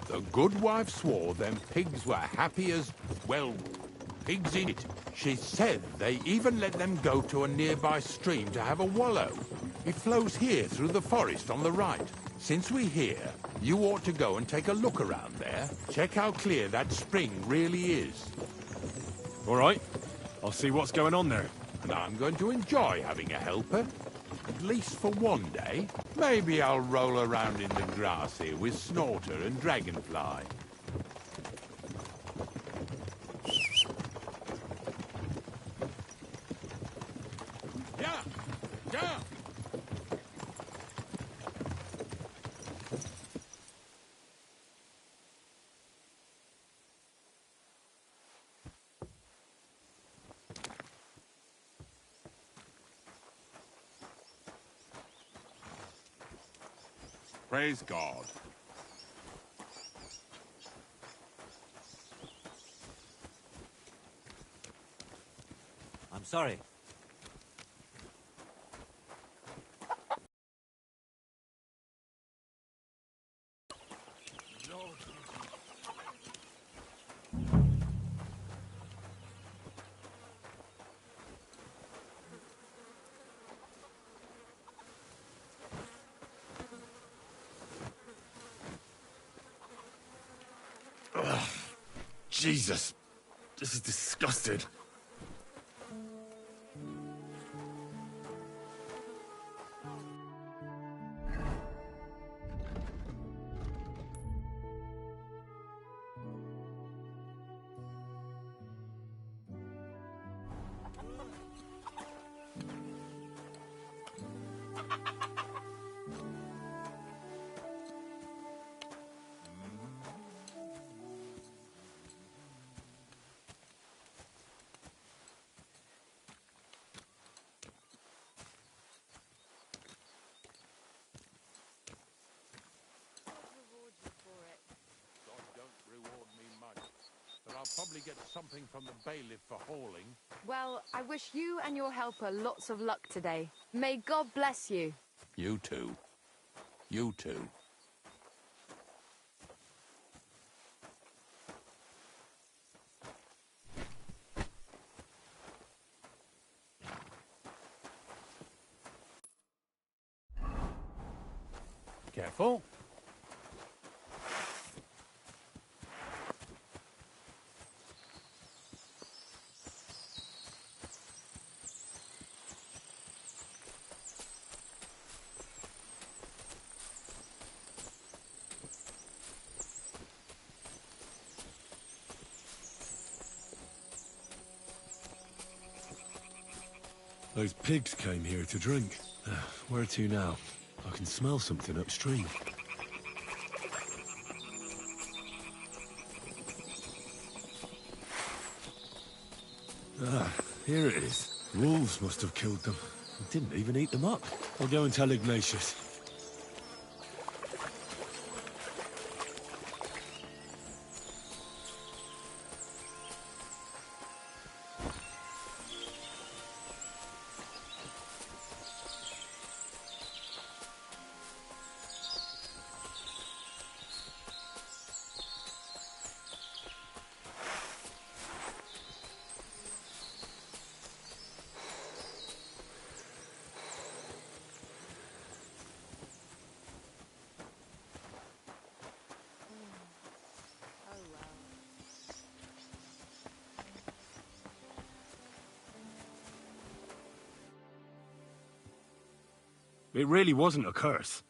[SPEAKER 20] The good wife swore them pigs were happy as, well, pigs in it. She said they even let them go to a nearby stream to have a wallow. It flows here through the forest on the right. Since we're here, you ought to go and take a look around there. Check how clear that spring really is.
[SPEAKER 4] All right. I'll see what's going on there.
[SPEAKER 20] And I'm going to enjoy having a helper. At least for one day. Maybe I'll roll around in the grass here with Snorter and Dragonfly. Yeah! Yeah! Praise God.
[SPEAKER 11] I'm sorry.
[SPEAKER 4] Ugh. Jesus. This is disgusting.
[SPEAKER 20] I'll probably get something from the bailiff for hauling.
[SPEAKER 14] Well, I wish you and your helper lots of luck today. May God bless you.
[SPEAKER 20] You too. You too.
[SPEAKER 3] Careful.
[SPEAKER 4] Those pigs came here to drink. Where to now? I can smell something upstream. Ah, here it is. Wolves must have killed them. Didn't even eat them up. I'll go and tell Ignatius. It really wasn't a curse.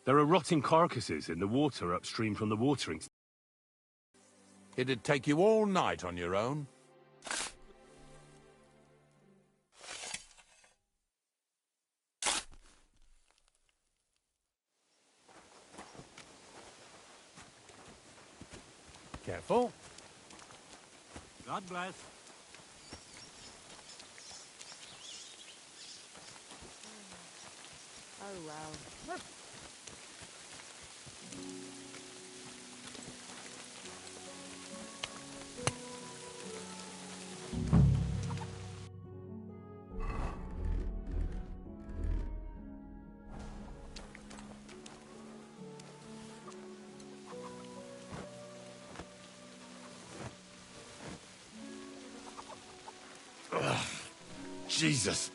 [SPEAKER 4] There are rotting carcasses in the water upstream from the watering.
[SPEAKER 20] It'd take you all night on your own.
[SPEAKER 3] Careful.
[SPEAKER 11] God bless.
[SPEAKER 14] Oh, well.
[SPEAKER 4] Ugh. Jesus.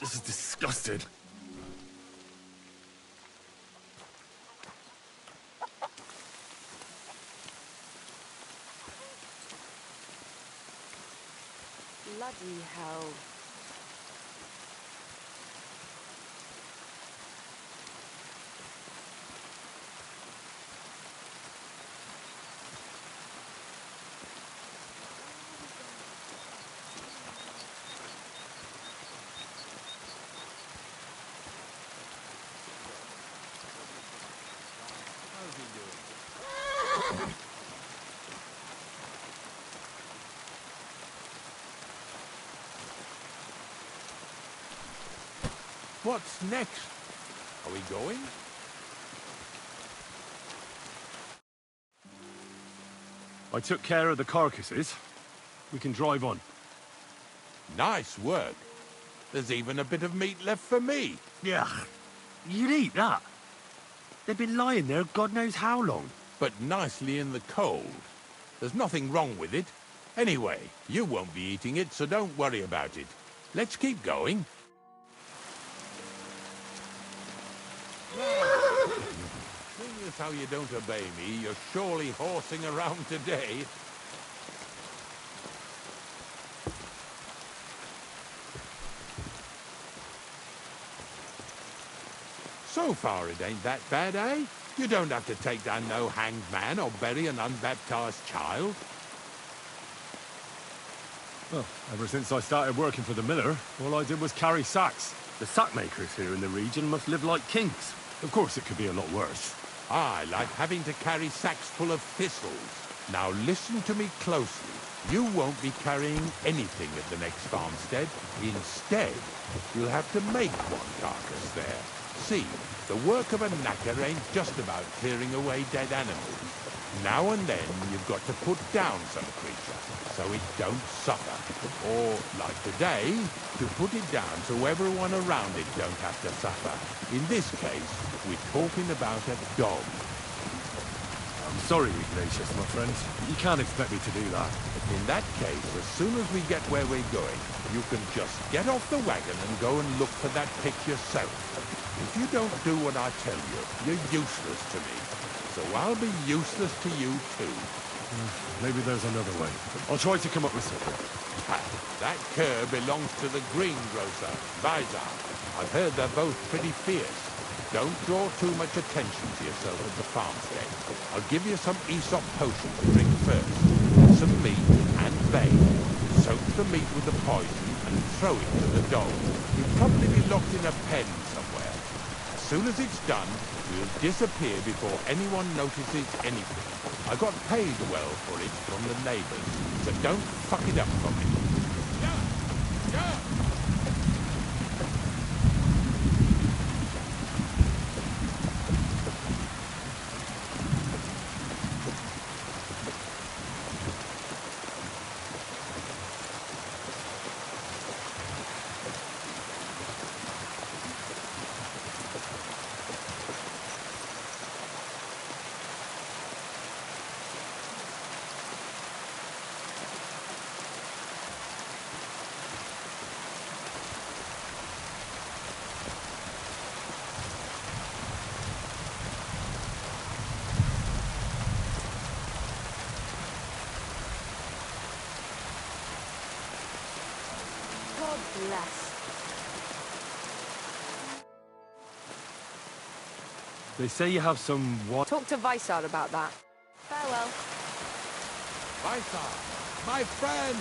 [SPEAKER 4] This is disgusting.
[SPEAKER 14] Bloody hell.
[SPEAKER 20] What's next? Are we going?
[SPEAKER 4] I took care of the carcasses. We can drive on.
[SPEAKER 20] Nice work. There's even a bit of meat left for me.
[SPEAKER 4] Yeah, you'd eat that. They've been lying there God knows how long.
[SPEAKER 20] But nicely in the cold. There's nothing wrong with it. Anyway, you won't be eating it, so don't worry about it. Let's keep going. Seeing as how you don't obey me, you're surely horsing around today. So far it ain't that bad, eh? You don't have to take down no hanged man or bury an unbaptized child.
[SPEAKER 4] Well, ever since I started working for the miller, all I did was carry sacks. The sack makers here in the region must live like kings. Of course, it could be a lot worse.
[SPEAKER 20] I like having to carry sacks full of thistles. Now listen to me closely. You won't be carrying anything at the next farmstead. Instead, you'll have to make one carcass there. See, the work of a knacker ain't just about clearing away dead animals. Now and then, you've got to put down some creature, so it don't suffer. Or, like today, to put it down so everyone around it don't have to suffer. In this case, we're talking about a dog.
[SPEAKER 4] I'm sorry, Ignatius, my friend. You can't expect me to do that.
[SPEAKER 20] In that case, as soon as we get where we're going, you can just get off the wagon and go and look for that pitch yourself. If you don't do what I tell you, you're useless to me. So I'll be useless to you too.
[SPEAKER 4] Maybe there's another way. I'll try to come up with something.
[SPEAKER 20] Ha, that cur belongs to the greengrocer, Vizar. I've heard they're both pretty fierce. Don't draw too much attention to yourself at the farmstead. I'll give you some Aesop potion to drink first. Some meat and bane. Soak the meat with the poison and throw it to the dog. He'll probably be locked in a pen somewhere. As soon as it's done, we'll disappear before anyone notices anything. I got paid well for it from the neighbors, so don't fuck it up for me.
[SPEAKER 10] God bless.
[SPEAKER 4] They say you have some what?
[SPEAKER 7] Talk to Vysard about that. Farewell.
[SPEAKER 20] Vysar, my friend!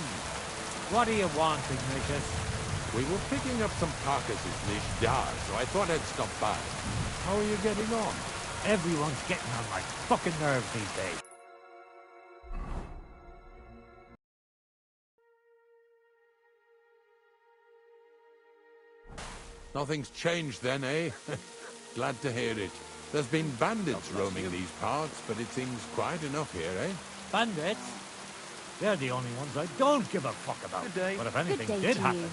[SPEAKER 11] What do you want, Ignatius?
[SPEAKER 20] We were picking up some carcasses near Shdar, so I thought I'd stop by. How are you getting on?
[SPEAKER 11] Everyone's getting on my fucking nerves these days.
[SPEAKER 20] Nothing's changed then, eh? Glad to hear it. There's been bandits roaming these parts, but it seems quiet enough here, eh?
[SPEAKER 11] Bandits? They're the only ones I don't give a fuck about.
[SPEAKER 18] Good day.
[SPEAKER 11] But if anything
[SPEAKER 10] day
[SPEAKER 11] did
[SPEAKER 10] to
[SPEAKER 11] happen,
[SPEAKER 10] you.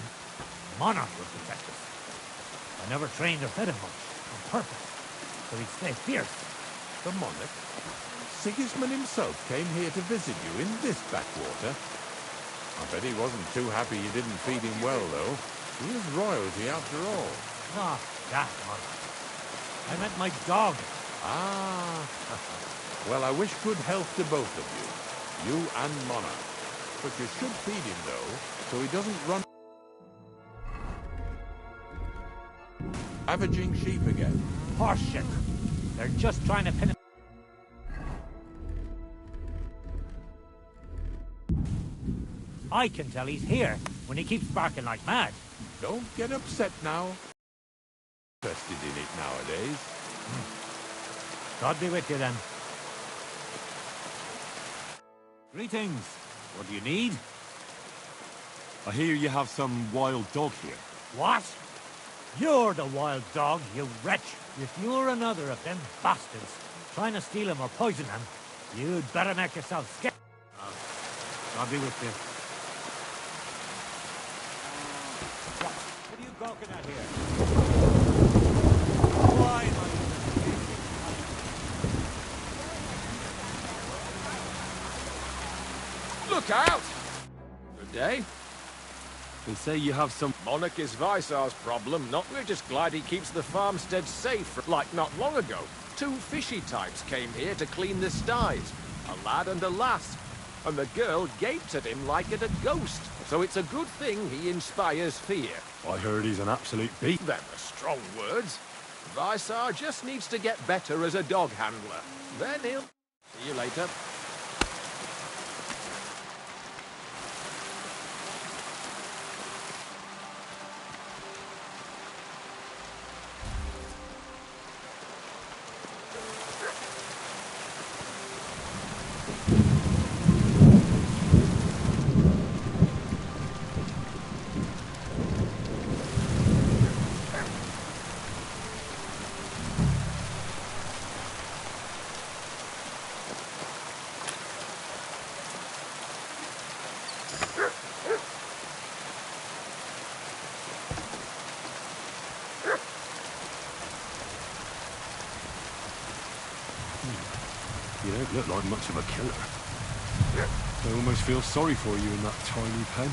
[SPEAKER 11] Monarch would protect us. I never trained or fed him much, on purpose, so he'd stay fierce.
[SPEAKER 20] The monarch? Sigismund himself came here to visit you in this backwater. I bet he wasn't too happy you didn't feed him well, though. He is royalty after all.
[SPEAKER 11] Not that Monarch. I meant my dog.
[SPEAKER 20] Ah. Well, I wish good health to both of you. You and Monarch. But you should feed him, though, so he doesn't run... Ravaging sheep again.
[SPEAKER 11] Horseshit. They're just trying to pin him. I can tell he's here when he keeps barking like mad.
[SPEAKER 20] Don't get upset now. Interested in it nowadays.
[SPEAKER 11] God be with you then. Greetings. What do you need?
[SPEAKER 4] I hear you have some wild dog here.
[SPEAKER 11] What? You're the wild dog, you wretch. If you're another of them bastards trying to steal him or poison him, you'd better make yourself scarce. God be with you. What are you gawking at here? Why,
[SPEAKER 16] Look out! Good day.
[SPEAKER 4] They say you have some...
[SPEAKER 16] Monarch is Vysar's problem, not we're just glad he keeps the farmstead safe. Like not long ago, two fishy types came here to clean the sties. A lad and a lass. And the girl gaped at him like at a ghost. So it's a good thing he inspires fear.
[SPEAKER 4] I heard he's an absolute beast.
[SPEAKER 16] Them are strong words. Vysar just needs to get better as a dog handler. Then he'll... See you later.
[SPEAKER 4] You look like much of a killer. I almost feel sorry for you in that tiny pen.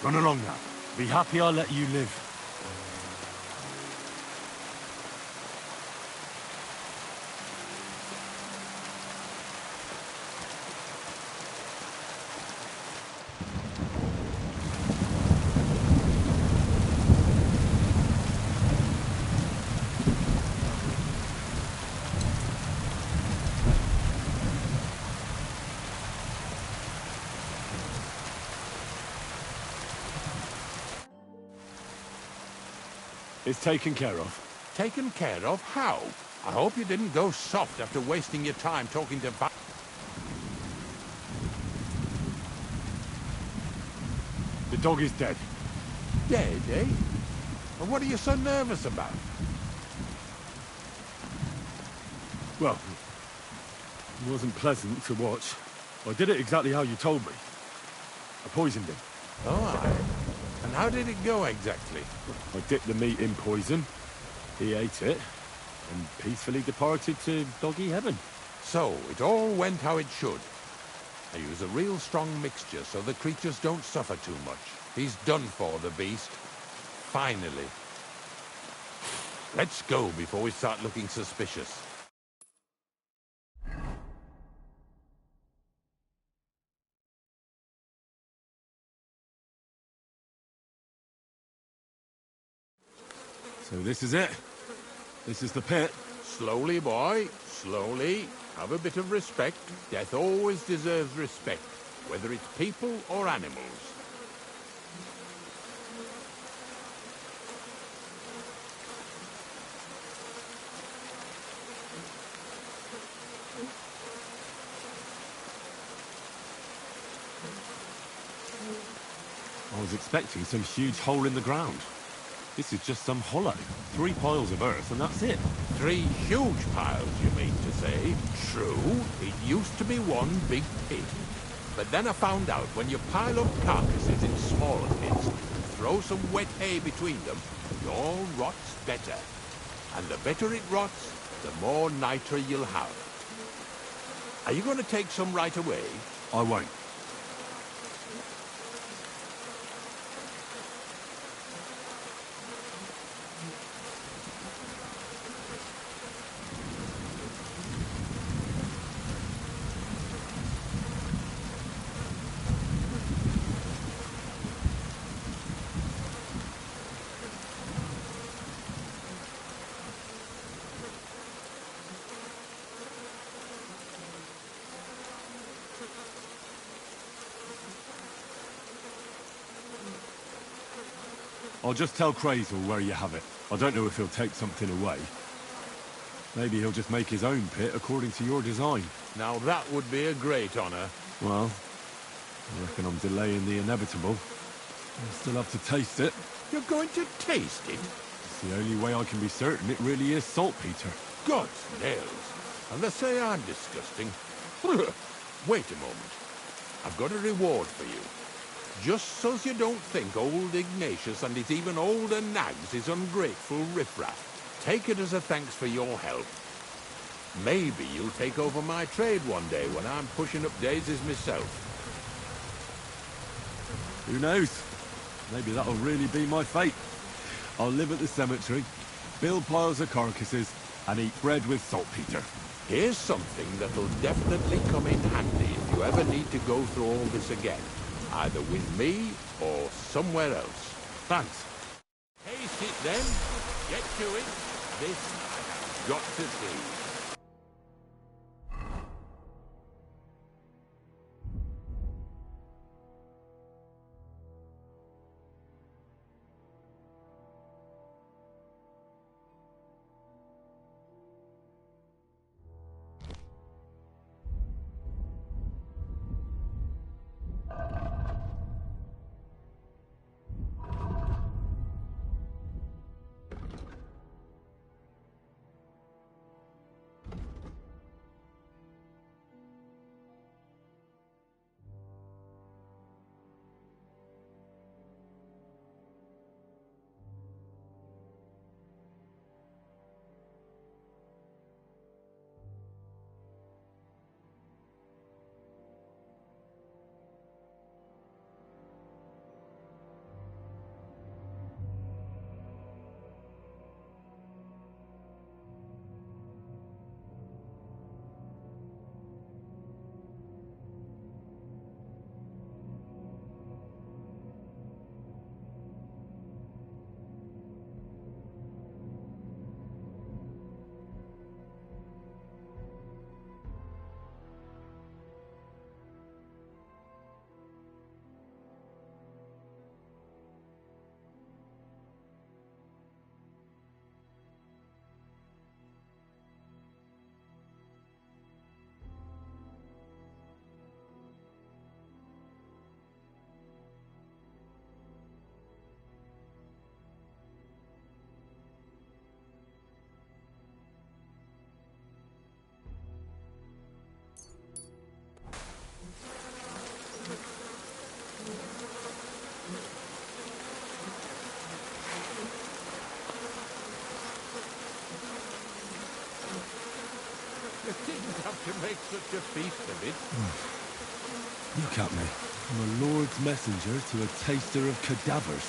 [SPEAKER 4] Run along now. Be happy I let you live. It's taken care of.
[SPEAKER 20] Taken care of? How? I hope you didn't go soft after wasting your time talking to
[SPEAKER 4] The dog is dead.
[SPEAKER 20] Dead, eh? And what are you so nervous about?
[SPEAKER 4] Well, it wasn't pleasant to watch. I did it exactly how you told me. I poisoned him.
[SPEAKER 20] Oh, aye. And how did it go exactly?
[SPEAKER 4] I dipped the meat in poison. He ate it and peacefully departed to doggy heaven.
[SPEAKER 20] So, it all went how it should. I use a real strong mixture so the creatures don't suffer too much. He's done for, the beast. Finally. Let's go before we start looking suspicious.
[SPEAKER 4] So this is it. This is the pit.
[SPEAKER 20] Slowly, boy. Slowly. Have a bit of respect. Death always deserves respect, whether it's people or animals.
[SPEAKER 4] I was expecting some huge hole in the ground. This is just some hollow. 3 piles of earth and that's it.
[SPEAKER 20] 3 huge piles, you mean to say? True, it used to be one big pit. But then I found out when you pile up carcasses in smaller pits, throw some wet hay between them, it all rots better. And the better it rots, the more nitra you'll have. Are you going to take some right away?
[SPEAKER 4] I won't. I'll just tell Crazel where you have it. I don't know if he'll take something away. Maybe he'll just make his own pit according to your design.
[SPEAKER 20] Now that would be a great honor.
[SPEAKER 4] Well, I reckon I'm delaying the inevitable. I still have to taste it.
[SPEAKER 20] You're going to taste it?
[SPEAKER 4] It's the only way I can be certain it really is saltpeter.
[SPEAKER 20] God's nails. And they say I'm disgusting. Wait a moment. I've got a reward for you. Just so's you don't think old Ignatius and his even older nags is ungrateful riffraff. Take it as a thanks for your help. Maybe you'll take over my trade one day when I'm pushing up daisies myself.
[SPEAKER 4] Who knows? Maybe that'll really be my fate. I'll live at the cemetery, build piles of carcasses, and eat bread with saltpeter.
[SPEAKER 20] Here's something that'll definitely come in handy if you ever need to go through all this again. Either with me or somewhere else.
[SPEAKER 4] Thanks.
[SPEAKER 20] Taste it then. Get to it. This I have. got to see. You didn't have to make such a feast of it.
[SPEAKER 1] Look at me. I'm a lord's messenger to a taster of cadavers.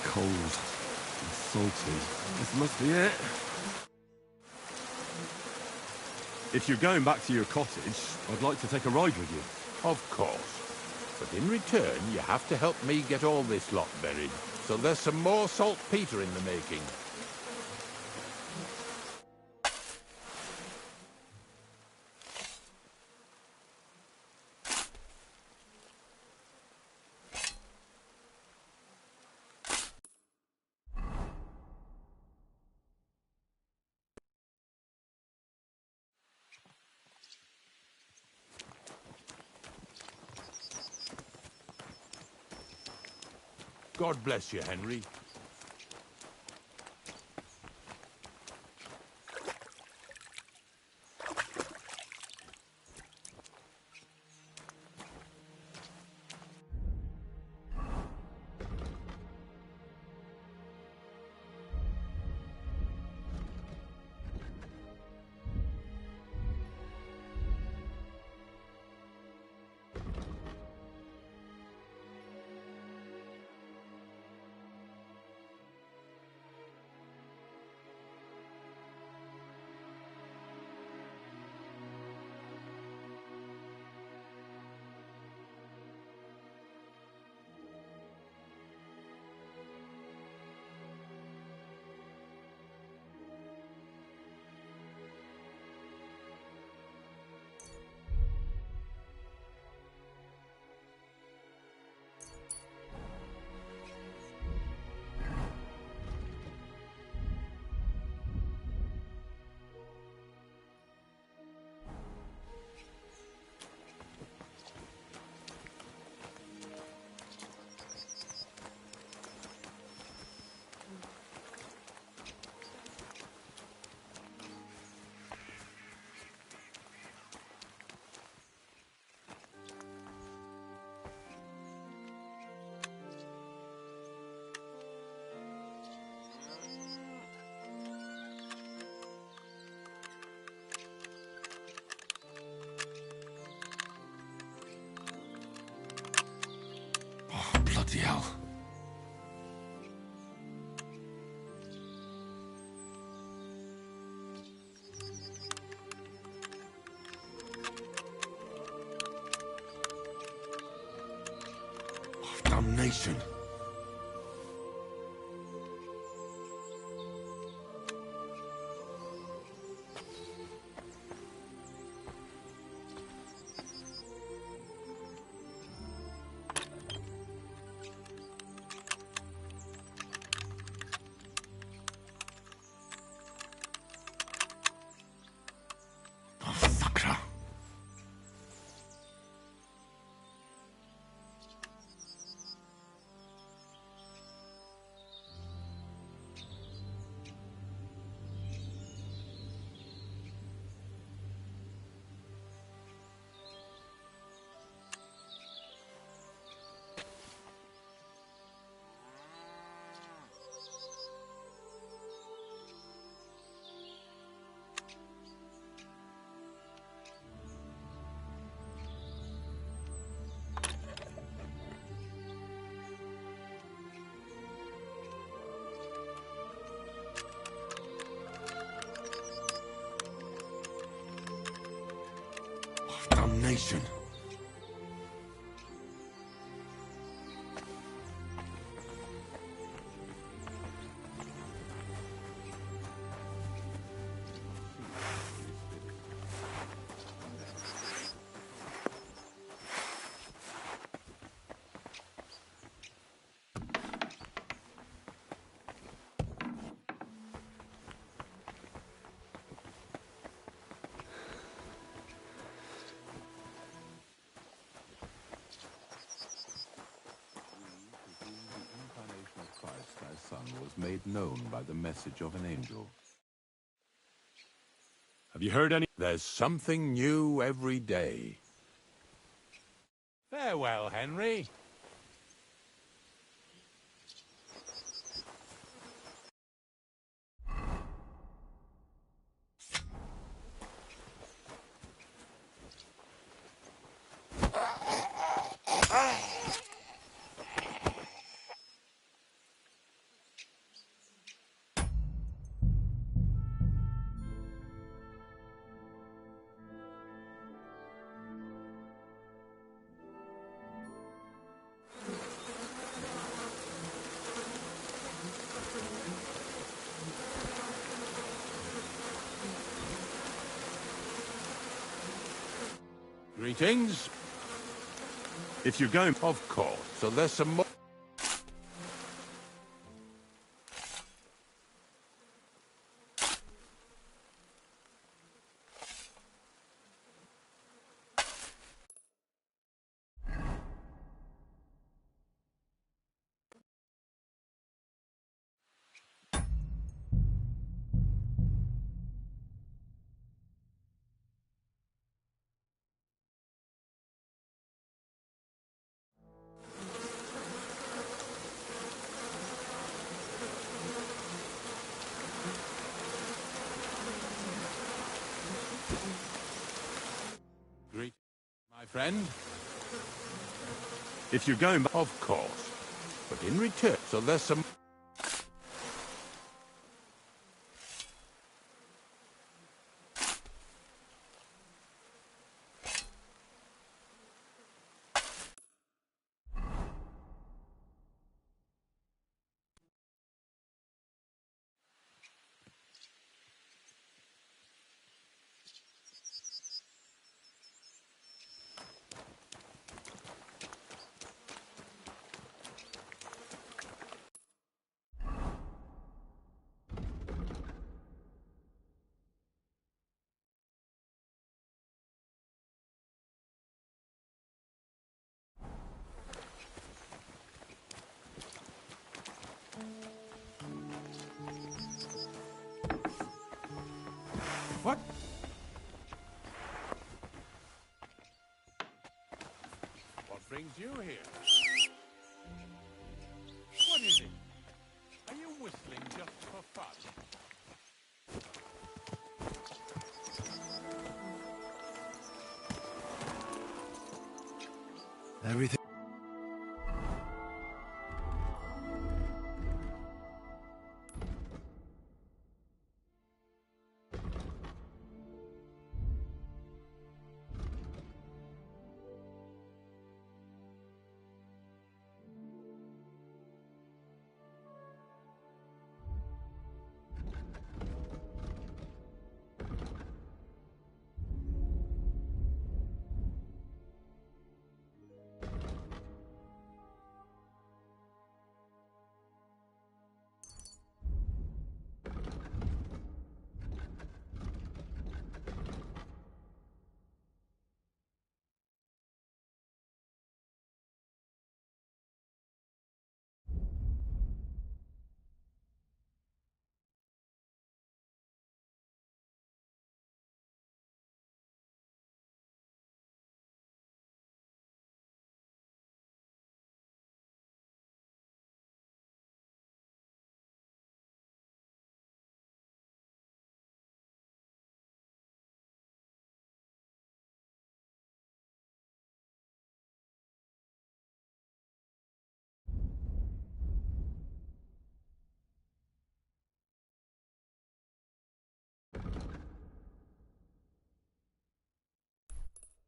[SPEAKER 1] Cold and salty. This must be it.
[SPEAKER 4] If you're going back to your cottage, I'd like to take a ride with you.
[SPEAKER 20] Of course. But in return, you have to help me get all this lot buried. So there's some more saltpeter in the making. God bless you, Henry.
[SPEAKER 1] Bloody hell. Oh, damnation.
[SPEAKER 4] Damnation.
[SPEAKER 20] Christ, thy Son, was made known by the message of an angel.
[SPEAKER 4] Have you heard any?
[SPEAKER 20] There's something new every day. Farewell, Henry. Greetings.
[SPEAKER 4] If you're going...
[SPEAKER 20] Of course. So there's some more... Greet, my friend.
[SPEAKER 4] If you're going...
[SPEAKER 20] Of course. But in return, so there's some... What? What brings you here? What is it? Are you whistling just for fun?
[SPEAKER 4] Everything...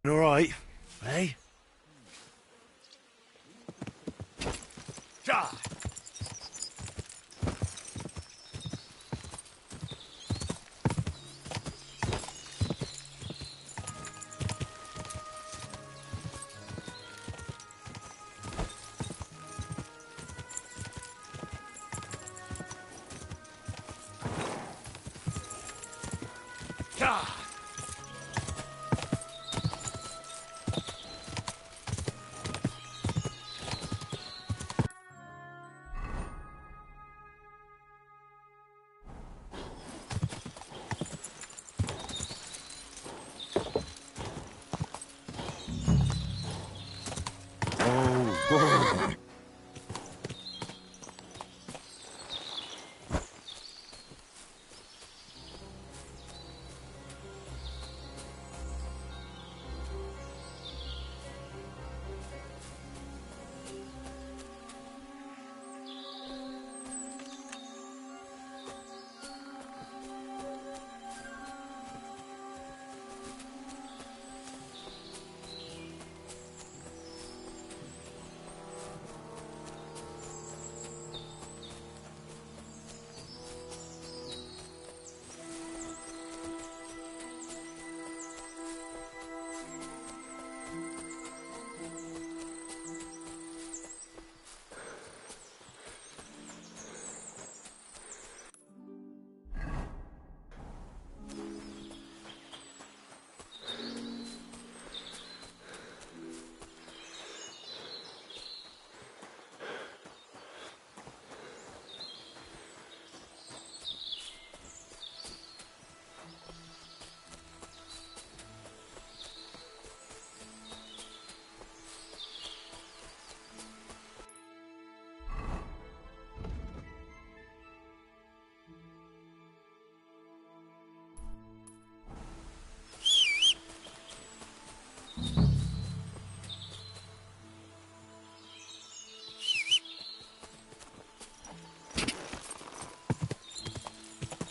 [SPEAKER 8] all right, eh?
[SPEAKER 4] Ja! Ja! Oh.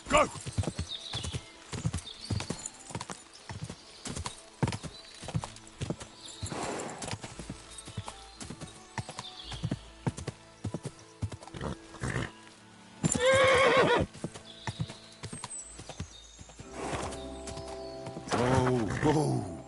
[SPEAKER 4] Go! Oh.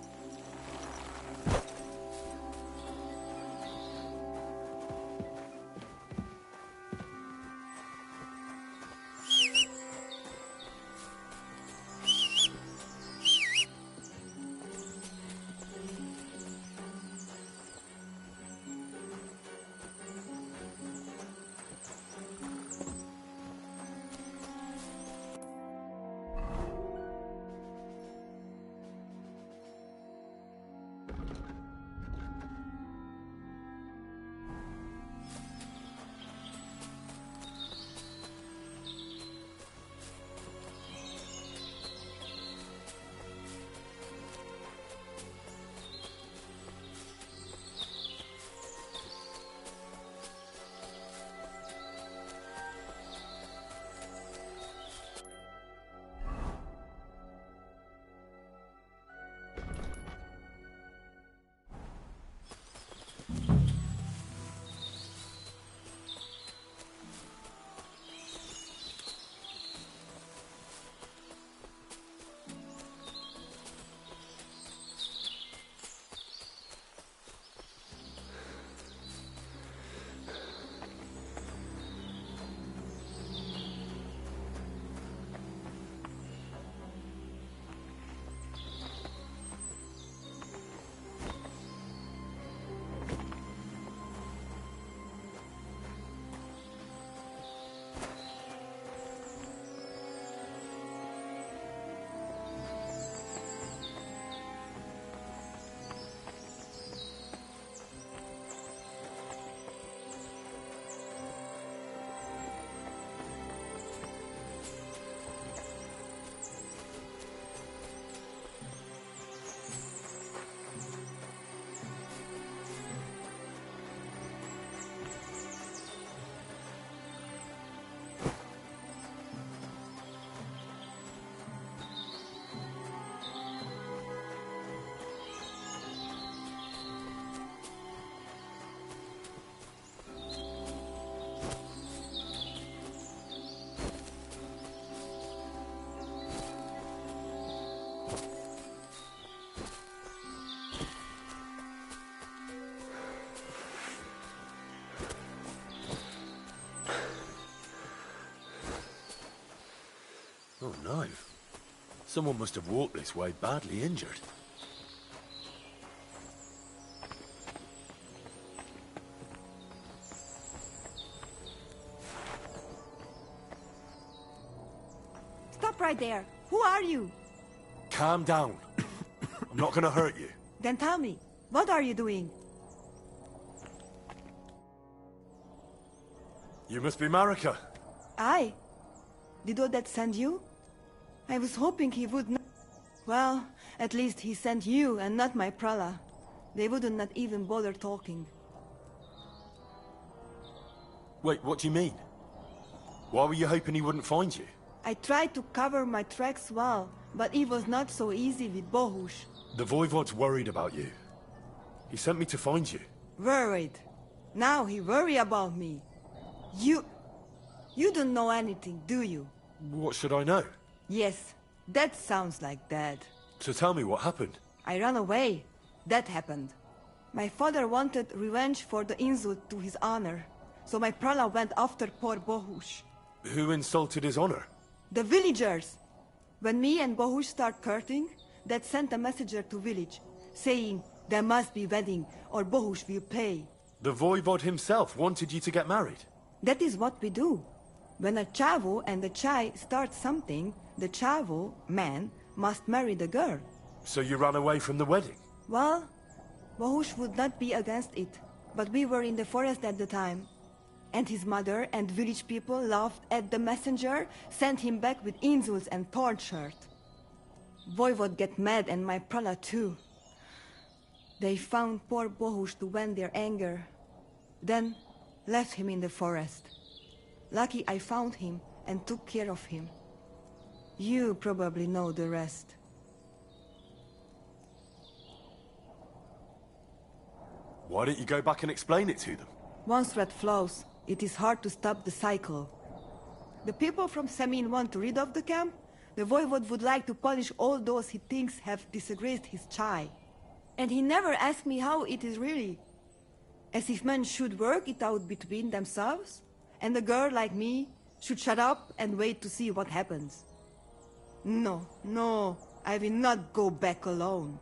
[SPEAKER 4] Someone must have walked this way badly injured.
[SPEAKER 2] Stop right there. Who are you?
[SPEAKER 4] Calm down. I'm not gonna hurt you.
[SPEAKER 2] Then tell me, what are you doing?
[SPEAKER 4] You must be Marika.
[SPEAKER 2] I? Did Odette send you? I was hoping he would not. Well, at least he sent you and not my prala. They wouldn't not even bother talking.
[SPEAKER 4] Wait, what do you mean? Why were you hoping he wouldn't find you?
[SPEAKER 2] I tried to cover my tracks well, but it was not so easy with Bohush.
[SPEAKER 4] The Voivod's worried about you. He sent me to find you.
[SPEAKER 2] Worried. Now he worry about me. You don't know anything, do you?
[SPEAKER 4] What should I know?
[SPEAKER 2] Yes, that sounds like Dad.
[SPEAKER 4] So tell me what happened.
[SPEAKER 2] I ran away. That happened. My father wanted revenge for the insult to his honor, so my prala went after poor Bohush.
[SPEAKER 4] Who insulted his honor?
[SPEAKER 2] The villagers! When me and Bohush start courting, Dad sent a messenger to village, saying there must be wedding or Bohush will pay.
[SPEAKER 4] The Voivod himself wanted you to get married?
[SPEAKER 2] That is what we do. When a chavo and a chai start something, the chavo, man, must marry the girl.
[SPEAKER 4] So you ran away from the wedding?
[SPEAKER 2] Well, Bohush would not be against it, but we were in the forest at the time. And his mother and village people laughed at the messenger, sent him back with insults and tortured. Voivod get mad and my prala too. They found poor Bohush to vent their anger, then left him in the forest. Lucky I found him and took care of him. You probably know the rest.
[SPEAKER 4] Why don't you go back and explain it to them?
[SPEAKER 2] Once thread flows, it is hard to stop the cycle. The people from Semin want to rid of the camp. The Voivod would like to punish all those he thinks have disgraced his chai. And he never asked me how it is really. As if men should work it out between themselves, and a girl like me should shut up and wait to see what happens. No, no, I will not go back alone.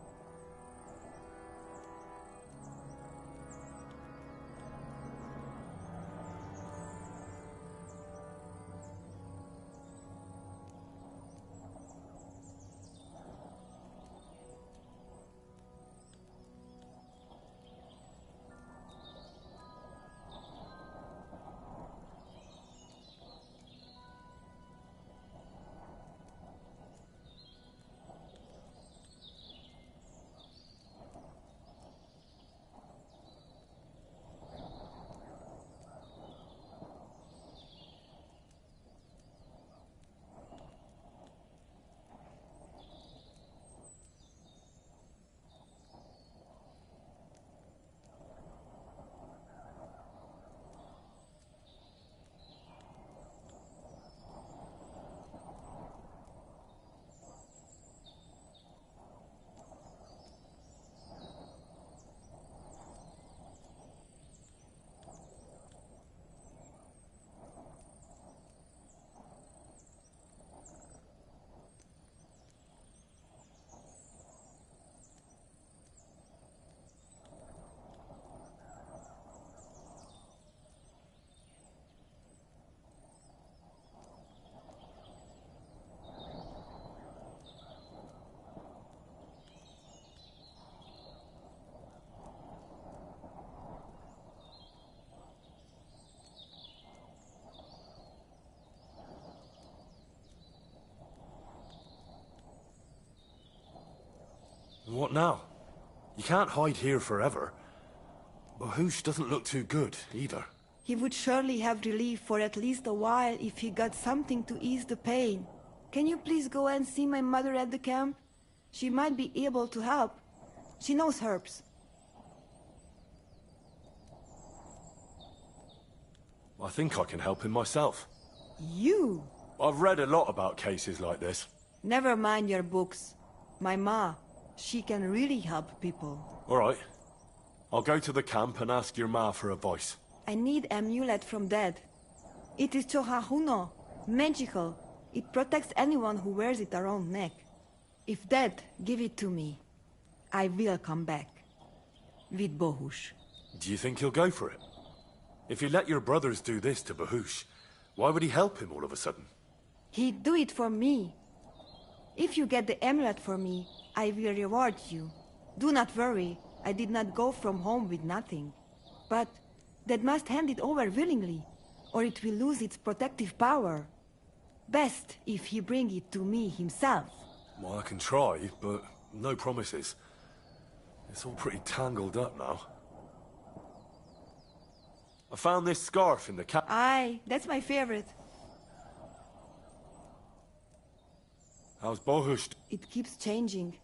[SPEAKER 4] What now? You can't hide here forever. Bahush doesn't look too good, either.
[SPEAKER 2] He would surely have relief for at least a while if he got something to ease the pain. Can you please go and see my mother at the camp? She might be able to help. She knows herbs.
[SPEAKER 4] I think I can help him myself.
[SPEAKER 2] You?
[SPEAKER 4] I've read a lot about cases like this.
[SPEAKER 2] Never mind your books. My ma, she can really help people.
[SPEAKER 4] All right. I'll go to the camp and ask your ma for advice.
[SPEAKER 2] I need amulet from Dad. It is Chohahuno, magical. It protects anyone who wears it around neck. If Dad give it to me, I will come back. With Bohush.
[SPEAKER 4] Do you think he'll go for it? If you let your brothers do this to Bahush, why would he help him all of a sudden?
[SPEAKER 2] He'd do it for me. If you get the amulet for me, I will reward you. Do not worry, I did not go from home with nothing. But Dad must hand it over willingly, or it will lose its protective power. Best if he bring it to me himself.
[SPEAKER 4] Well, I can try, but no promises. It's all pretty tangled up now. I found this scarf in the cat.
[SPEAKER 2] Aye, that's my favorite.
[SPEAKER 4] How's Bohush?
[SPEAKER 2] It keeps changing.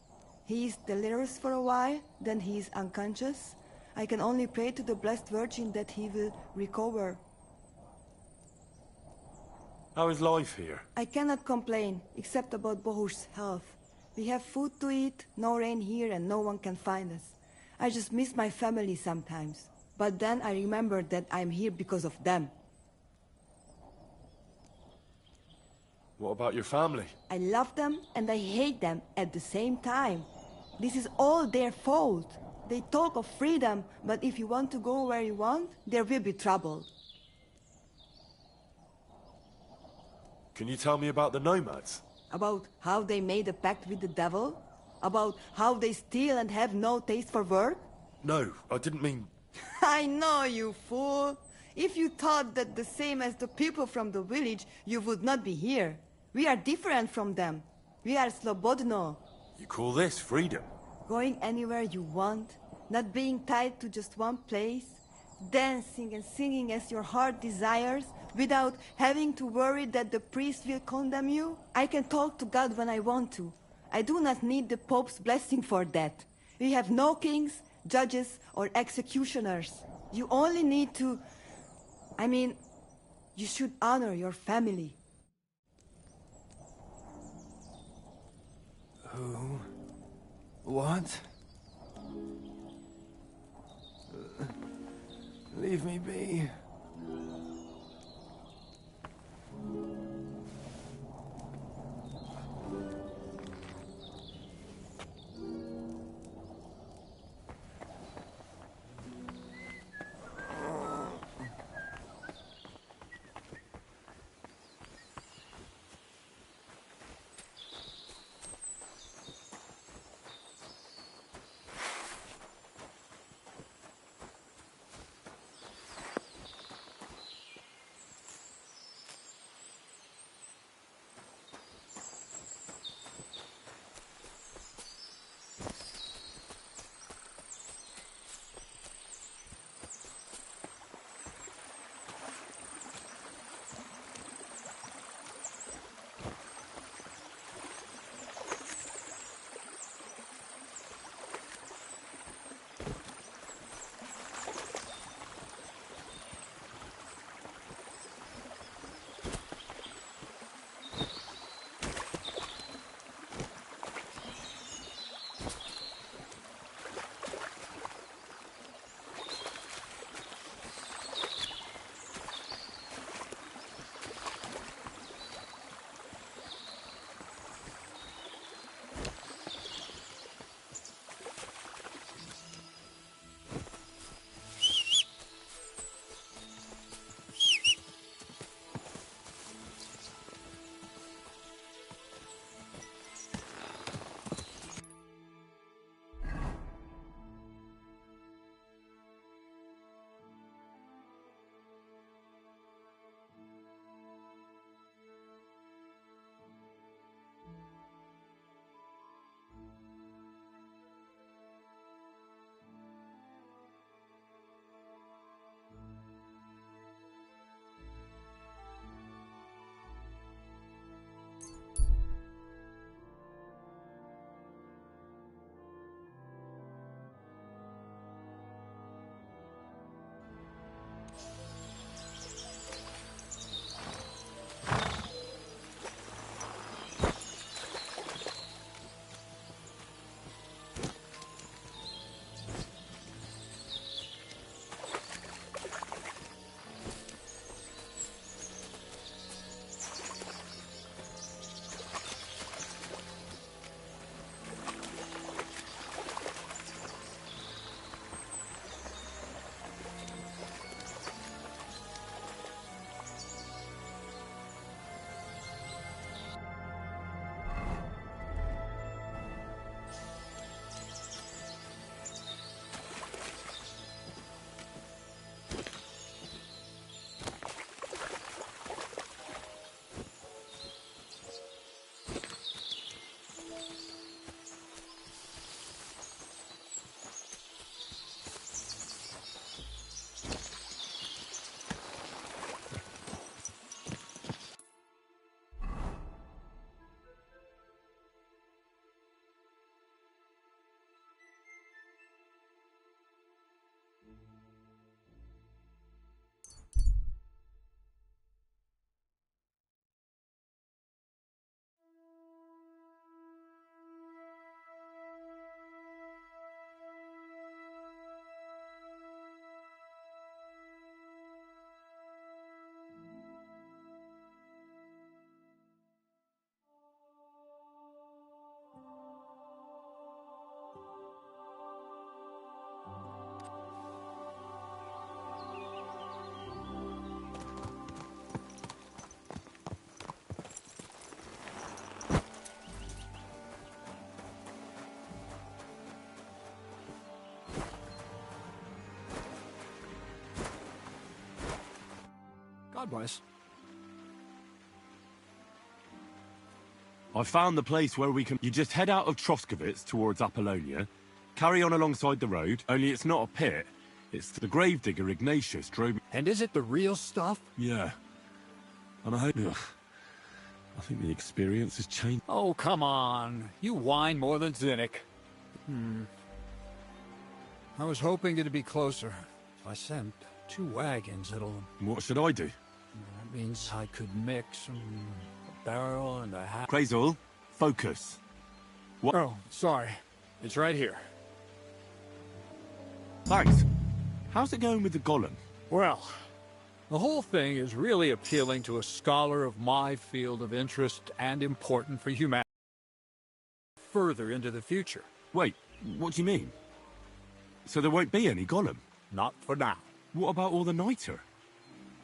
[SPEAKER 2] He is delirious for a while, then he is unconscious. I can only pray to the Blessed Virgin that he will recover.
[SPEAKER 4] How is life here?
[SPEAKER 2] I cannot complain, except about Bohush's health. We have food to eat, no rain here, and no one can find us. I just miss my family sometimes. But then I remember that I'm here because of them.
[SPEAKER 4] What about your family?
[SPEAKER 2] I love them and I hate them at the same time. This is all their fault. They talk of freedom, but if you want to go where you want, there will be trouble.
[SPEAKER 4] Can you tell me about the nomads?
[SPEAKER 2] About how they made a pact with the devil? About how they steal and have no taste for work?
[SPEAKER 4] No, I didn't mean...
[SPEAKER 2] I know, you fool! If you thought that the same as the people from the village, you would not be here. We are different from them. We are Slobodno.
[SPEAKER 4] You call this freedom?
[SPEAKER 2] Going anywhere you want, not being tied to just one place, dancing and singing as your heart desires, without having to worry that the priest will condemn you. I can talk to God when I want to. I do not need the Pope's blessing for that. We have no kings, judges, or executioners. You only need to... I mean, you should honor your family.
[SPEAKER 1] Who? What? Leave me be.
[SPEAKER 12] God bless.
[SPEAKER 4] I found the place where we can... You just head out of Troskovitz towards Apollonia, carry on alongside the road, only it's not a pit. It's the gravedigger Ignatius drove...
[SPEAKER 12] And is it the real stuff?
[SPEAKER 4] Yeah. And I hope... Ugh. I think the experience has changed.
[SPEAKER 12] Oh, come on. You whine more than Zinnik. I was hoping it'd be closer. If I sent 2 wagons, it'll...
[SPEAKER 4] What should I do?
[SPEAKER 12] That means I could mix a barrel and a half...
[SPEAKER 4] Crazol, focus. What?
[SPEAKER 12] Oh, sorry. It's right here.
[SPEAKER 4] Thanks. How's it going with the golem?
[SPEAKER 12] Well, the whole thing is really appealing to a scholar of my field of interest and important for humanity further into the future.
[SPEAKER 4] Wait, what do you mean? So there won't be any golem?
[SPEAKER 12] Not for now.
[SPEAKER 4] What about all the niter?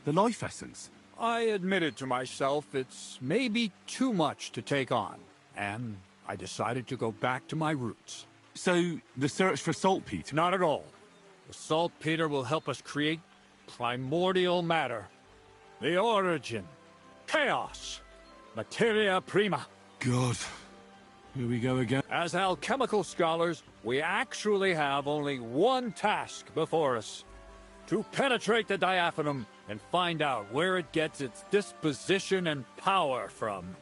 [SPEAKER 4] The life essence?
[SPEAKER 12] I admitted to myself it's maybe too much to take on, and I decided to go back to my roots.
[SPEAKER 4] So, the search for saltpeter?
[SPEAKER 12] Not at all. The saltpeter will help us create primordial matter. The origin. Chaos. Materia prima.
[SPEAKER 4] God. Here we go again.
[SPEAKER 12] As alchemical scholars, we actually have only one task before us. To penetrate the diaphanum and find out where it gets its disposition and power from.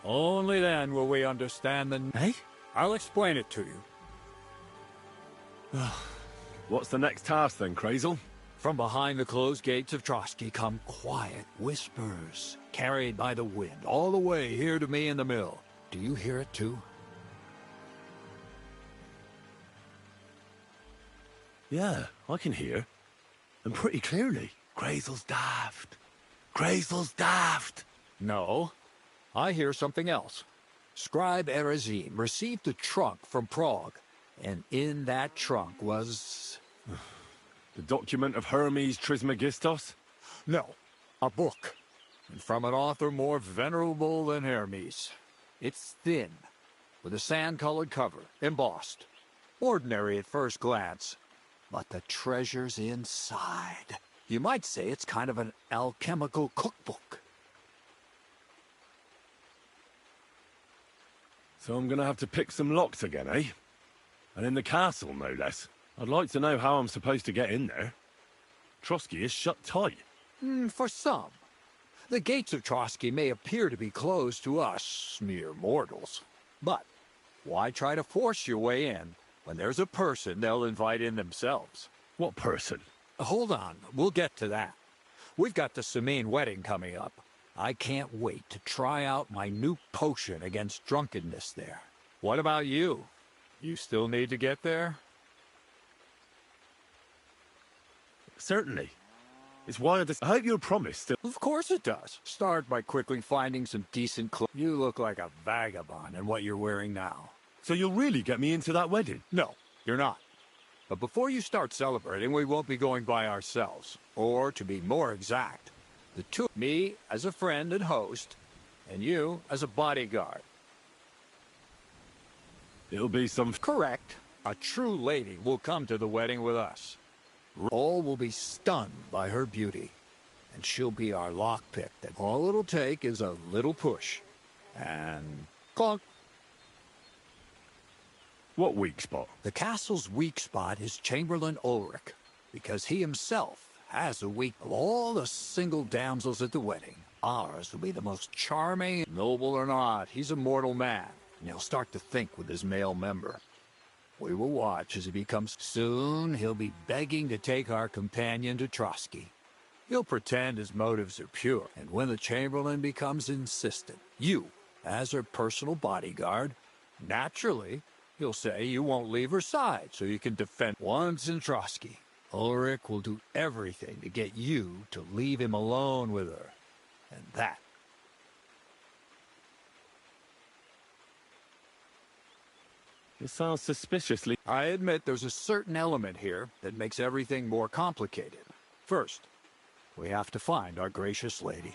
[SPEAKER 12] Only then will we understand the...
[SPEAKER 4] Eh?
[SPEAKER 12] I'll explain it to you.
[SPEAKER 4] What's the next task then, Crazol?
[SPEAKER 12] From behind the closed gates of Trotsky come quiet whispers, carried by the wind, all the way here to me in the mill. Do you hear it too?
[SPEAKER 4] Yeah, I can hear. And pretty clearly. Crazol's daft. Crazol's daft.
[SPEAKER 12] No, I hear something else. Scribe Erezim received a trunk from Prague, and in that trunk was...
[SPEAKER 4] The document of Hermes Trismegistos?
[SPEAKER 12] No, a book. And from an author more venerable than Hermes. It's thin, with a sand-colored cover, embossed. Ordinary at first glance, but the treasure's inside. You might say it's kind of an alchemical cookbook.
[SPEAKER 4] So I'm gonna have to pick some locks again, eh? And in the castle, no less. I'd like to know how I'm supposed to get in there. Trotsky is shut tight.
[SPEAKER 12] For some. The gates of Trotsky may appear to be closed to us, mere mortals. But why try to force your way in when there's a person they'll invite in themselves?
[SPEAKER 4] What person?
[SPEAKER 12] Hold on, we'll get to that. We've got the Semine wedding coming up. I can't wait to try out my new potion against drunkenness there. What about you? You still need to get there?
[SPEAKER 4] Certainly. It's why I hope you'll promise to...
[SPEAKER 12] Of course it does. Start by quickly finding some decent clothes. You look like a vagabond in what you're wearing now.
[SPEAKER 4] So you'll really get me into that wedding?
[SPEAKER 12] No, you're not. But before you start celebrating, we won't be going by ourselves. Or, to be more exact, the two... Me as a friend and host, and you as a bodyguard.
[SPEAKER 4] It'll be some...
[SPEAKER 12] Correct. A true lady will come to the wedding with us. All will be stunned by her beauty, and she'll be our lockpick. That all it'll take is a little push, and clunk.
[SPEAKER 4] What weak spot?
[SPEAKER 12] The castle's weak spot is Chamberlain Ulrich, because he himself has a weak... Of all the single damsels at the wedding, ours will be the most charming. Noble or not, he's a mortal man, and he'll start to think with his male member. We will watch as he becomes... Soon, he'll be begging to take our companion to Trotsky. He'll pretend his motives are pure, and when the Chamberlain becomes insistent, you, as her personal bodyguard, naturally, he'll say you won't leave her side so you can defend... Once in Trotsky, Ulrich will do everything to get you to leave him alone with her. And that...
[SPEAKER 4] It sounds suspiciously...
[SPEAKER 12] I admit there's a certain element here that makes everything more complicated. First, we have to find our gracious lady.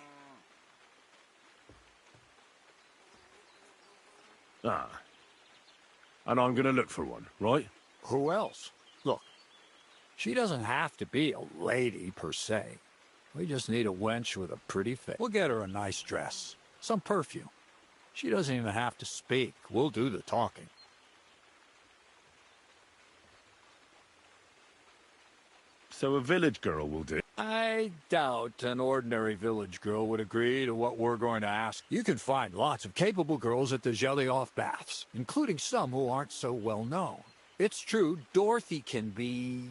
[SPEAKER 4] Ah. And I'm gonna look for one, right?
[SPEAKER 12] Who else? Look, she doesn't have to be a lady per se. We just need a wench with a pretty face. We'll get her a nice dress, some perfume. She doesn't even have to speak. We'll do the talking.
[SPEAKER 4] So a village girl will do.
[SPEAKER 12] I doubt an ordinary village girl would agree to what we're going to ask. You can find lots of capable girls at the Gelioff Baths, including some who aren't so well known. It's true, Dorothy can be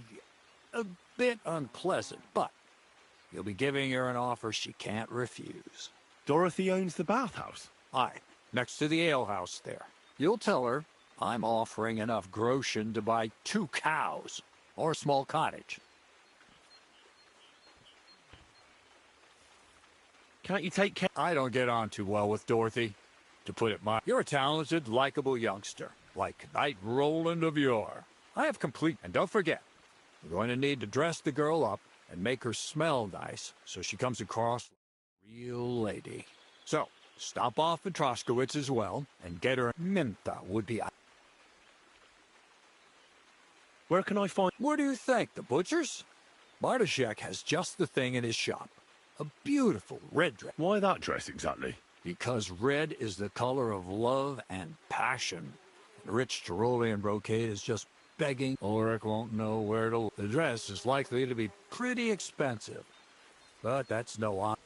[SPEAKER 12] a bit unpleasant, but you'll be giving her an offer she can't refuse.
[SPEAKER 4] Dorothy owns the bathhouse?
[SPEAKER 12] Aye, next to the alehouse there. You'll tell her I'm offering enough groschen to buy 2 cows or a small cottage.
[SPEAKER 4] Can't you take care?
[SPEAKER 12] I don't get on too well with Dorothy, to put it mildly. You're a talented, likable youngster, like Knight Roland of yore. I have complete... And don't forget, we're going to need to dress the girl up and make her smell nice so she comes across like a real lady. So, stop off at Troskowitz as well and get her... Mintha would be...
[SPEAKER 4] Where can I find...
[SPEAKER 12] Where do you think? The butcher's? Bartoszek has just the thing in his shop. A beautiful red dress.
[SPEAKER 4] Why that dress exactly?
[SPEAKER 12] Because red is the color of love and passion. Rich Tyrolean brocade is just begging. Ulrich won't know where to... The dress is likely to be pretty expensive. But that's no on.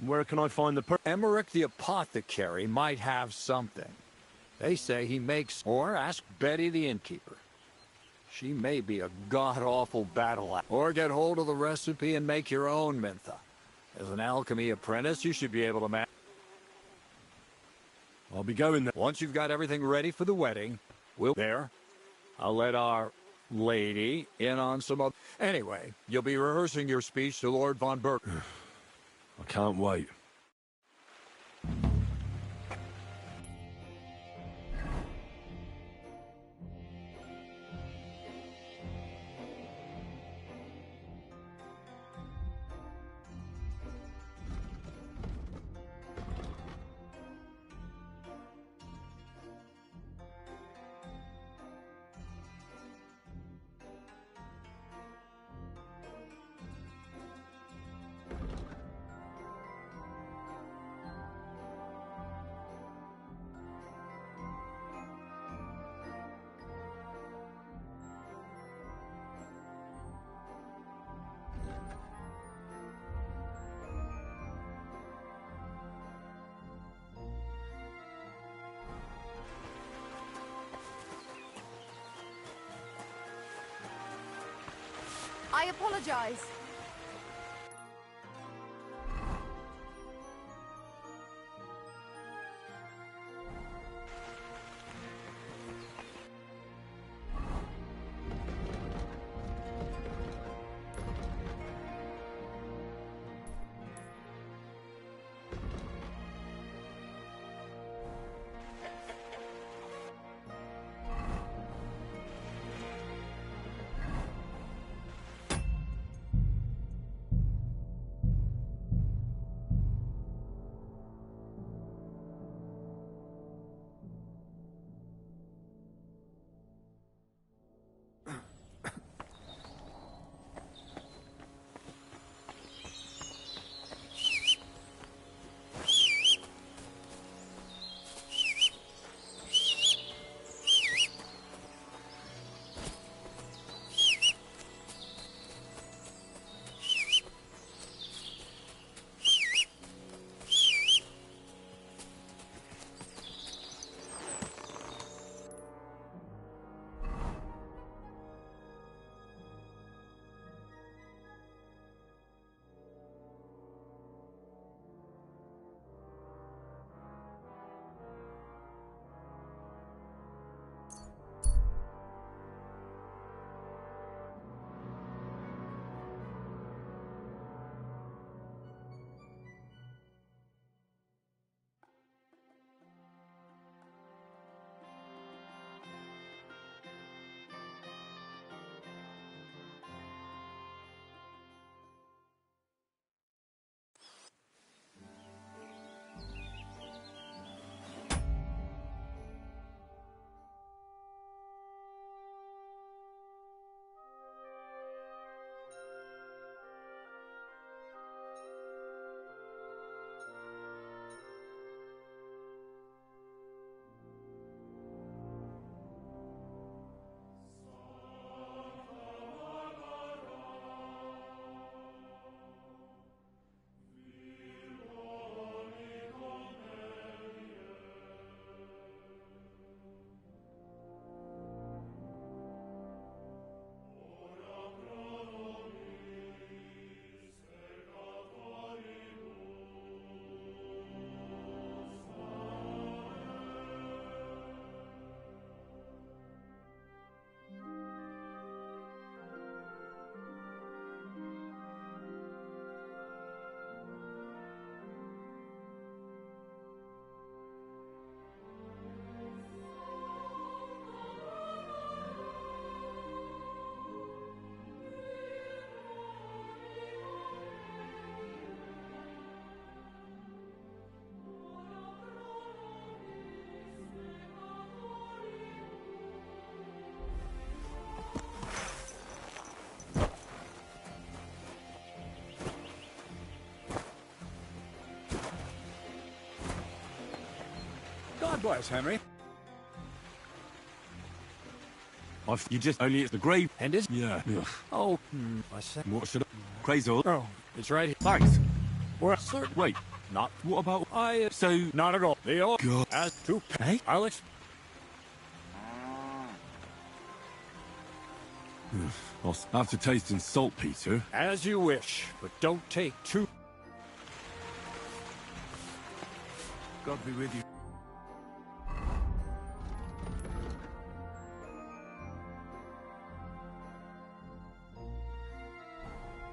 [SPEAKER 4] Where can I find the
[SPEAKER 12] Emmerich the apothecary might have something. They say he makes... Or ask Betty the innkeeper. She may be a god-awful battle axe. Or get hold of the recipe and make your own Mintha. As an alchemy apprentice, you should be able to
[SPEAKER 4] I'll be going there.
[SPEAKER 12] Once you've got everything ready for the wedding, we'll... There. I'll let our lady in on some other... Anyway, you'll be rehearsing your speech to Lord von Berg.
[SPEAKER 4] I can't wait.
[SPEAKER 14] I apologize.
[SPEAKER 20] God bless, Henry.
[SPEAKER 4] You just only it's the grave.
[SPEAKER 20] Hendis?
[SPEAKER 4] Yeah.
[SPEAKER 20] Oh, I said.
[SPEAKER 4] What should I... Crazel?
[SPEAKER 20] Oh, it's right here.
[SPEAKER 4] Thanks.
[SPEAKER 20] Well, sir.
[SPEAKER 4] Wait, not... What about... So...
[SPEAKER 20] Not at all. The old...
[SPEAKER 4] God.
[SPEAKER 20] As to...
[SPEAKER 4] Hey?
[SPEAKER 20] Alex?
[SPEAKER 4] After tasting salt, Peter...
[SPEAKER 20] As you wish, but don't take too...
[SPEAKER 4] God be with you.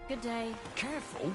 [SPEAKER 10] Good day.
[SPEAKER 20] Careful.